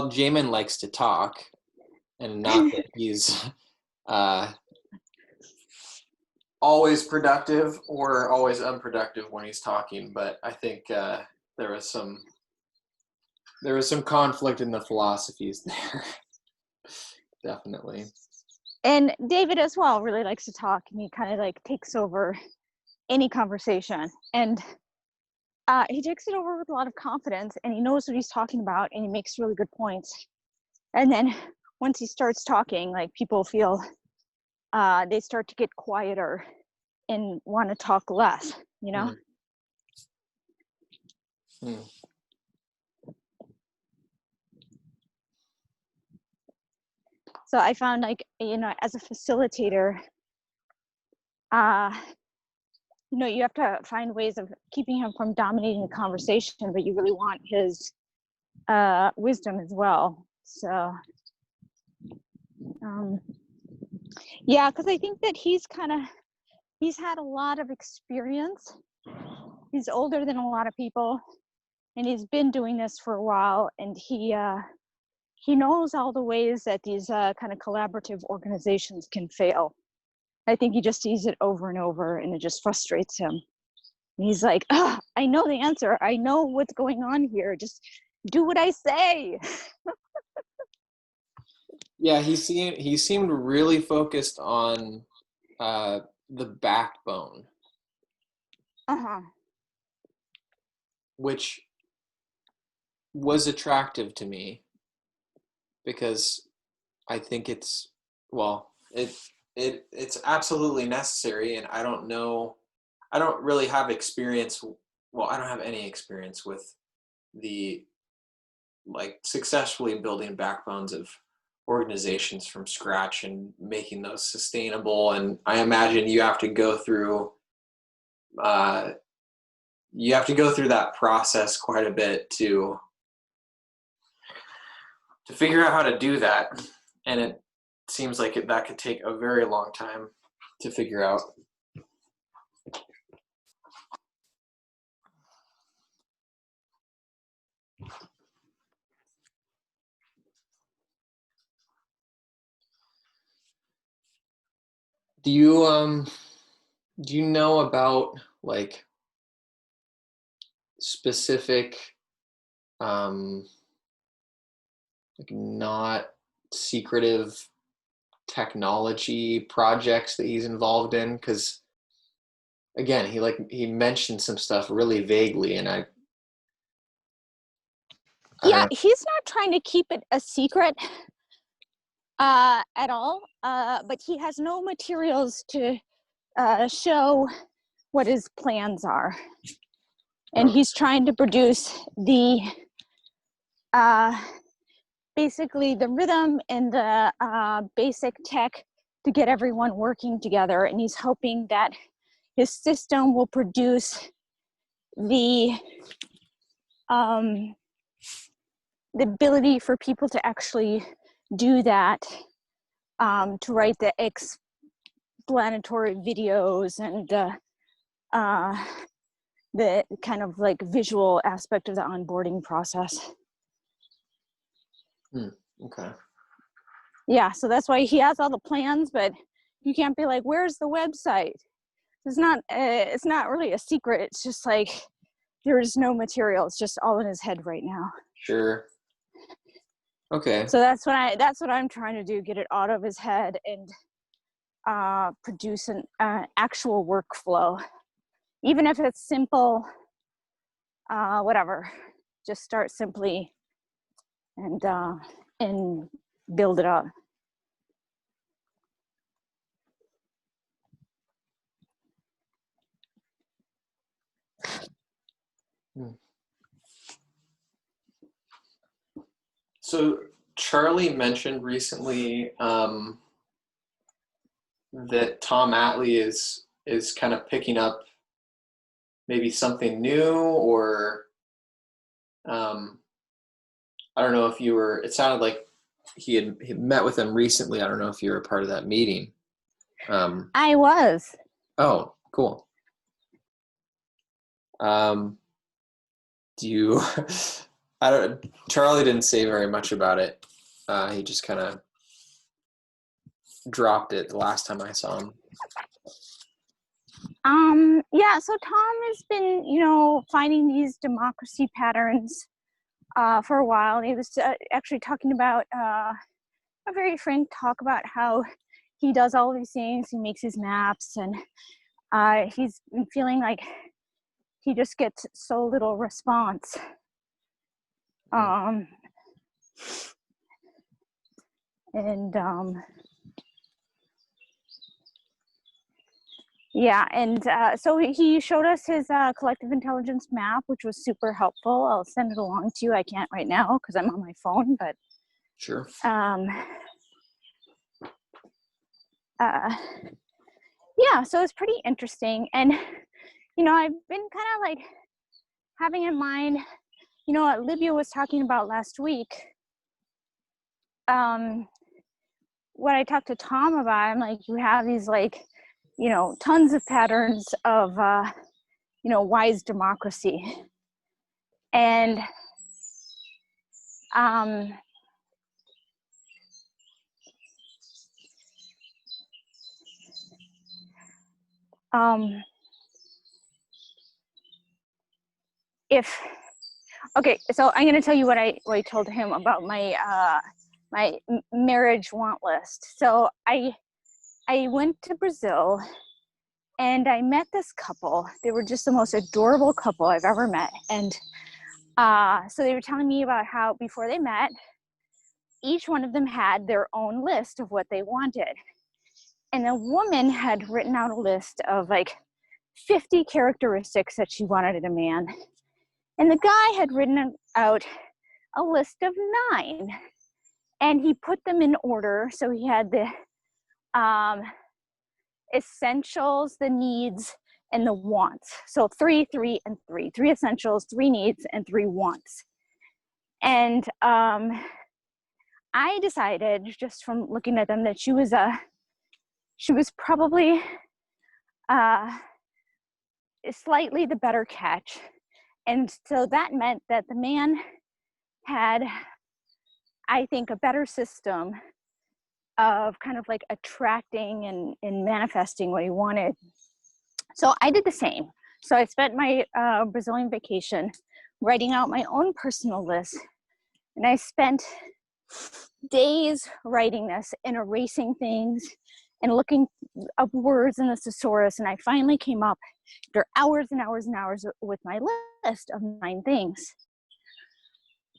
Speaker 1: Jamin likes to talk, and not that he's always productive or always unproductive when he's talking, but I think there was some conflict in the philosophies there. Definitely.
Speaker 8: And David as well really likes to talk, and he kind of like takes over any conversation, and he takes it over with a lot of confidence, and he knows what he's talking about, and he makes really good points. And then once he starts talking, like people feel they start to get quieter and want to talk less, you know?
Speaker 1: Mm.
Speaker 8: So I found, like, as a facilitator, you have to find ways of keeping him from dominating the conversation, but you really want his wisdom as well. So yeah, because I think that he's had a lot of experience. He's older than a lot of people, and he's been doing this for a while, and he knows all the ways that these kind of collaborative organizations can fail. I think he just sees it over and over, and it just frustrates him. And he's like, I know the answer. I know what's going on here. Just do what I say.
Speaker 1: Yeah, he seemed really focused on the backbone, which was attractive to me, because I think it's absolutely necessary, and I don't really have experience. Well, I don't have any experience with the successfully building backbones of organizations from scratch and making those sustainable. And I imagine you have to go through that process quite a bit to figure out how to do that. and it seems like that could take a very long time to figure out. Do you know about like specific like not secretive technology projects that he's involved in? Because again, he mentioned some stuff really vaguely, and I
Speaker 8: Yeah,
Speaker 1: don't know.
Speaker 8: he's not trying to keep it a secret at all, but he has no materials to show what his plans are. And he's trying to produce the basically the rhythm and the basic tech to get everyone working together. And he's hoping that his system will produce the ability for people to actually do that, to write the explanatory videos and the kind of like visual aspect of the onboarding process.
Speaker 1: Okay.
Speaker 8: Yeah, so that's why he has all the plans, but you can't be like, where's the website? It's not really a secret. It's just like there's no material. It's just all in his head right now.
Speaker 1: Sure. Okay.
Speaker 8: So that's what I'm trying to do, get it out of his head and produce an actual workflow. Even if it's simple, whatever, just start simply and build it up.
Speaker 1: So Charlie mentioned recently that Tom Atlee is kind of picking up maybe something new, or I don't know if you were. It sounded like he met with him recently. I don't know if you were a part of that meeting.
Speaker 8: I was.
Speaker 1: Oh, cool. Do you? I don't. Charlie didn't say very much about it. He just kind of dropped it the last time I saw him.
Speaker 8: Yeah, so Tom has been, finding these democracy patterns for a while. He was actually talking about a very frank talk about how he does all these things. He makes his maps, and he's been feeling like he just gets so little response. Yeah, and so he showed us his collective intelligence map, which was super helpful. I'll send it along to you. I can't right now because I'm on my phone, but
Speaker 1: sure.
Speaker 8: Yeah, so it's pretty interesting. And, I've been kind of like having in mind, what Libya was talking about last week. What I talked to Tom about, I'm like, you have these like, tons of patterns of, wise democracy. And okay, so I'm going to tell you what I told him about my my marriage want list. So I went to Brazil and I met this couple. They were just the most adorable couple I've ever met. And so they were telling me about how before they met, each one of them had their own list of what they wanted. And the woman had written out a list of like 50 characteristics that she wanted in a man. And the guy had written out a list of 9. And he put them in order. So he had the essentials, the needs, and the wants. So 3, 3, and 3. 3 essentials, 3 needs, and 3 wants. And I decided just from looking at them that she was probably slightly the better catch. And so that meant that the man had, I think, a better system of kind of like attracting and manifesting what he wanted. So I did the same. So I spent my Brazilian vacation writing out my own personal list. And I spent days writing this and erasing things and looking up words in the thesaurus. And I finally came up after hours and hours and hours with my list of 9 things.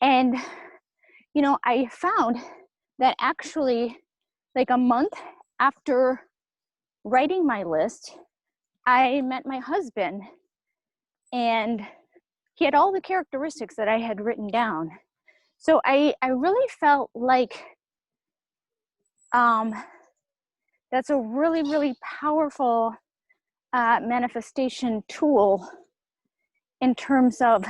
Speaker 8: And, you know, I found that actually like a month after writing my list, I met my husband, and he had all the characteristics that I had written down. So I really felt like that's a really, really powerful manifestation tool in terms of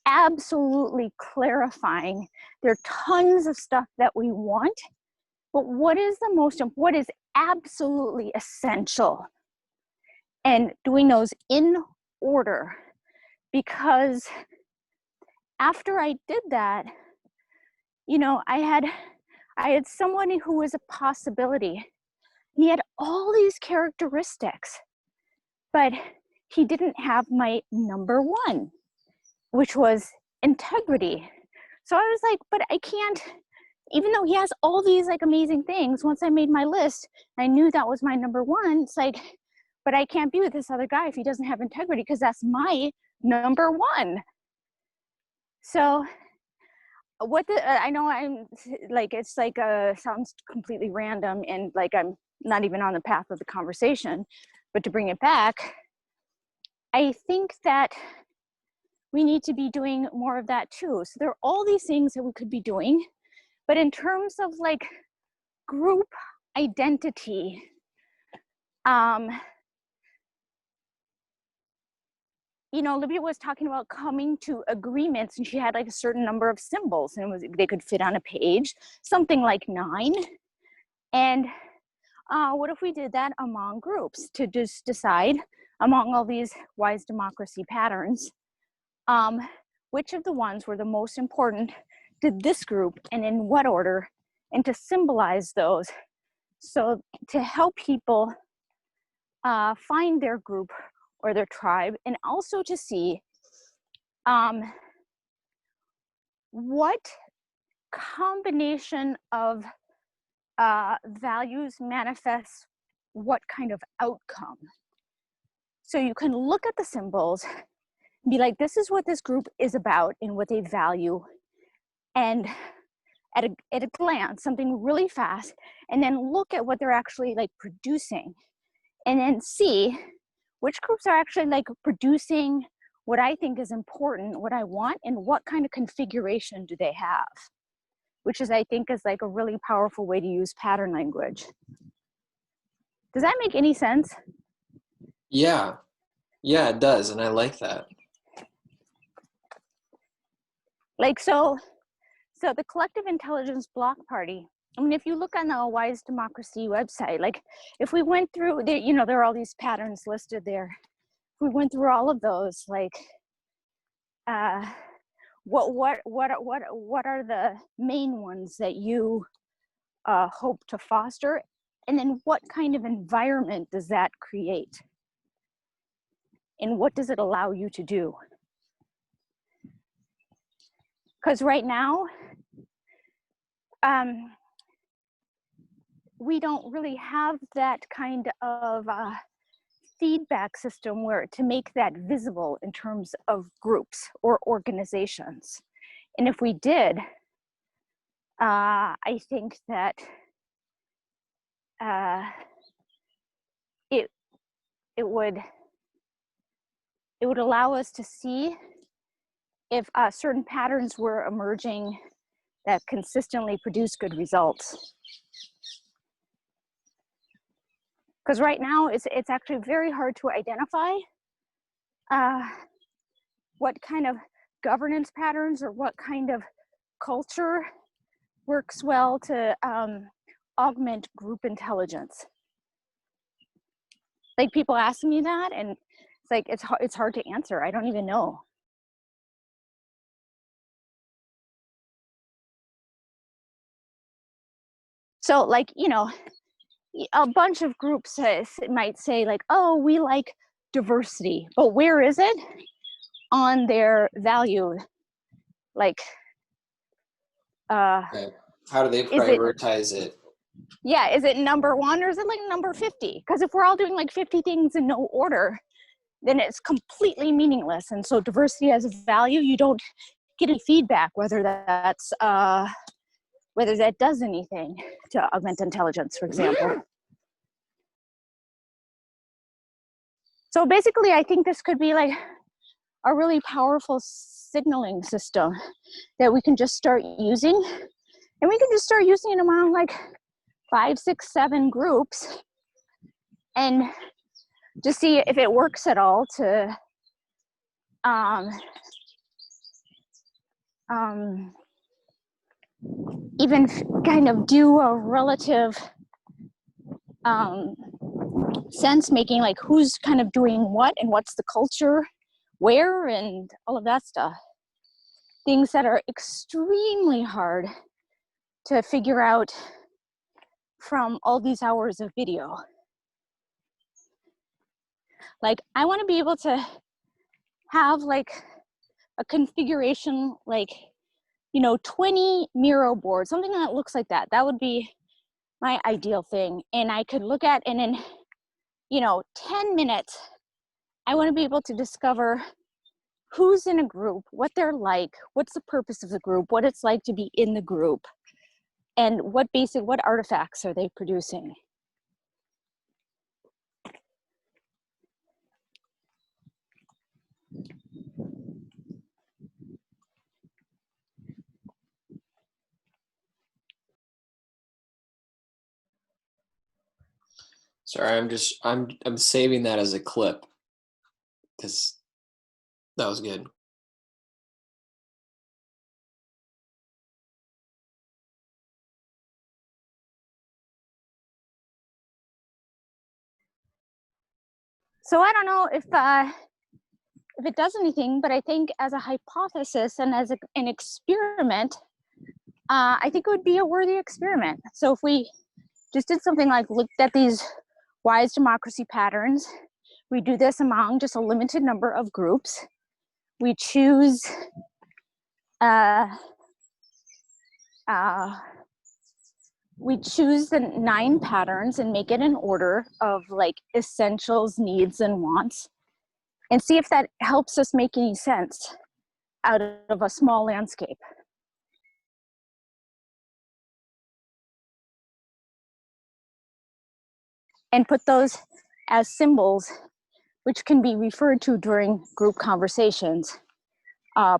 Speaker 8: absolutely clarifying. There are tons of stuff that we want, but what is absolutely essential? And doing those in order, because after I did that, you know, I had someone who was a possibility. He had all these characteristics, but he didn't have my number 1, which was integrity. So I was like, but I can't, even though he has all these like amazing things, once I made my list, I knew that was my number 1. It's like, but I can't be with this other guy if he doesn't have integrity, because that's my number 1. So I know I'm like, it's like, sounds completely random and like I'm not even on the path of the conversation, but to bring it back, I think that we need to be doing more of that too. So there are all these things that we could be doing, but in terms of like group identity, you know, Libya was talking about coming to agreements, and she had like a certain number of symbols, and they could fit on a page, something like 9. And what if we did that among groups to just decide among all these wise democracy patterns, which of the ones were the most important to this group and in what order, and to symbolize those, so to help people find their group or their tribe, and also to see what combination of values manifests what kind of outcome. So you can look at the symbols, be like, this is what this group is about and what they value, and at a glance, something really fast, and then look at what they're actually like producing, and then see which groups are actually like producing what I think is important, what I want, and what kind of configuration do they have, which is, I think, is like a really powerful way to use pattern language. Does that make any sense?
Speaker 1: Yeah, it does, and I like that.
Speaker 8: Like, so the Collective Intelligence Block Party, I mean, if you look on the Wise Democracy website, like if we went through, you know, there are all these patterns listed there. If we went through all of those, like, what are the main ones that you hope to foster, and then what kind of environment does that create, and what does it allow you to do? Because right now, we don't really have that kind of feedback system where to make that visible in terms of groups or organizations. And if we did, I think that it would allow us to see if certain patterns were emerging that consistently produce good results. Because right now it's actually very hard to identify what kind of governance patterns or what kind of culture works well to augment group intelligence? Like, people ask me that, and it's like it's hard to answer. I don't even know. So, like, you know, a bunch of groups might say like, oh, we like diversity, but where is it on their value? Like,
Speaker 1: Right. How do they
Speaker 8: is it,
Speaker 1: prioritize it?
Speaker 8: yeah, is it number 1 or is it like number 50? Because if we're all doing like 50 things in no order, then it's completely meaningless. And so diversity as a value, you don't get any feedback whether that's whether that does anything to augment intelligence, for example. So basically, I think this could be like a really powerful signaling system that we can just start using. And we can just start using it among like 5, 6, 7 groups and just see if it works at all to even kind of do a relative sense making, like who's kind of doing what and what's the culture where and all of that stuff. Things that are extremely hard to figure out from all these hours of video. Like, I want to be able to have like a configuration, like, you know, 20 Miro boards, something that looks like that. That would be my ideal thing. And I could look at, and in, you know, 10 minutes, I want to be able to discover who's in a group, what they're like, what's the purpose of the group, what it's like to be in the group, and what artifacts are they producing.
Speaker 1: Sorry, I'm saving that as a clip because that was good.
Speaker 8: So I don't know if it does anything, but I think as a hypothesis and as an experiment, I think it would be a worthy experiment. So if we just did something like looked at these wise democracy patterns, we do this among just a limited number of groups. We choose the 9 patterns and make it an order of like essentials, needs, and wants, and see if that helps us make any sense out of a small landscape. And put those as symbols, which can be referred to during group conversations,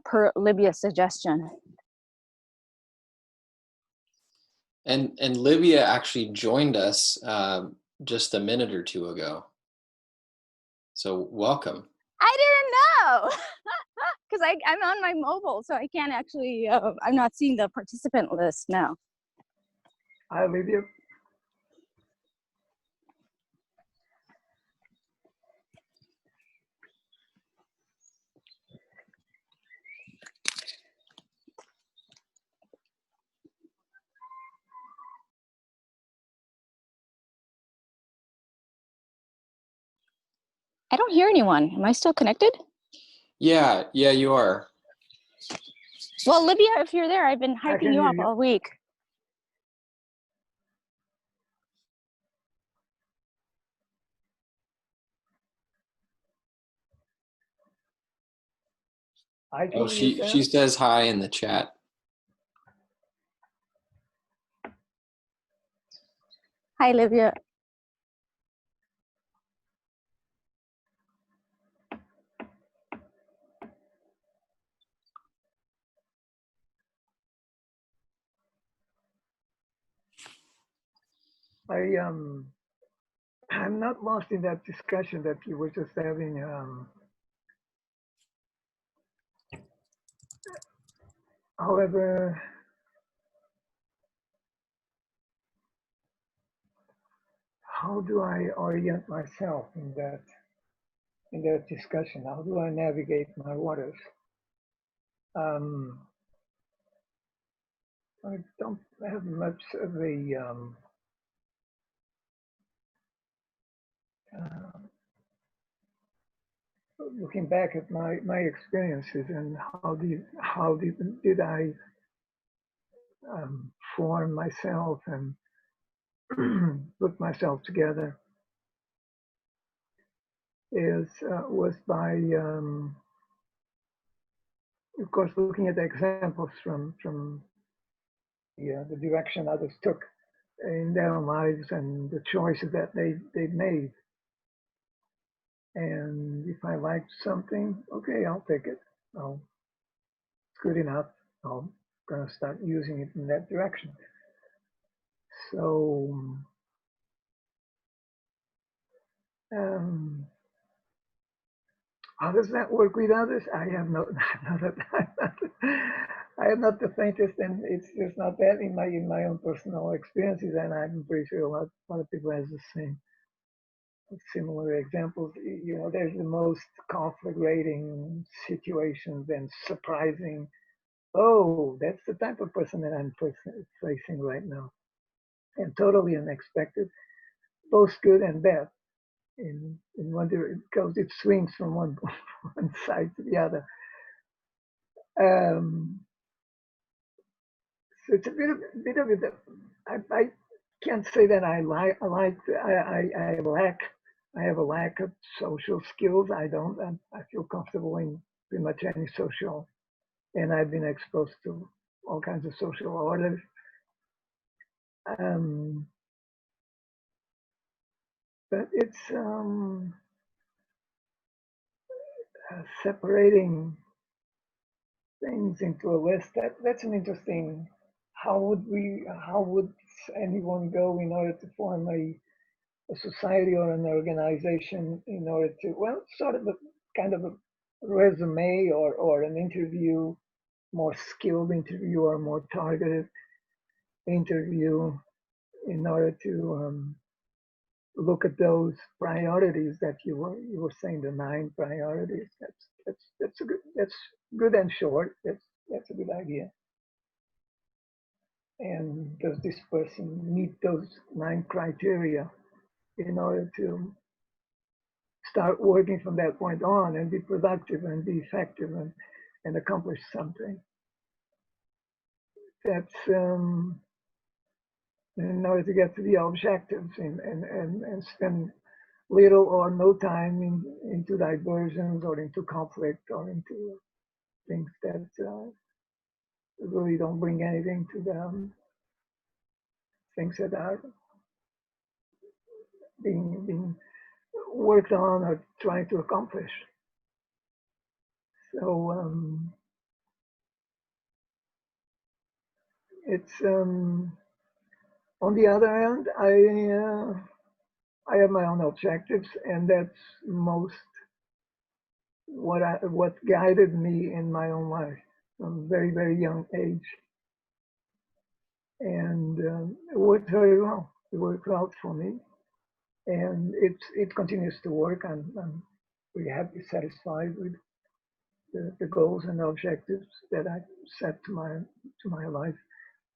Speaker 8: per Libya's suggestion.
Speaker 1: And Libya actually joined us just a minute or two ago. So welcome.
Speaker 8: I didn't know, because I'm on my mobile, so I can't actually, I'm not seeing the participant list now.
Speaker 7: Hi, Lydia.
Speaker 8: I don't hear anyone. Am I still connected?
Speaker 1: Yeah, you are.
Speaker 8: Well, Libya, if you're there, I've been
Speaker 7: I
Speaker 8: hyping
Speaker 7: can
Speaker 8: you
Speaker 7: hear
Speaker 8: up
Speaker 7: you.
Speaker 8: all week.
Speaker 7: I
Speaker 1: Oh,
Speaker 7: can hear
Speaker 1: she
Speaker 7: you.
Speaker 1: says hi in the chat.
Speaker 8: Hi, Libya.
Speaker 7: I'm not lost in that discussion that you were just having. However, how do I orient myself in that discussion? How do I navigate my waters? I don't have much of a looking back at my experiences and how did I form myself and put myself together was by of course looking at the examples from the direction others took in their lives and the choices that they made. And if I liked something, okay, I'll take it. It's good enough. I'm gonna start using it in that direction. So how does that work with others? I have no, I am not the faintest, and it's just not that in my own personal experiences, and I'm pretty sure a lot of people has the same similar examples. You know, there's the most conflict-rating situations and surprising. Oh, that's the type of person that I'm facing right now, and totally unexpected, both good and bad. In one because it swings from one side to the other. So it's a bit of it. I can't say that I have a lack of social skills. I don't. I feel comfortable in pretty much any social, and I've been exposed to all kinds of social orders. But it's separating things into a list. That's an interesting. How would anyone go in order to form a society or an organization in order to, well, sort of a kind of a resume or an interview, more skilled interview or more targeted interview in order to look at those priorities that you were saying, the 9 priorities. That's good and short. That's a good idea. And does this person meet those 9 criteria in order to start working from that point on and be productive and be effective and accomplish something? That's in order to get to the objectives and spend little or no time into diversions or into conflict or into things that really don't bring anything to them, things that are being worked on or trying to accomplish. So it's on the other hand, I have my own objectives, and that's most what guided me in my own life from a very, very young age. And it worked very well. It worked well for me, and it continues to work. I'm pretty happy, satisfied with the goals and objectives that I set to my life.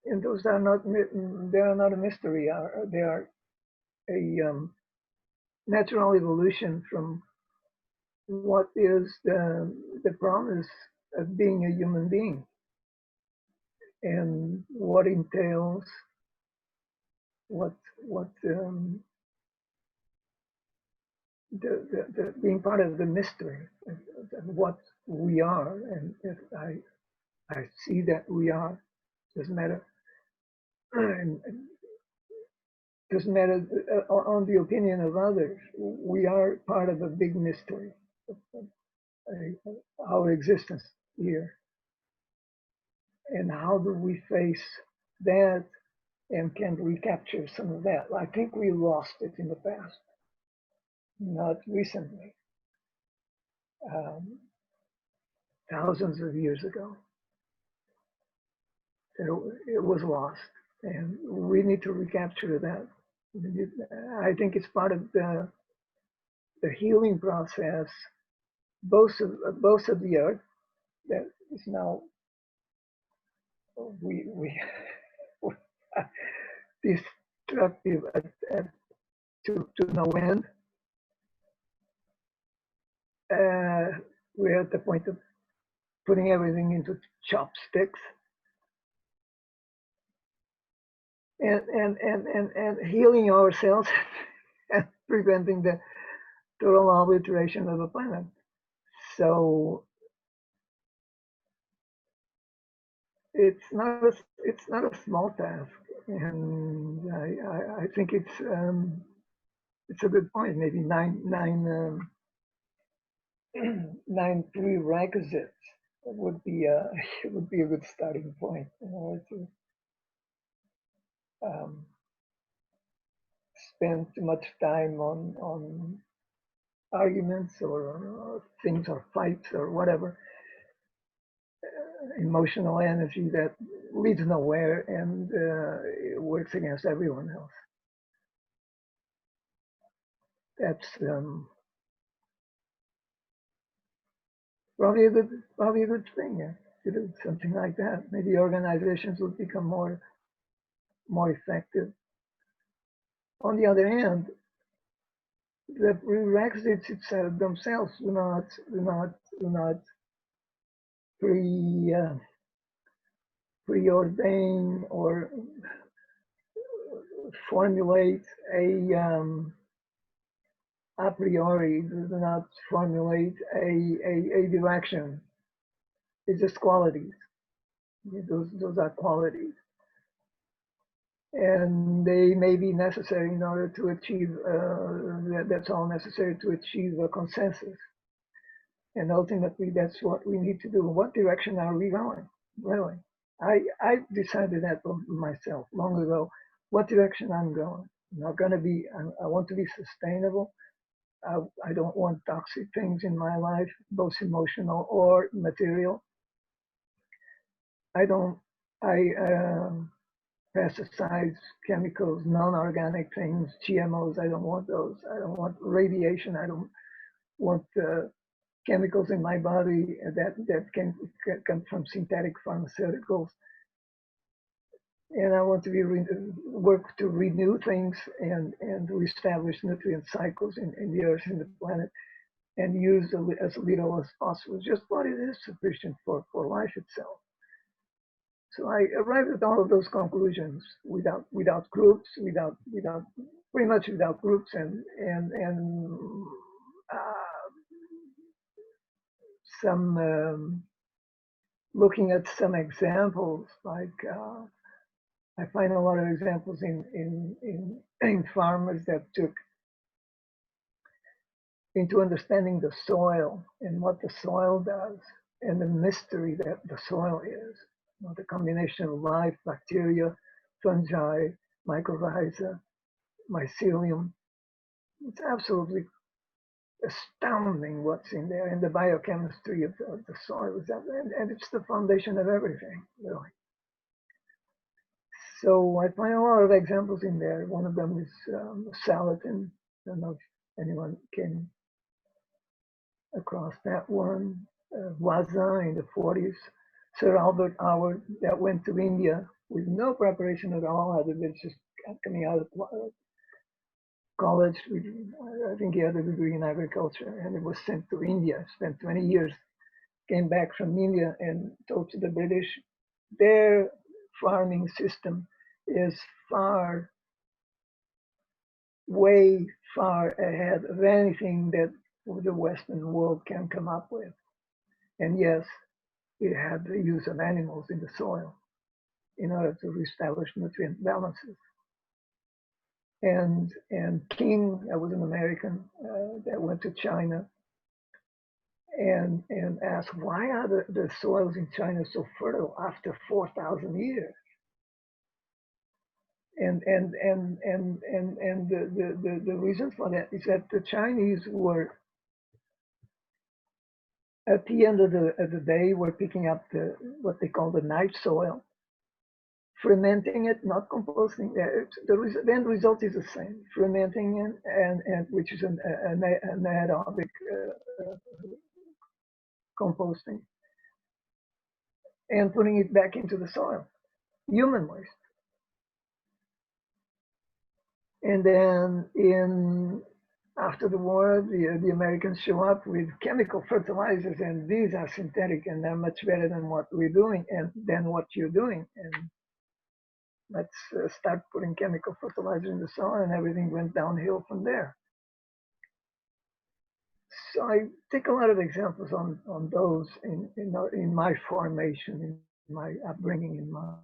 Speaker 7: And those are not a mystery. They are a natural evolution from what is the promise of being a human being and what entails what the being part of the mystery of what we are. And if I see that we are, doesn't matter, and doesn't matter on the opinion of others, we are part of a big mystery, our existence here. And how do we face that and can recapture some of that? I think we lost it in the past, not recently, thousands of years ago. It was lost, and we need to recapture that I think it's part of the healing process, both of the earth that is now we destructive to no end. We're at the point of putting everything into chopsticks and healing ourselves and preventing the total obliteration of the planet. So it's not a small task, and I think it's a good point. Maybe nine prerequisites would be a good starting point in order to spend too much time on arguments or things or fights or whatever. Emotional energy that leads nowhere and it works against everyone else. That's probably a good thing, yeah, to do something like that. Maybe organizations would become more effective. On the other hand, the prerequisites themselves do not preordain or formulate a priori, do not formulate a direction. It's just qualities. Those are qualities. And they may be necessary in order to achieve, that's all necessary to achieve a consensus. And ultimately, that's what we need to do. What direction are we going? Really? I decided that for myself long ago, what direction I'm going. I'm not going to be, I want to be sustainable. I don't want toxic things in my life, both emotional or material. Pesticides, chemicals, non-organic things, GMOs, I don't want those. I don't want radiation. I don't want chemicals in my body that can come from synthetic pharmaceuticals. And I want to work to renew things and reestablish nutrient cycles in the earth and the planet, and use as little as possible, just what it is sufficient for life itself. So I arrived at all of those conclusions without groups, pretty much without groups, and some looking at some examples. Like I find a lot of examples in farmers that took into understanding the soil and what the soil does and the mystery that the soil is. The combination of life, bacteria, fungi, mycorrhiza, mycelium. It's absolutely astounding what's in there, and the biochemistry of the soil is that, and it's the foundation of everything, really. So I find a lot of examples in there. One of them is Salatin. I don't know if anyone came across that one. Voisin in the 40s. Sir Albert Howard, that went to India with no preparation at all, other than just coming out of college. I think he had a degree in agriculture, and it was sent to India, spent 20 years, came back from India and told to the British, their farming system is way far ahead of anything that the Western world can come up with. And yes, it had the use of animals in the soil in order to reestablish nutrient balances. And King, that was an American that went to China and asked, why are the soils in China so fertile after 4,000 years? And the reason for that is that the Chinese were, at the end of the day, were picking up what they call the night soil fermenting it, not composting. The end result is the same: fermenting it, and which is an anaerobic composting, and putting it back into the soil, human waste. And then after the war, the Americans show up with chemical fertilizers, and these are synthetic, and they're much better than what we're doing, and than what you're doing. And let's start putting chemical fertilizer in the soil, and everything went downhill from there. So I take a lot of examples on those in my formation, in my upbringing, in my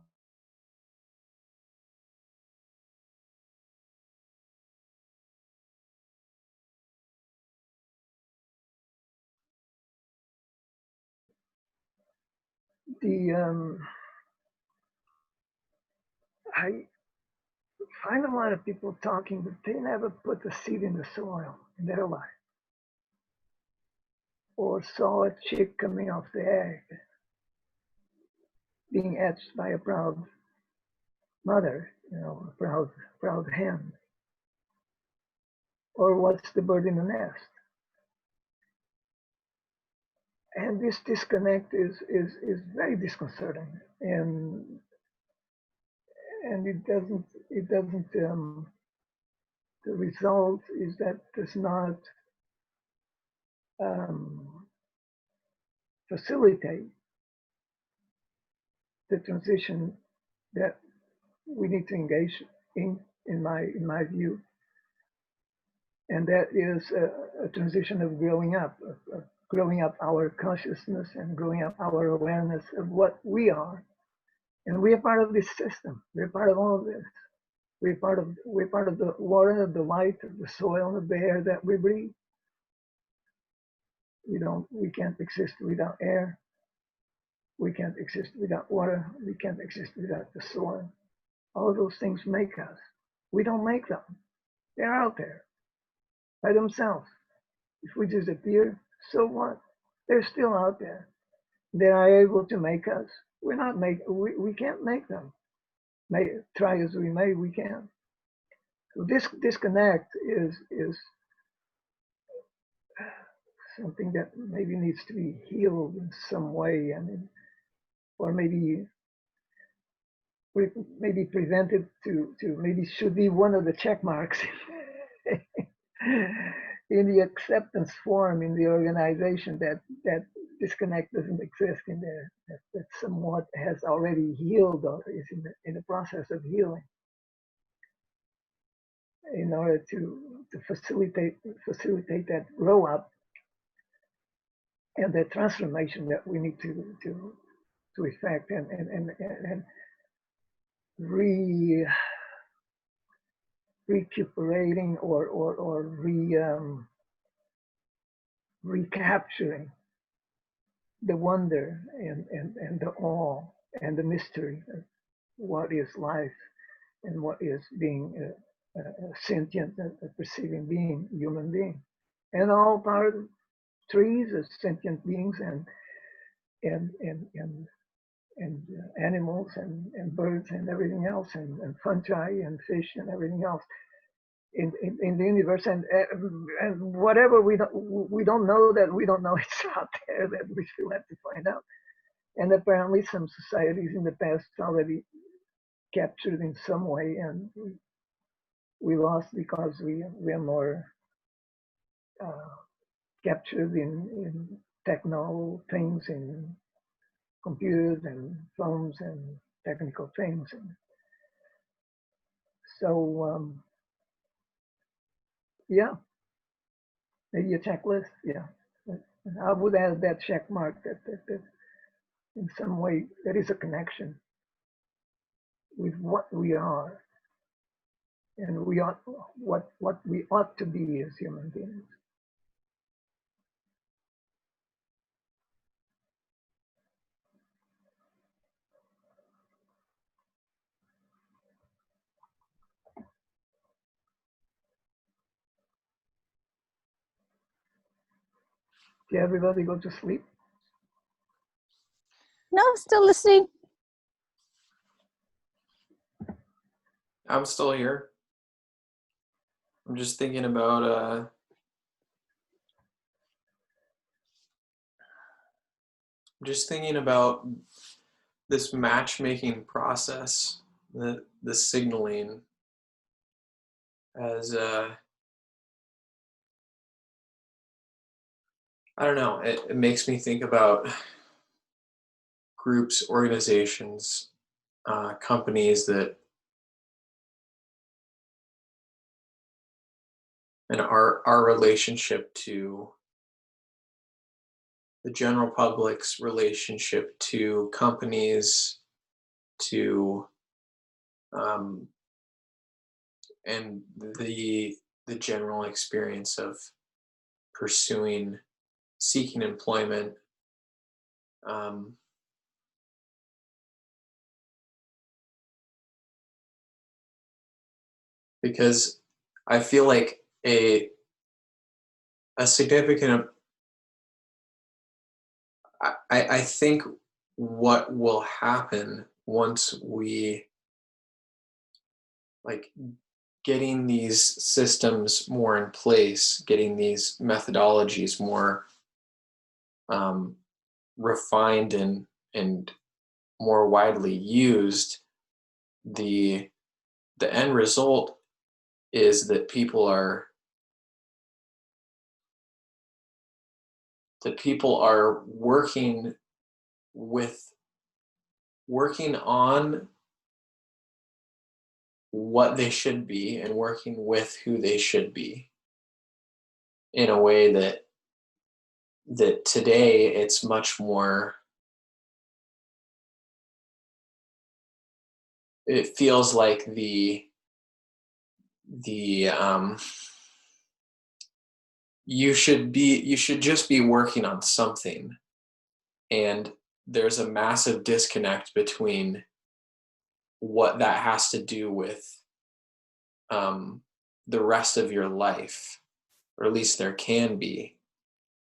Speaker 7: I find a lot of people talking, but they never put a seed in the soil in their life, or saw a chick coming off the egg, being hatched by a proud mother, a proud hen, or what's the bird in the nest. And this disconnect is very disconcerting, and it doesn't the result is that does not facilitate the transition that we need to engage in my view, and that is a transition of growing up our consciousness and growing up our awareness of what we are. And we are part of this system. We're part of all of this. We're part of the water, the light, the soil, and the air that we breathe. We can't exist without air. We can't exist without water. We can't exist without the soil. All of those things make us. We don't make them. They're out there by themselves. If we disappear, so what? They're still out there. They are able to make us. We can't make them. Try as we may, we can't. So this disconnect is something that maybe needs to be healed in some way, or maybe prevented to maybe should be one of the check marks in the acceptance form in the organization that disconnect doesn't exist in there, that somewhat has already healed or is in the process of healing, in order to facilitate that grow up and the transformation that we need to effect and recuperating or recapturing the wonder and the awe and the mystery of what is life and what is being a sentient, a perceiving being, human being, and all part of trees as sentient beings and animals and birds and everything else and fungi and fish and everything else in the universe, and whatever we don't know that we don't know it's out there, that we still have to find out. And apparently some societies in the past already captured in some way, and we lost because we are more captured in techno things, in computers and phones and technical things. And so yeah, maybe a checklist. Yeah, I would add that check mark that in some way there is a connection with what we are and what we ought to be as human beings. Did everybody go to sleep?
Speaker 8: No, still listening.
Speaker 1: I'm still here. I'm just thinking about this matchmaking process, the signaling as I don't know, it makes me think about groups, organizations, companies that, and our relationship to the general public's relationship to companies, to and the general experience of seeking employment. Because I feel like a significant, I think what will happen once we like getting these systems more in place, getting these methodologies more refined and more widely used, the end result is that people are working on what they should be and working with who they should be in a way that today it's much more, it feels like you should just be working on something, and there's a massive disconnect between what that has to do with the rest of your life, or at least there can be,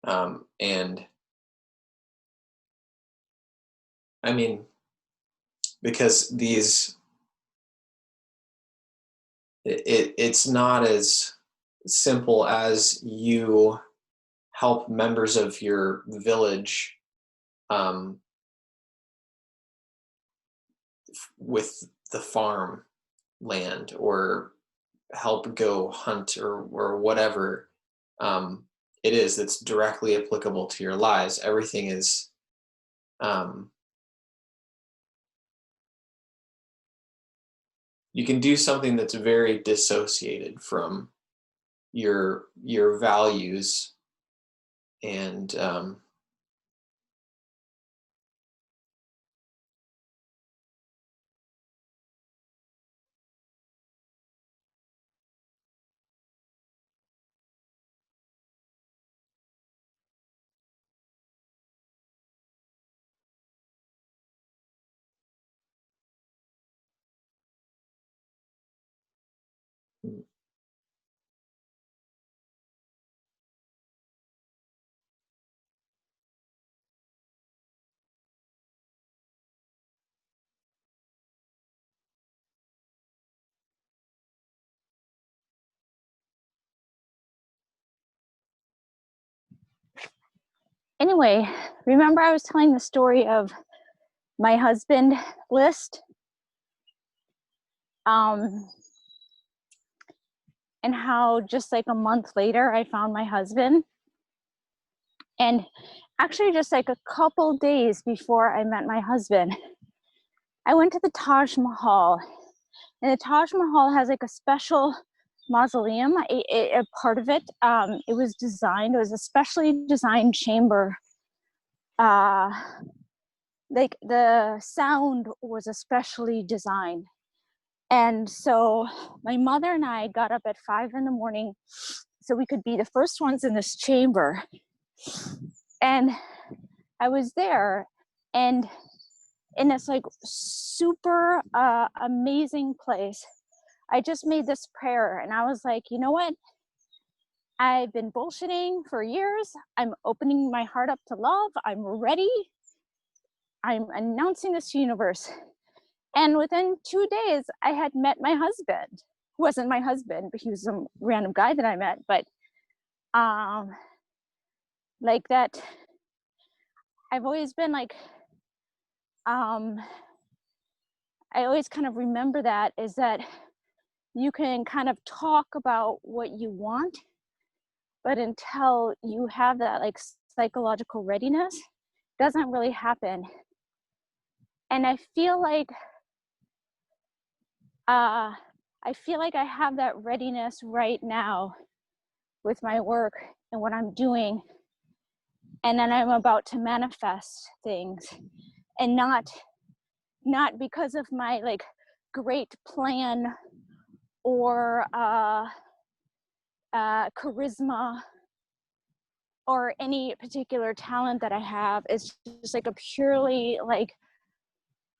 Speaker 1: and I mean, because it's not as simple as you help members of your village with the farm land, or help go hunt, or whatever it is that's directly applicable to your lives. Everything is you can do something that's very dissociated from your values, and
Speaker 8: Anyway, remember I was telling the story of my husband list? And how just like a month later I found my husband. And actually just like a couple days before I met my husband, I went to the Taj Mahal. And the Taj Mahal has like a special mausoleum, a part of it. It was a specially designed chamber. Like the sound was especially designed. And so my mother and I got up at 5 a.m. so we could be the first ones in this chamber. And I was there, and in this like super amazing place, I just made this prayer, and I was like, you know what? I've been bullshitting for years. I'm opening my heart up to love. I'm ready. I'm announcing this to the universe. And within 2 days, I had met my husband, who wasn't my husband, but he was some random guy that I met. But like that, I've always been like, I always kind of remember that is that you can kind of talk about what you want, but until you have that like psychological readiness, it doesn't really happen. And I feel like I have that readiness right now with my work and what I'm doing. And then I'm about to manifest things, and not because of my like great plan or charisma or any particular talent that I have. It's just like a purely like,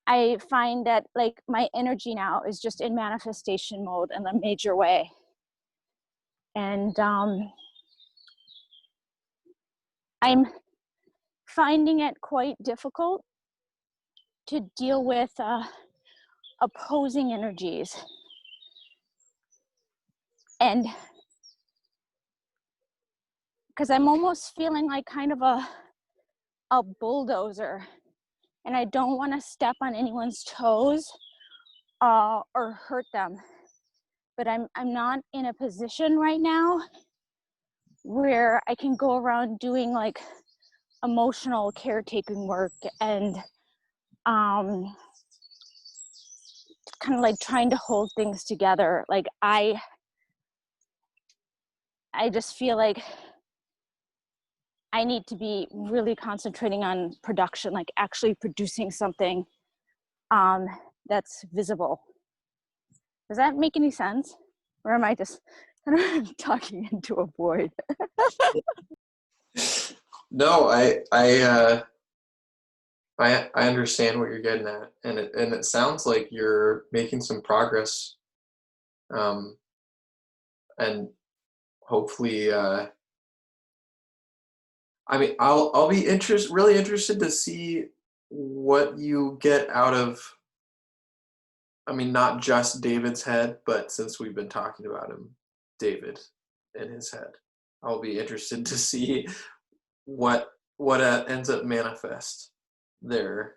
Speaker 8: I find that like my energy now is just in manifestation mode in a major way. And I'm finding it quite difficult to deal with opposing energies. And because I'm almost feeling like kind of a bulldozer, and I don't want to step on anyone's toes or hurt them. But I'm not in a position right now where I can go around doing like emotional caretaking work and kind of like trying to hold things together. Like I just feel like I need to be really concentrating on production, like actually producing something that's visible. Does that make any sense? Or am I just kind of talking into a void?
Speaker 1: No, I understand what you're getting at, and it sounds like you're making some progress, and hopefully, I mean, I'll be really interested to see what you get out of. I mean, not just David's head, but since we've been talking about him, David in his head. I'll be interested to see what ends up manifest there.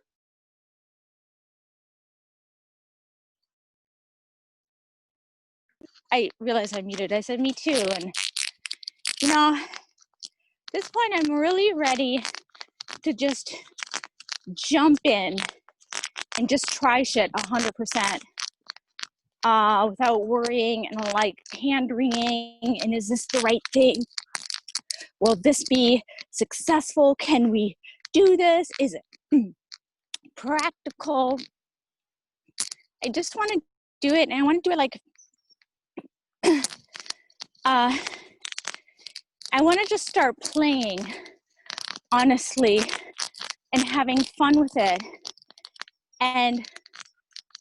Speaker 8: I realized I muted. I said, me too. And, you know, at this point, I'm really ready to just jump in and just try shit 100%. Without worrying and like hand wringing, and is this the right thing? Will this be successful? Can we do this? Is it practical? I just want to do it, and I want to do it like I want to just start playing honestly and having fun with it, and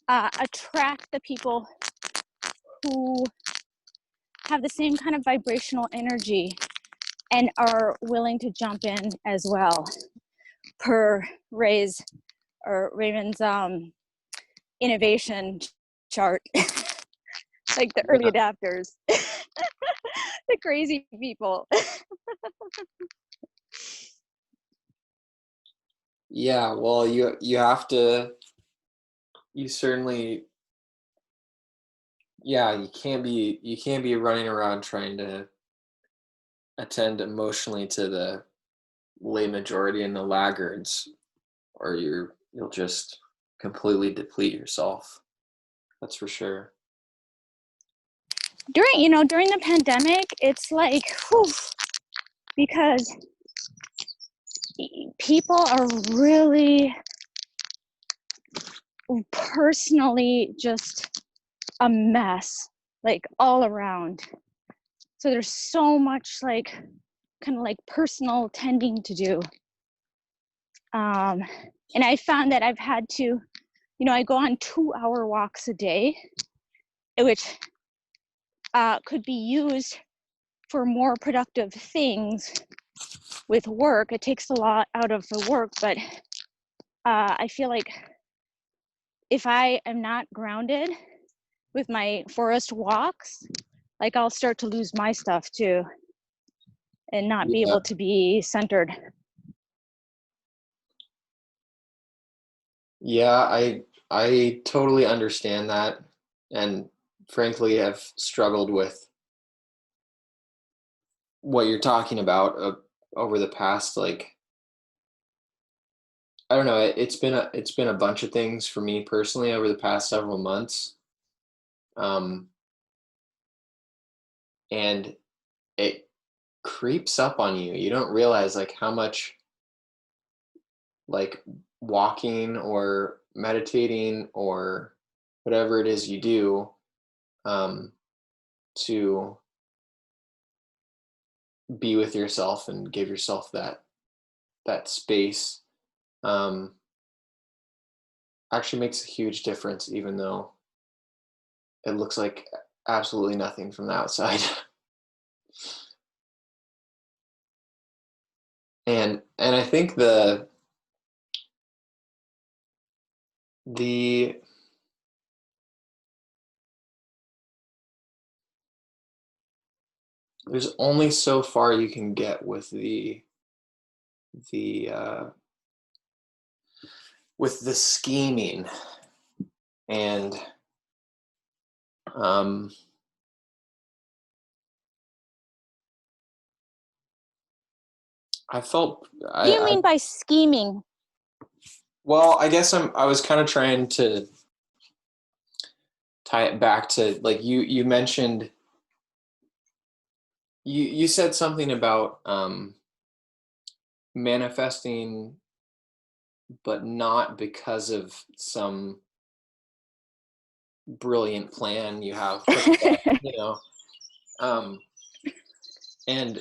Speaker 8: attract the people who have the same kind of vibrational energy and are willing to jump in as well, per Raymond's innovation chart. Like the early adapters, the crazy people.
Speaker 1: Yeah, well, you have to. You certainly. Yeah, you can't be running around trying to attend emotionally to the lay majority and the laggards, or you'll just completely deplete yourself. That's for sure.
Speaker 8: During the pandemic, it's like, whew, because people are really personally just a mess, like all around. So there's so much like kind of like personal tending to do. And I found that I've had to, I go on 2-hour walks a day, which could be used for more productive things with work. It takes a lot out of the work, but I feel like if I am not grounded with my forest walks, like I'll start to lose my stuff too and not be
Speaker 1: Yeah.
Speaker 8: able to be centered.
Speaker 1: Yeah, I totally understand that, and frankly have struggled with what you're talking about over the past, like, I don't know, it's been a bunch of things for me personally over the past several months. Um, and it creeps up on you. You don't realize like how much like walking or meditating or whatever it is you do um, to be with yourself and give yourself that space um, actually makes a huge difference, even though it looks like absolutely nothing from the outside. And I think the there's only so far you can get with the with the scheming and um I felt
Speaker 8: What do you mean by scheming?
Speaker 1: well, I guess I was kind of trying to tie it back to like you mentioned you said something about manifesting but not because of some brilliant plan you have you know and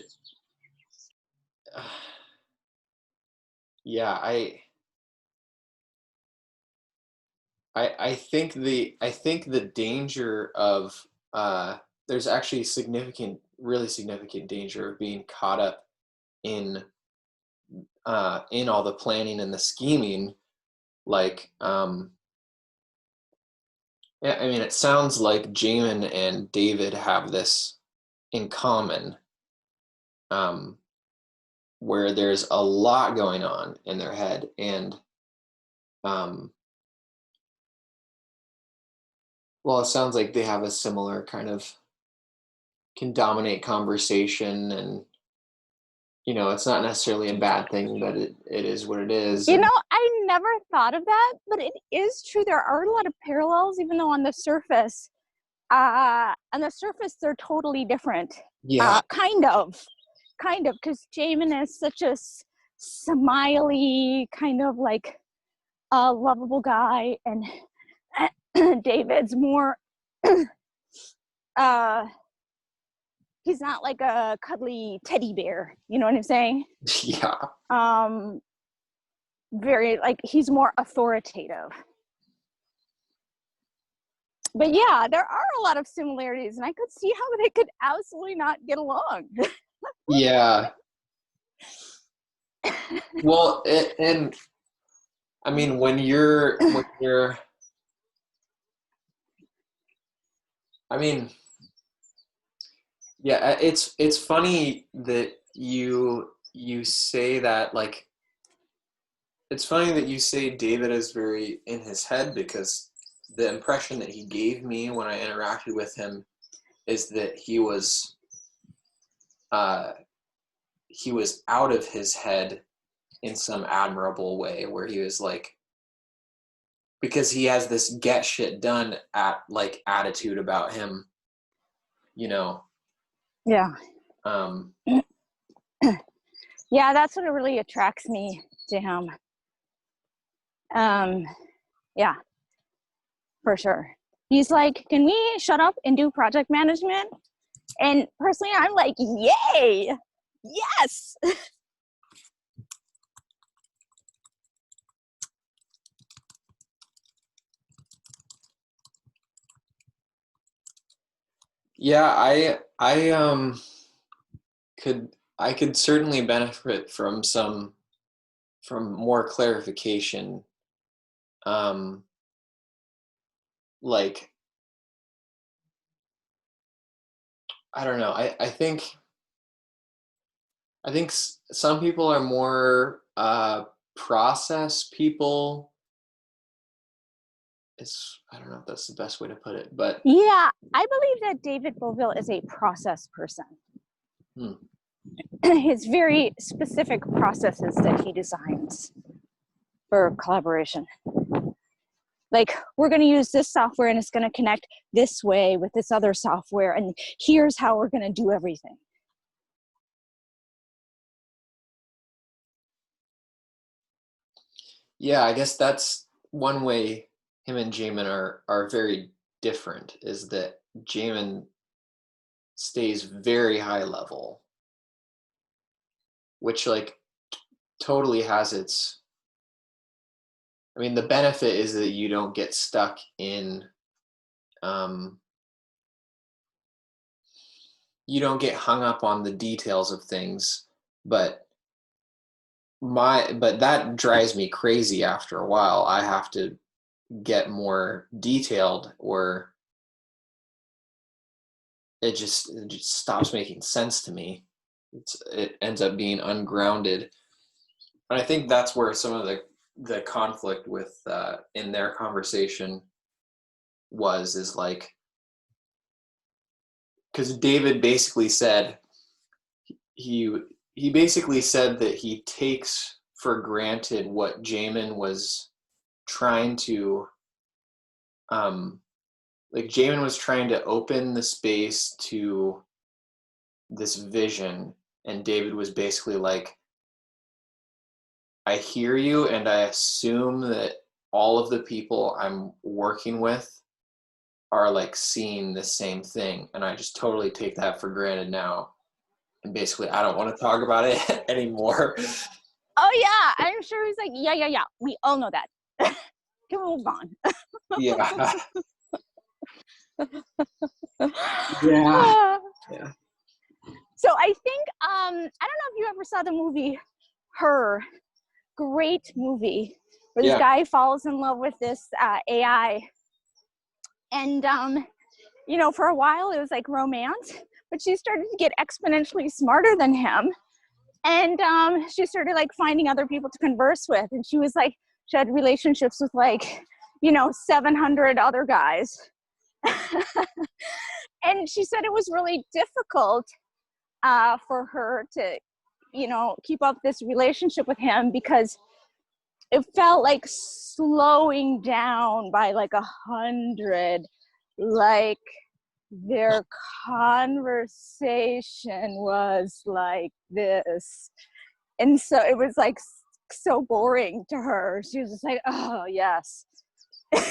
Speaker 1: yeah I think the danger of there's actually really significant danger of being caught up in all the planning and the scheming. Like, yeah, I mean, it sounds like Jamin and David have this in common, um, where there's a lot going on in their head, and um, well, it sounds like they have a similar kind of can dominate conversation, and it's not necessarily a bad thing, but it is what it is.
Speaker 8: You
Speaker 1: And
Speaker 8: know, I never thought of that, but it is true. There are a lot of parallels, even though on the surface, they're totally different.
Speaker 1: yeah,
Speaker 8: Kind of, because Jamin is such a smiley, kind of like a lovable guy, and David's more, he's not like a cuddly teddy bear. You know what I'm saying?
Speaker 1: yeah,
Speaker 8: Very like he's more authoritative. But yeah, there are a lot of similarities, and I could see how they could absolutely not get along.
Speaker 1: yeah. Well, and I mean, when you're, I mean, yeah, it's funny that you say that, like, it's funny that you say David is very in his head, because the impression that he gave me when I interacted with him is that he was out of his head in some admirable way, where he was like, because he has this get shit done attitude about him, you know.
Speaker 8: Yeah.
Speaker 1: Um,
Speaker 8: Yeah, that's what really attracts me to him. Yeah, for sure. He's like, can we shut up and do project management? And personally, I'm like, yay, yes.
Speaker 1: yeah, I could certainly benefit from more clarification. like, I don't know. I think some people are more process people. I don't know if that's the best way to put it, but
Speaker 8: Yeah, I believe that David Boville is a process person. His very specific processes that he designs for collaboration. Like, we're going to use this software and it's going to connect this way with this other software, and here's how we're going to do everything.
Speaker 1: yeah, I guess that's one way him and Jamin are very different, is that Jamin stays very high level, which like totally has its, I mean, the benefit is that you don't get stuck in you don't get hung up on the details of things, but that drives me crazy after a while. I have to get more detailed, or it just stops making sense to me. It ends up being ungrounded. And I think that's where some of the conflict with in their conversation is like, because David basically said he basically said that he takes for granted what Jamin was trying to like Jamin was trying to open the space to this vision, and David was basically like, I hear you, and I assume that all of the people I'm working with are like seeing the same thing, and I just totally take that for granted now, and basically I don't want to talk about it anymore.
Speaker 8: Oh yeah, I'm sure he's like, yeah, we all know that. Can we move on?
Speaker 1: Yeah. Yeah. Yeah.
Speaker 8: So I think I don't know if you ever saw the movie Her. Great movie where this guy falls in love with this AI, and you know, for a while it was like romance, but she started to get exponentially smarter than him, and she started like finding other people to converse with, and she was like, she had relationships with like, you know, 700 other guys. And she said it was really difficult for her to, you know, keep up this relationship with him, because it felt like slowing down by like 100. Like, their conversation was like this, and so it was like so boring to her. She was just like, oh yes. And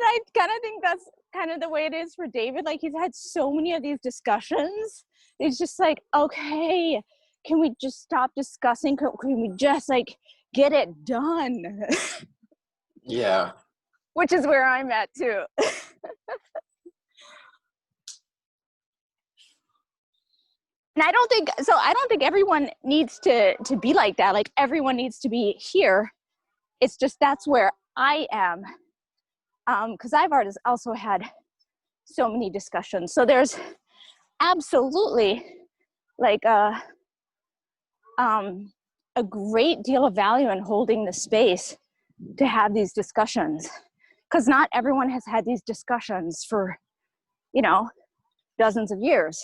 Speaker 8: I kind of think that's kind of the way it is for David. Like, he's had so many of these discussions. It's just like, okay, can we just stop discussing? Can we just like get it done?
Speaker 1: Yeah.
Speaker 8: Which is where I'm at too. And I don't think everyone needs to be like that. Like, everyone needs to be here. It's just that's where I am. Because I've also had so many discussions. So there's absolutely like a great deal of value in holding the space to have these discussions. Because not everyone has had these discussions for, you know, dozens of years.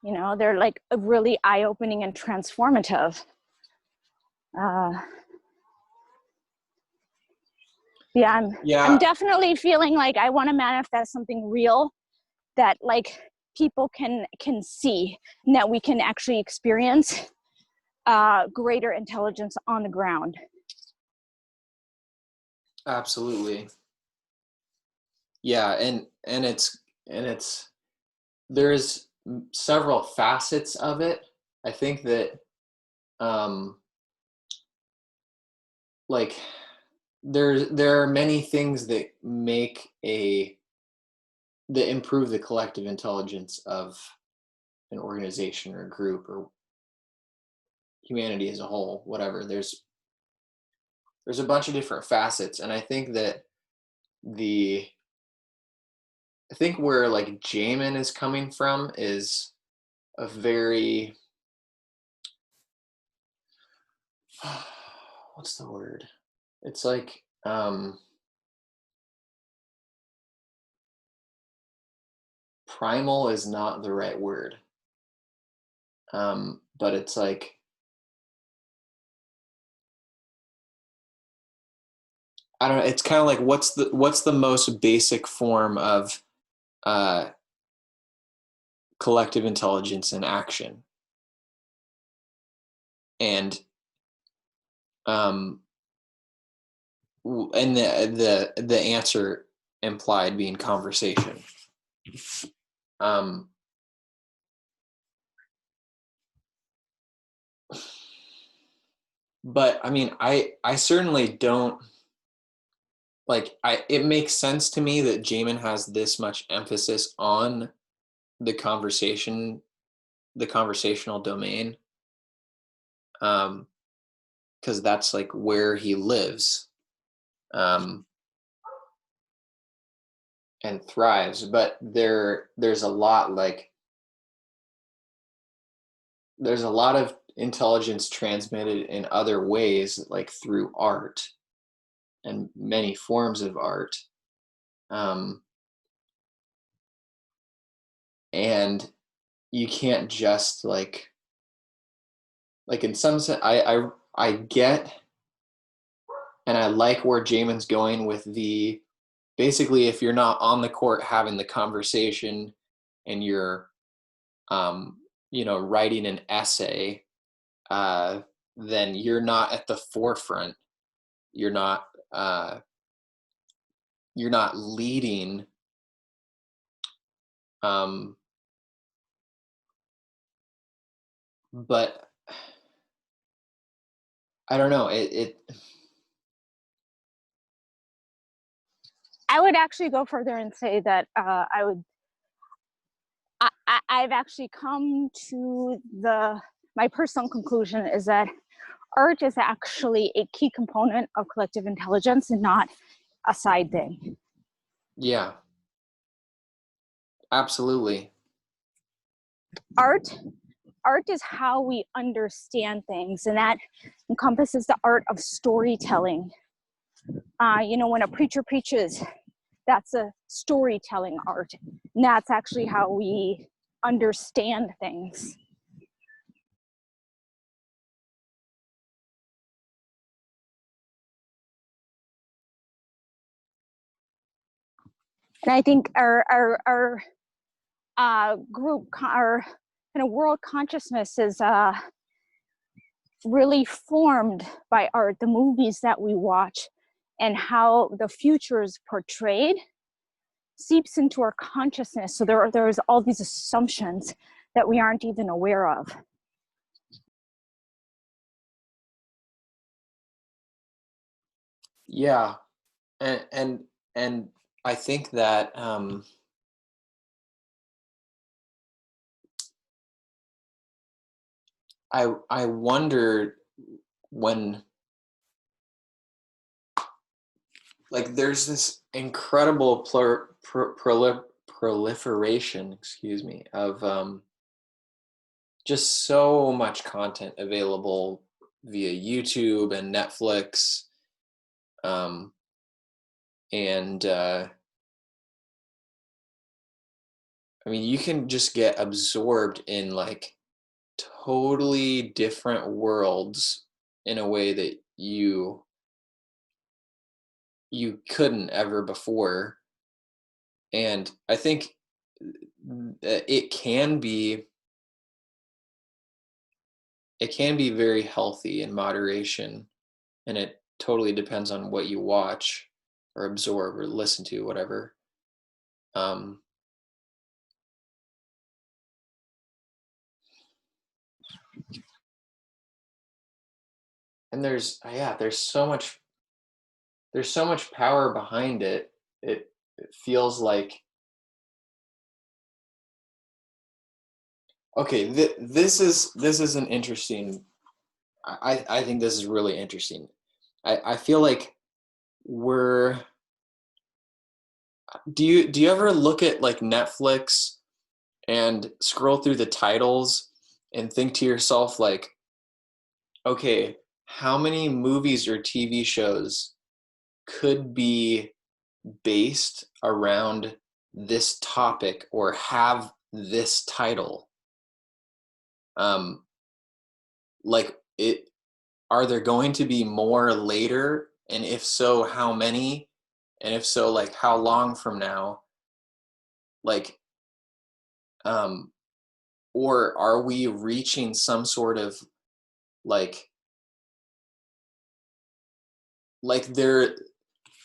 Speaker 8: You know, they're like really eye-opening and transformative. I'm definitely feeling like I want to manifest something real that like people can see, and that we can actually experience greater intelligence on the ground.
Speaker 1: Absolutely. Yeah, and it's there's several facets of it. I think that like there are many things that improve the collective intelligence of an organization or a group or humanity as a whole, whatever. There's there's a bunch of different facets, and I think that I think where like Jamin is coming from is a very what's the word? It's like primal is not the right word. But it's like I don't know, it's kind of like what's the most basic form of collective intelligence in action? And and the answer implied being conversation. But I mean, I certainly don't like it makes sense to me that Jamin has this much emphasis on the conversational domain. Because that's like where he lives. And thrives, but there's a lot of intelligence transmitted in other ways, like through art and many forms of art. And you can't just like in some sense, I get, and I like where Jamin's going with basically, if you're not on the court having the conversation and you're writing an essay, then you're not at the forefront. You're not leading. But I don't know.
Speaker 8: I would actually go further and say that I've actually come to my personal conclusion is that art is actually a key component of collective intelligence and not a side thing.
Speaker 1: Yeah, absolutely.
Speaker 8: Art is how we understand things, and that encompasses the art of storytelling. When a preacher preaches, that's a storytelling art, and that's actually how we understand things. And I think our group, our kind of world consciousness is really formed by art, the movies that we watch, and how the future is portrayed seeps into our consciousness. So there's all these assumptions that we aren't even aware of.
Speaker 1: Yeah, and I think that I wonder when like there's this incredible proliferation, excuse me, of just so much content available via YouTube and Netflix, and I mean, you can just get absorbed in like totally different worlds in a way that you couldn't ever before. And I think it can be very healthy in moderation, and it totally depends on what you watch or absorb or listen to, whatever. And there's so much power behind it. It feels like, okay, this is an interesting, I think this is really interesting. I feel like do you ever look at like Netflix and scroll through the titles and think to yourself like, okay, how many movies or TV shows could be based around this topic or have this title? Like it, are there going to be more later? And if so, how many? And if so, like how long from now? Like, or are we reaching some sort of like there,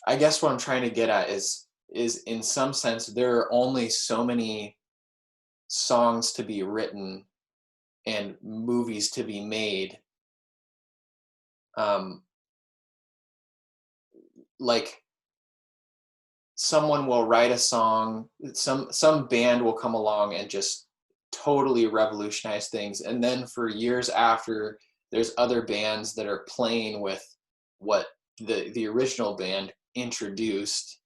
Speaker 1: I guess what I'm trying to get at is in some sense there are only so many songs to be written and movies to be made. Like someone will write a song, some band will come along and just totally revolutionize things, and then for years after, there's other bands that are playing with what the original band introduced,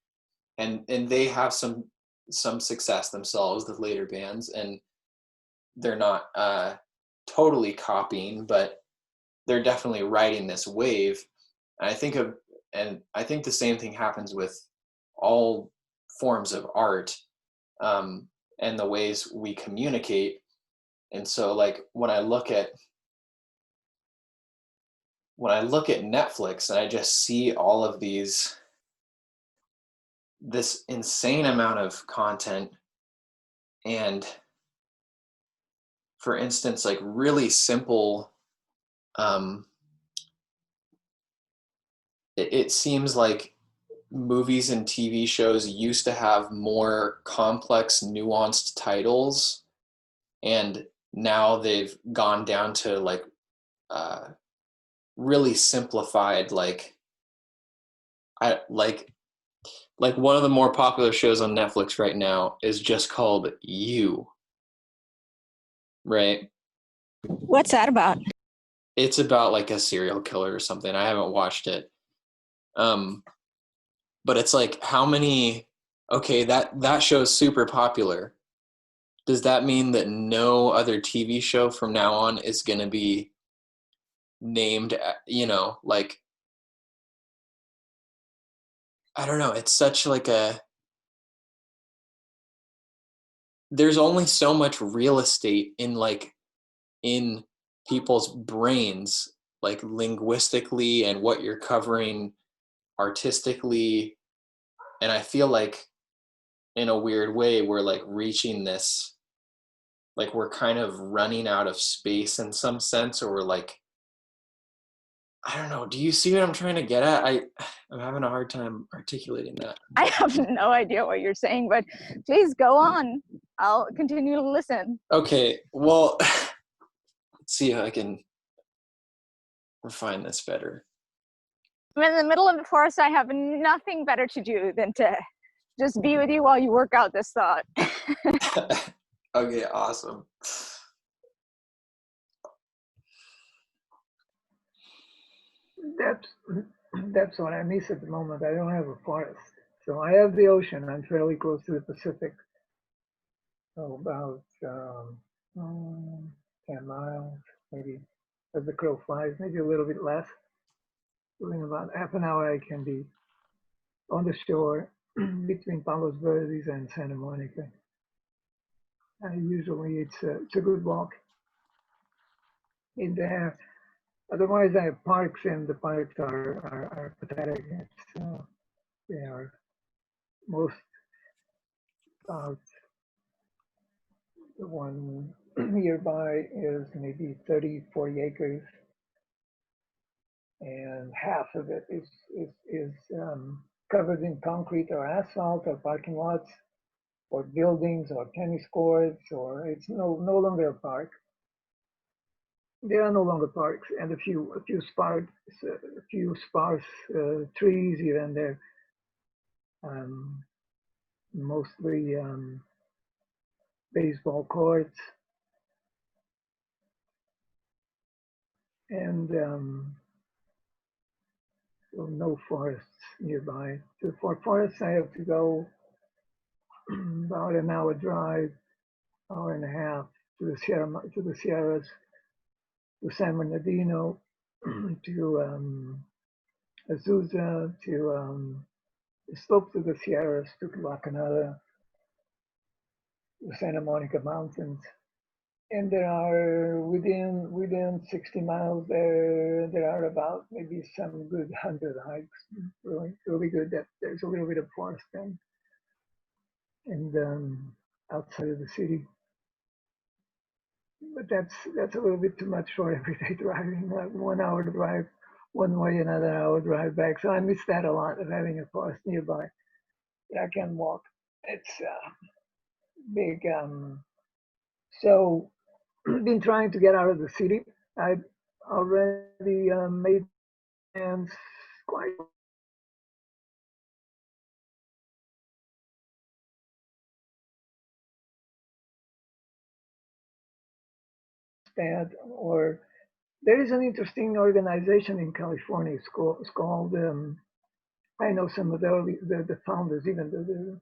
Speaker 1: and they have some success themselves, the later bands, and they're not totally copying, but they're definitely riding this wave. And I think the same thing happens with all forms of art, and the ways we communicate. And so like when I look at Netflix and I just see all of this insane amount of content, and for instance, like really simple, it seems like movies and TV shows used to have more complex, nuanced titles, and now they've gone down to like really simplified, like I like one of the more popular shows on Netflix right now is just called You, right?
Speaker 8: What's that about?
Speaker 1: It's about like a serial killer or something. I haven't watched it. But it's like how many, okay, that show is super popular. Does that mean that no other TV show from now on is going to be named, like, I don't know, it's such like there's only so much real estate in people's brains, like linguistically, and what you're covering artistically. And I feel like in a weird way we're like reaching this, like we're kind of running out of space in some sense, or we're like, I don't know, do you see what I'm trying to get at? I'm having a hard time articulating that.
Speaker 8: I have no idea what you're saying, but please go on. I'll continue to listen.
Speaker 1: Okay, well, let's see how I can refine this better.
Speaker 8: I'm in the middle of the forest. I have nothing better to do than to just be with you while you work out this thought.
Speaker 1: Okay, awesome.
Speaker 7: That's what I miss at the moment. I don't have a forest. So I have the ocean. I'm fairly close to the Pacific. So about 10 miles, maybe as the crow flies, maybe a little bit less. So in about half an hour, I can be on the shore between Palos Verdes and Santa Monica. And usually it's a good walk in there. Otherwise, I have parks, and the parks are pathetic. They are most about the one nearby is maybe 30, 40 acres, and half of it is covered in concrete or asphalt or parking lots or buildings or tennis courts, or it's no longer a park. There are no longer parks, and a few sparse trees here and there. Mostly baseball courts, and so no forests nearby. For forests, I have to go about an hour drive, hour and a half to the Sierras, to San Bernardino, to Azusa, to the slopes of the Sierras, to La Canada, the Santa Monica Mountains. And there are within 60 miles there are about maybe some good 100 hikes, really good. That there's a little bit of forest and outside of the city. But that's a little bit too much for everyday driving. Like 1 hour to drive one way, another hour drive back. So I miss that a lot, of having a forest nearby that I can walk. It's big. So been trying to get out of the city. I've already made plans quite bad. Or there is an interesting organization in California. It's called I know some of the founders, even